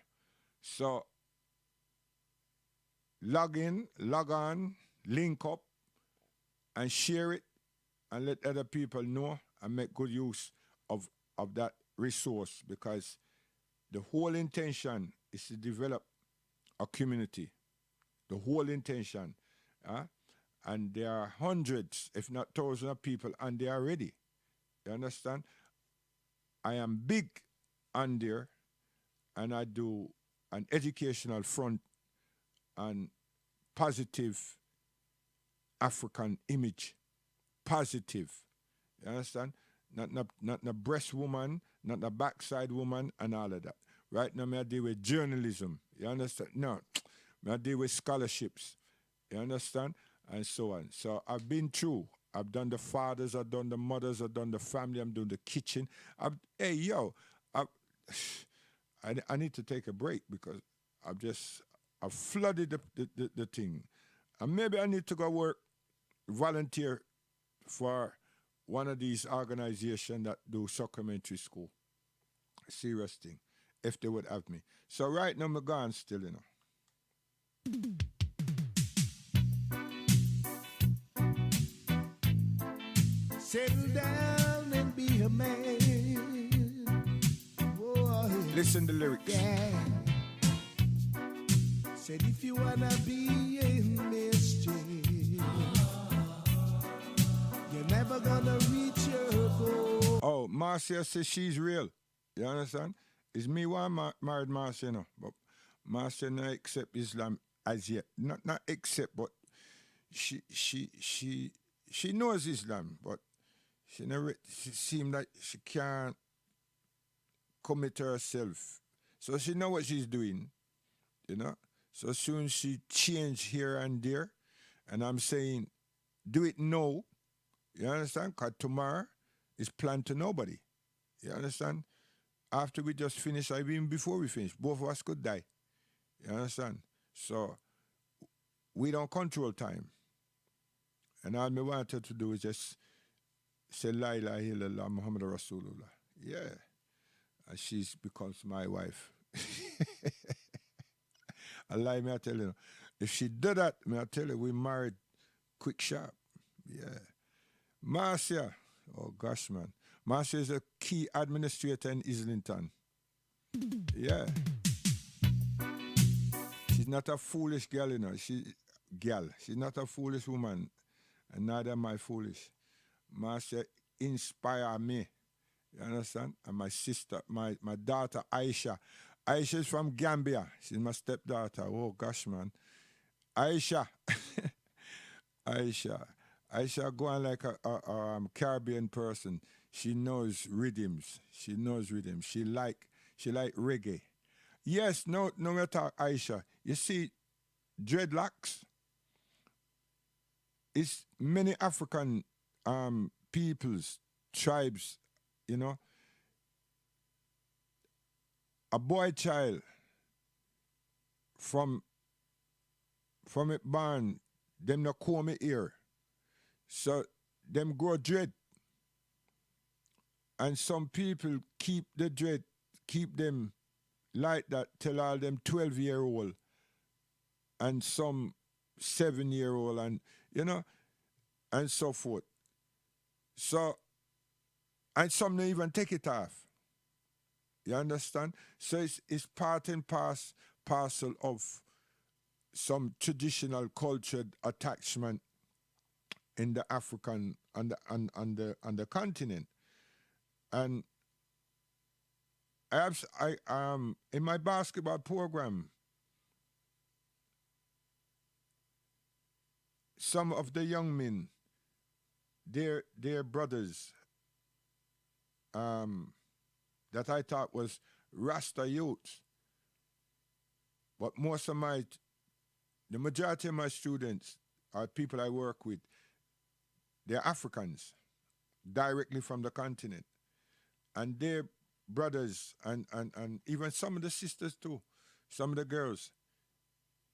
So log in, log on, link up, and share it, and let other people know and make good use of that resource, because the whole intention is to develop a community. The whole intention. And there are hundreds, if not thousands of people, and they are ready. You understand? I am big on there, and I do an educational front and positive African image. Positive. You understand? Not a breast woman, not a backside woman, and all of that. Right now, I deal with journalism. You understand? No. I deal with scholarships. You understand? And so on. So I've been through. I've done the fathers, I've done the mothers, I've done the family, I'm doing the kitchen. Hey, yo, I need to take a break because I've flooded the thing. And maybe I need to go work, volunteer for one of these organizations that do supplementary school. Serious thing, if they would have me. So right now, I'm gone still, you know. Settle down and be a man. Whoa. Listen to the lyrics. Yeah. Said if you wanna be in mischief, you're never gonna reach your goal. Oh, Marcia says she's real. You understand? It's me one married Marcia, you know. But Marcia not accept Islam as yet. Not accept, but she knows Islam, but she seems like she can't commit herself. So she know what she's doing, you know. So soon she change here and there, and I'm saying, do it now. You understand? Because tomorrow is planned to nobody. You understand? After we just finish, or even before we finish, both of us could die. You understand? So we don't control time. And all I wanted to do is just say La ilaha illallah Muhammad Rasulullah. Yeah. And she becomes my wife. I lie, me I tell you. If she did that, me I tell you, we married quick sharp. Yeah. Marcia, oh gosh, man. Marcia is a key administrator in Islington. Yeah. She's not a foolish girl, you know. She's not a foolish woman. And neither am I foolish. Marcia inspire me. You understand? And my sister, my daughter, Aisha. Aisha is from Gambia. She's my stepdaughter. Oh, gosh, man. Aisha. Aisha going like a Caribbean person. She knows rhythms. She like reggae. Yes, no, we talk Aisha. You see, dreadlocks is many African peoples, tribes, you know. A boy child from it born, them no comb it ear. So them grow dread. And some people keep the dread, keep them like that till all them 12-year-old and some 7-year-old and, you know, and so forth. So, and some don't even take it off. You understand? So it's part and parcel of some traditional cultured attachment in the African on the continent. And I in my basketball program, some of the young men, their brothers, that I thought was Rasta youths, but the majority of my students are people I work with. They're Africans, directly from the continent. And their brothers and even some of the sisters too, some of the girls,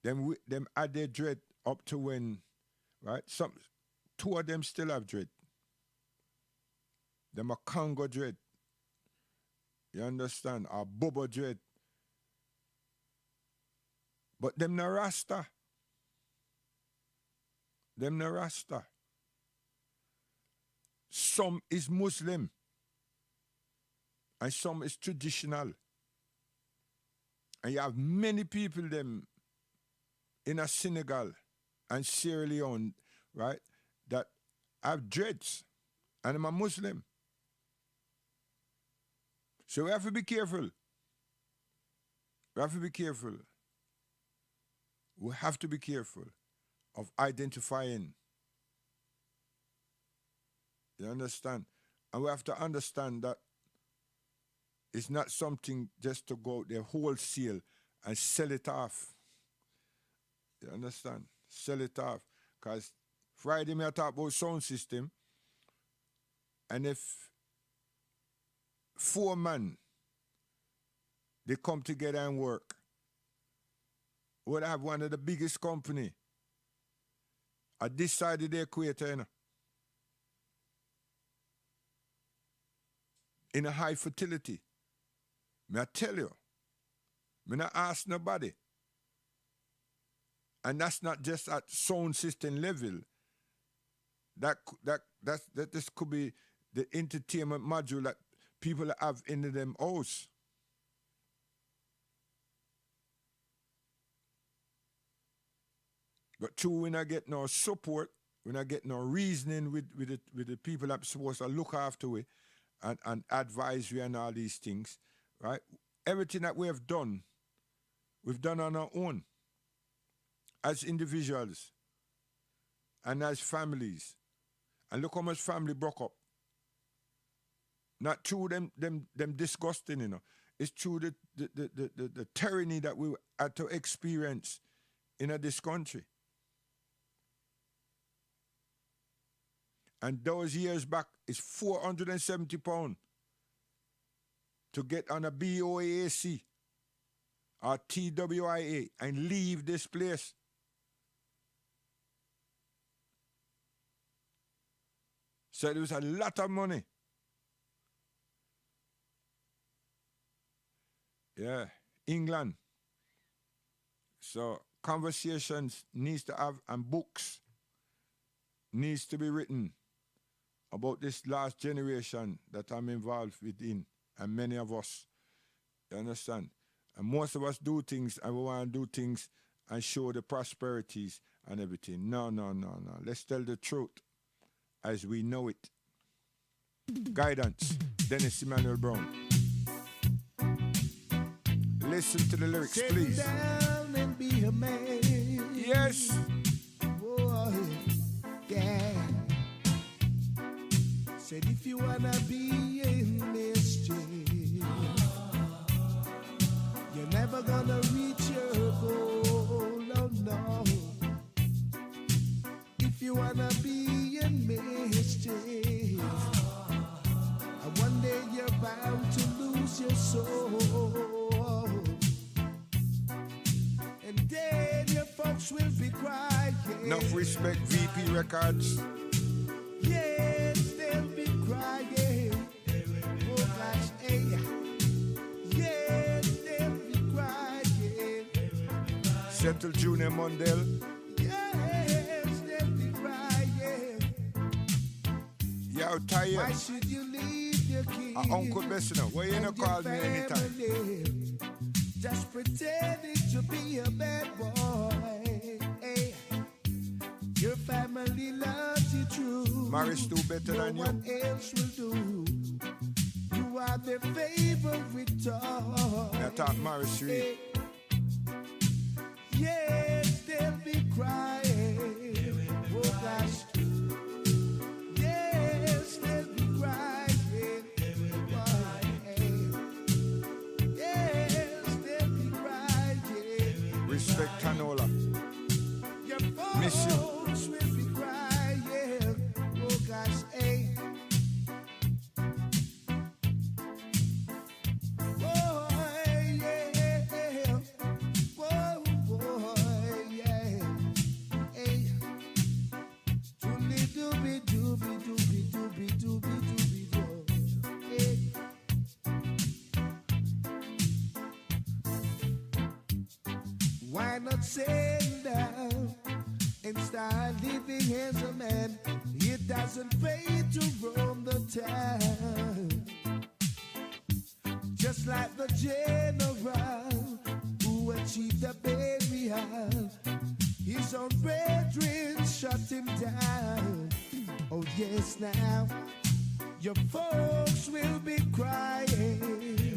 them add their dread up to when, right? Two of them still have dread. Them a Congo dread. You understand? A Bobo dread. But them no Rasta. Them no Rasta. Some is Muslim. And some is traditional. And you have many people them in a Senegal and Sierra Leone, right, that have dreads. And I'm a Muslim. So we have to be careful. We have to be careful. We have to be careful of identifying. You understand? And we have to understand that it's not something just to go out there wholesale and sell it off. You understand? Sell it off. Because Friday me I talk about sound system, and if 4 men they come together and work, we'll have one of the biggest company at this side of the equator, you know, in a high fertility. May I tell you, me not ask nobody. And that's not just at sound system level. This could be the entertainment module that people have in them house. But true, we not get no support, we not get no reasoning with the people that supposed to look after it and advise you and all these things, right? Everything that we have done, we've done on our own as individuals and as families. And look how much family broke up. Not through them disgusting, you know. It's through the tyranny that we had to experience in this country. And those years back, it's £470 to get on a BOAC or TWIA and leave this place. So there was a lot of money. Yeah, England. So conversations needs to have, and books needs to be written about this last generation that I'm involved within, and many of us. You understand? And most of us do things, and we want to do things and show the prosperities and everything. No. Let's tell the truth as we know it. Guidance, Dennis Emmanuel Brown. Listen to the lyrics, please. Sit down and be a man. Yes. Oh, yeah. Said if you wanna be in mischief, you're never gonna reach your goal. Oh no. If you wanna be in mischief, one day you're bound to lose your soul, and then your folks will be crying. Enough respect, VP Records. Yes, they'll be crying. Oh gosh, hey. Yes, they'll be crying. Settle Junior Mondale. Yes, they'll be crying. Yo, tired. Why should you leave your kids? Uncle Bessina, why you not call me anytime? Just pretending to be a bad boy. Hey. Your family loves you true. Maris do better than you. No one else will do. You are their favorite toy. I thought Maris Reed. Yes, they'll be crying. Oh gosh. Yes, they'll be crying. Yes, they'll be crying. Respect Tanola. Miss you. Folks will be crying. Oh gosh, hey. Boy, yeah. Whoa, boy, yeah. Hey. Doobie doobie doobie doobie doobie doobie doobie doo. Hey. Why not send down and start living as a man? It doesn't pay to roam the town. Just like the general who achieved the burial, his own brethren shut him down. Oh yes, now your folks will be crying.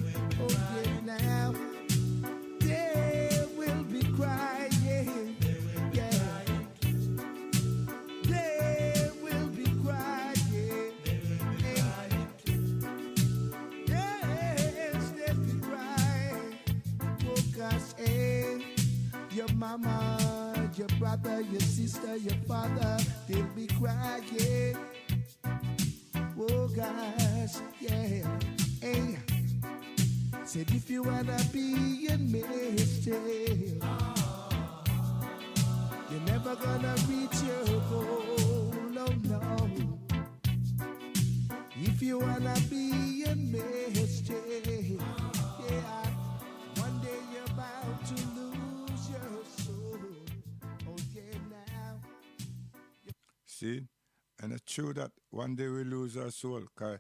your brother, your sister, your father, they'll be crying. Oh gosh, yeah. Hey, said if you wanna be in mischief, you're never gonna reach your goal, oh no. If you wanna be in mischief, yeah, one day you're bound to lose your soul. Okay, now. See? And it's true that one day we lose our soul. Cause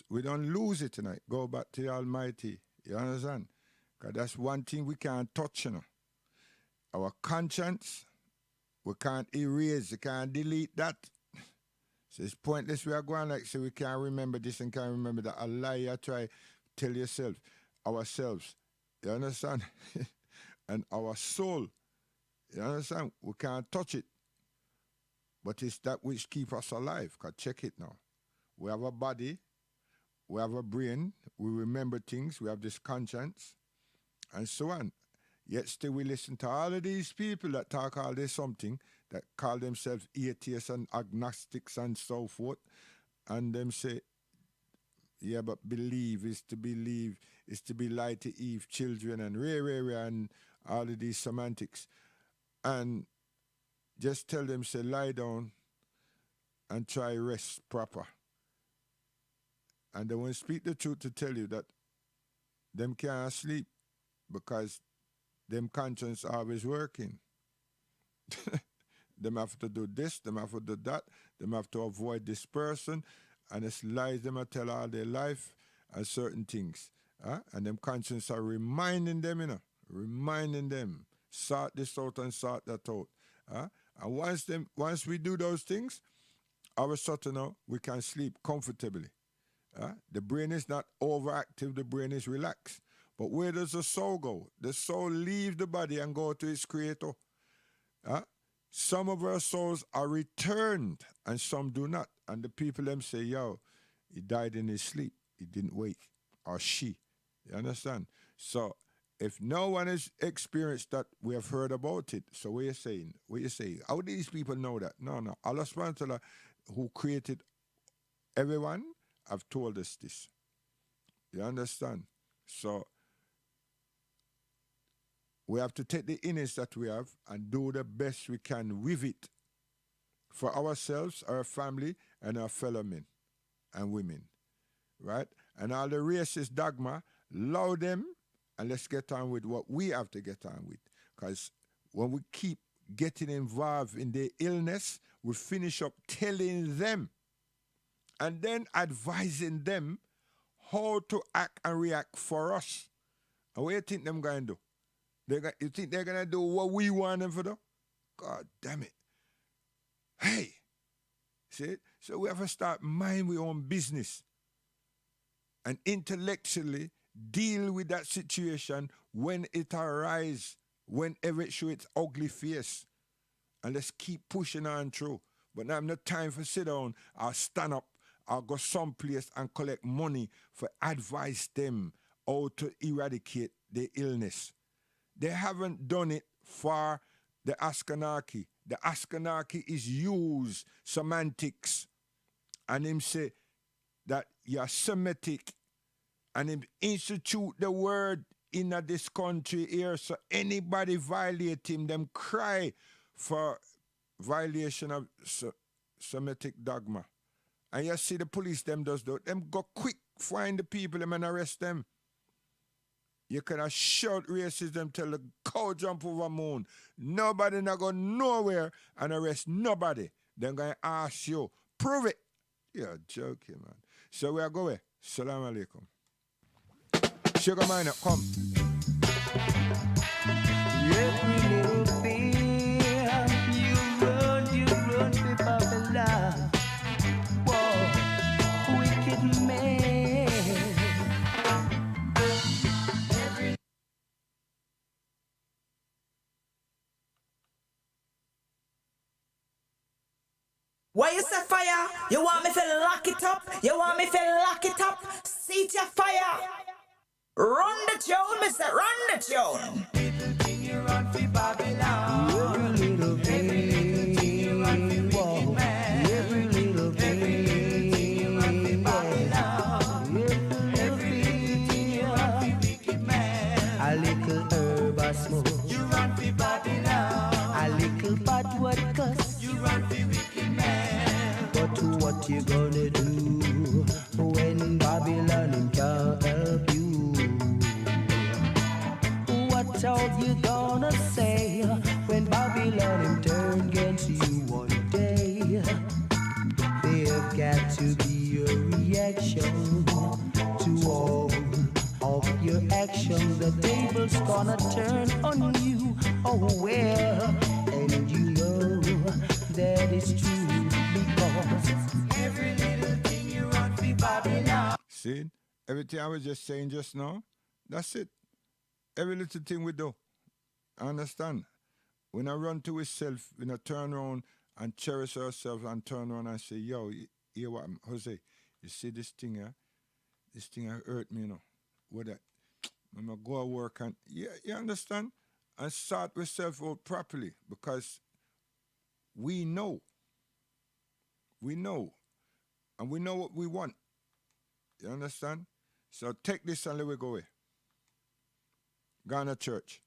we don't lose it tonight. Go back to the Almighty. You understand? Because that's one thing we can't touch, you know. Our conscience, we can't erase, we can't delete that. So it's pointless we are going like, so we can't remember this and can't remember that. A lie you try tell yourself, ourselves. You understand? And our soul, you understand? We can't touch it. But it's that which keeps us alive. Because check it now. We have a body, we have a brain, we remember things, we have this conscience, and so on. Yet still we listen to all of these people that talk all this something, that call themselves atheists and agnostics and so forth, and them say, yeah, but believe is to believe, is to be like to Eve, children, and and all of these semantics. And just tell them, say, lie down and try rest proper. And they won't speak the truth to tell you that them can't sleep because them conscience always working. Them have to do this, them have to do that, them have to avoid this person, and it's lies them tell all their life and certain things. And them conscience are reminding them, you know, reminding them, sort this out and sort that out. And once we do those things, our sort of now we can sleep comfortably. The brain is not overactive, the brain is relaxed. But where does the soul go? The soul leaves the body and go to its creator. Some of our souls are returned and some do not. And the people them say, yo, he died in his sleep. He didn't wake. Or she. You understand? So if no one has experienced that, we have heard about it. So what are you saying? What are you saying? How do these people know that? No. Allah subhanahu wa ta'ala, who created everyone, have told us this. You understand? So we have to take the innings that we have and do the best we can with it for ourselves, our family, and our fellow men and women. Right? And all the racist dogma, allow them, and let's get on with what we have to get on with. Because when we keep getting involved in their illness, we finish up telling them and then advising them how to act and react for us. And what do you think them going to do? You think they're going to do what we want them to do? God damn it. Hey. See it? So we have to start mind our own business and intellectually deal with that situation when it arises, whenever it shows its ugly face. And let's keep pushing on through. But now I'm not time for sit down or stand up or go someplace and collect money for advise them how to eradicate the illness. They haven't done it for the Askanaki. The Askanaki is used semantics. And him say that you're Semitic. And him institute the word in this country here. So anybody violate him, them cry for violation of Semitic dogma. And you see the police, them does that. Them go quick, find the people, them and arrest them. You could have shout racism till the cow jump over moon. Nobody not go nowhere and arrest nobody. Then going to ask you, prove it. You're joking, man. So we are going. Salam alaikum. Sugar Miner, come. Every little fear, you run to Babylon. Whoa, wicked man. Why you say fire? You want me to lock it up? You want me to lock it up? Seat your fire. Run the tune, mister, run the tune. Little thing you run for Babylon. little bad word cuss. You run the wicked man. But what you gonna do when Babylon him can't help you? What are you gonna say when Babylon him turn against you one day? There's got to be a reaction to all of your action. The table's gonna turn on you. Oh well, and you know that is true because every little thing you run for Babylon. See, everything I was just saying just now, that's it. Every little thing we do. I understand. When I run to ourselves, when I turn around and cherish ourselves and turn around and say, yo, hear what Jose, you see this thing here? This thing hurt me, you know. What that? I'm going to go to work and, yeah, you understand? And sort ourselves out properly because we know. We know. And we know what we want. You understand? So take this and let we go away. Ghana Church.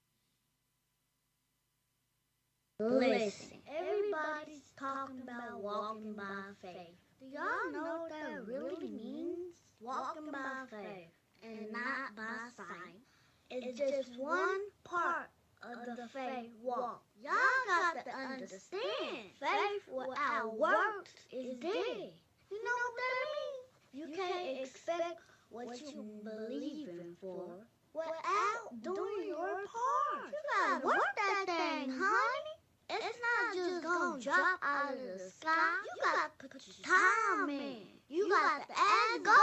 Listen, everybody's talking about walking by faith. Do y'all know what that really means? Walking by faith and not by sight. It's just one part of the faith walk. Y'all got to understand, faith without works is dead. You know what that means? You can't expect what you believing for without doing your part. You gotta work that thing, honey. It's not just gonna drop out of the sky. You gotta put your time in. You got to ask God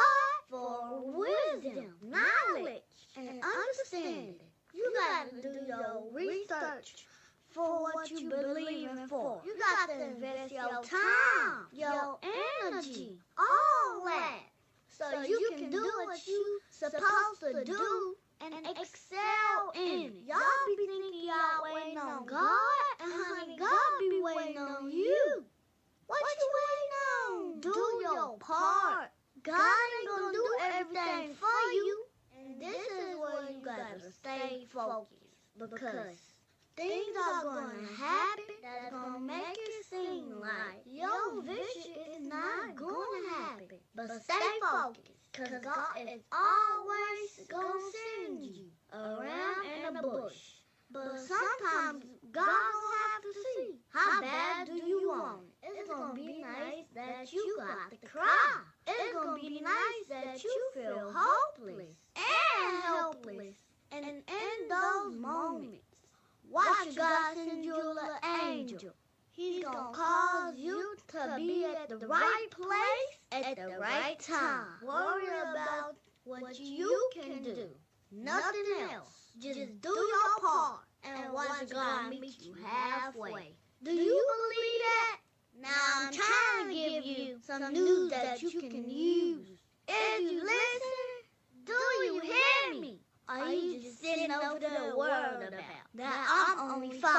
for wisdom, knowledge, and understanding. You gotta do your research for what you believe in for. You got to invest your time, your energy, all that, so you can do what you supposed to do and excel in it. Y'all be thinking y'all waiting on God, and honey, God be waiting on you. What you waiting on? Do your part. God ain't gonna do everything for you, and this is where you gotta stay focused, because things are gonna happen that's gonna make it seem like your vision is not gonna happen. But stay focused, cause God is always gonna send you around in a bush. But sometimes God gonna have to see, how bad do you want it? It's gonna be nice that you got to cry. It's gonna be nice that you feel hopeless and helpless. And in those moments, watch God send you a little angel. He's gonna cause you to be at the right place at the right time. Worry about what you can do, nothing else. Just do your part and watch God meet you halfway. Do you believe that? Now I'm trying to give you some news that you can use. If you listen, do you hear me? Or are you just sitting over there worried about that I'm only 5?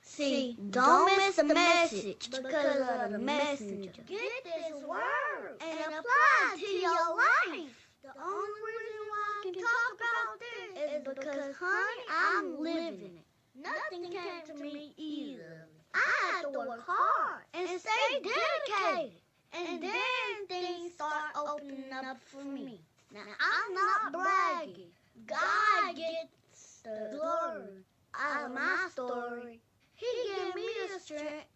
See, don't miss the message because of the messenger. Get this word and apply it to your life. The only reason why I can talk about this is because, honey, I'm living it. Nothing came to me easily. I had to work hard and stay dedicated. And then things start opening up for me. Now, I'm not bragging. God gets the glory out of my story. He gives me the strength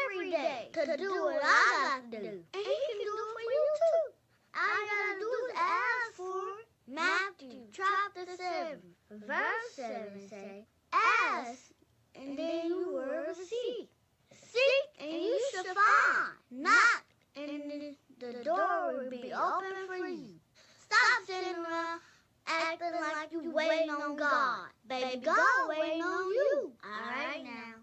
every day to do what I got to do. And he can do it for you too. All I gotta do is ask for it. Matthew chapter 7, verse 7 say, ask, and then you will receive. Seek, and you shall find. Knock, and the door will be open for you. Stop sitting around acting like you waiting on God. Baby, God waiting on you. All right now.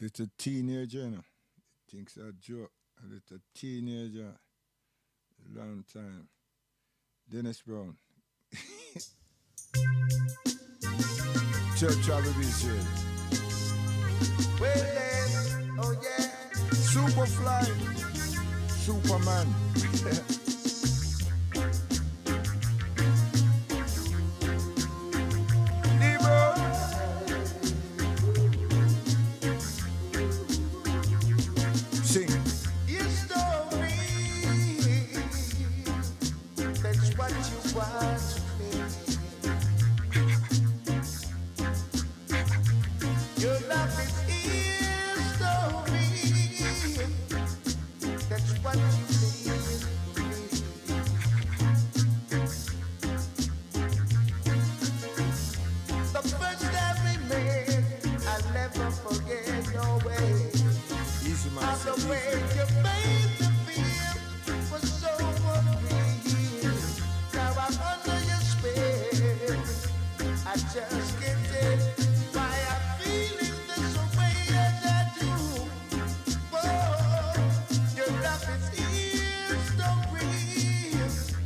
Little teenager, you know. Thinks a joke. A little teenager. Long time. Dennis Brown. Church of Israel. Well then, oh yeah. Superfly. Superman. Your love is history. That's what you mean. The first that we made, I'll never forget your way. Easy, man. And the way you made me feel was so unreal. Now I'm under your spell. I just can't tell why I'm feeling this way as I do. Oh, your love is history.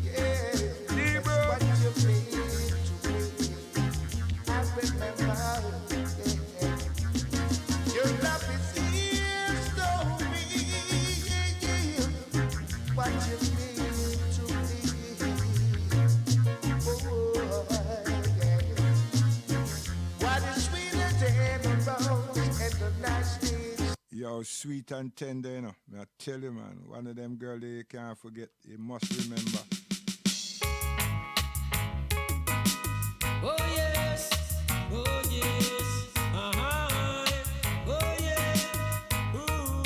Yeah, that's what you mean to me. I remember. Yeah. Your love is history. Yeah. What you mean to me. Oh, yeah. What is sweeter than a rose and the nasty. Yo, sweet and tender, you know. I tell you, man, one of them girls you can't forget. You must remember. Oh yes, oh yes, uh-huh, oh yeah, ooh.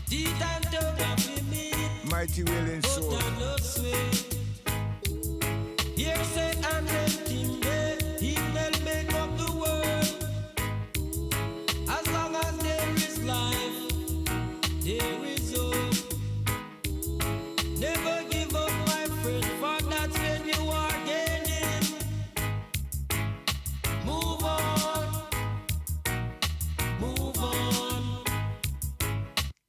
Teeth and tongue of the meat, Mighty Willing but Soul. I no sweat. Here say and them timber, he'll make up the world. As long as there is life, there is hope. Never give up, my friend, for that's when you are gaining. Move on, move on.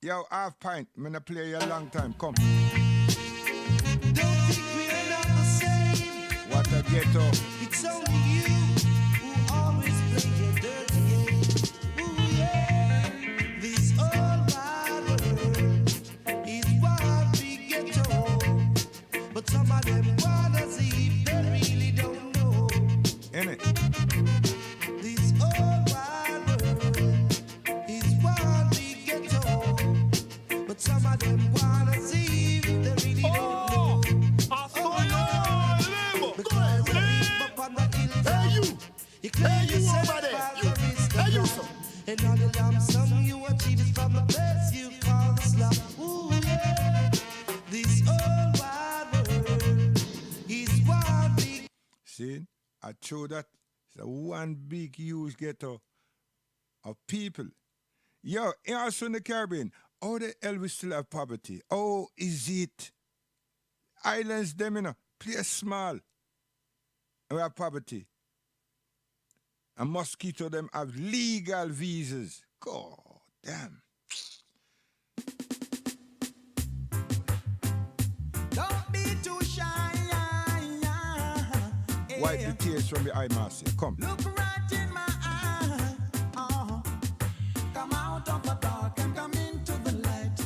Yo, half pint. I'm gonna play you a long time. Come. Don't think we're not the same. What a ghetto. It's only you who always play your dirty game. Ooh, yeah. This old wide world is what we get told. But some of them wanna see if they really don't know. Innit? This old wide world is what we get told. But some of them wanna see if they really don't know. Because they live up on the hilltop. You claim yourself as a Mr. And all the lump sum you achieve is from the place you call the slum. Ooh, yeah. This old wide world is what we. See? I show that. It's a one big huge ghetto of people. Yo, also in the Caribbean, how the hell we still have poverty? Oh, is it? Islands, them, you know, play small. And we have poverty. And mosquito, them have legal visas. God damn. Don't be too shy. Wipe the tears from your eye, Marcy. Come. Look right in my eye. Come out of the dark and come into the light.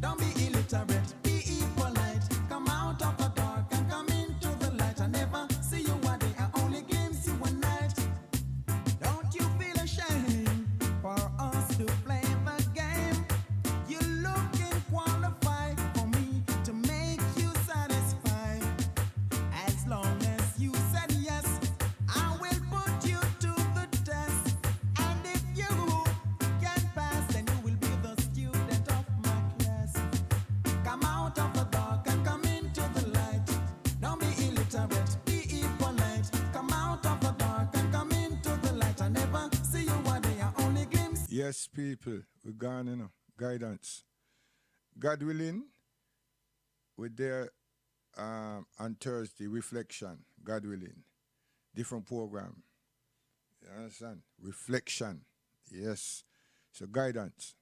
Don't be illiterate, be impolite. Come out of the dark and come into the light. I never see you a day, I only glimpse you one night. Don't you feel ashamed for us to play the game? You looking qualified for me to make you satisfied. As long as you said yes, I will put you to the test. And if you can pass, then you will be the student of my class. Come out of the dark and come into the light. Don't be illiterate, be impolite. Come out of the dark and come into the light. I never see you one day, I only glimpse. Yes, people, we're gone, you know. Guidance. God willing, we're there on Thursday, reflection. God willing. Different program. You understand? Reflection. Yes. So guidance.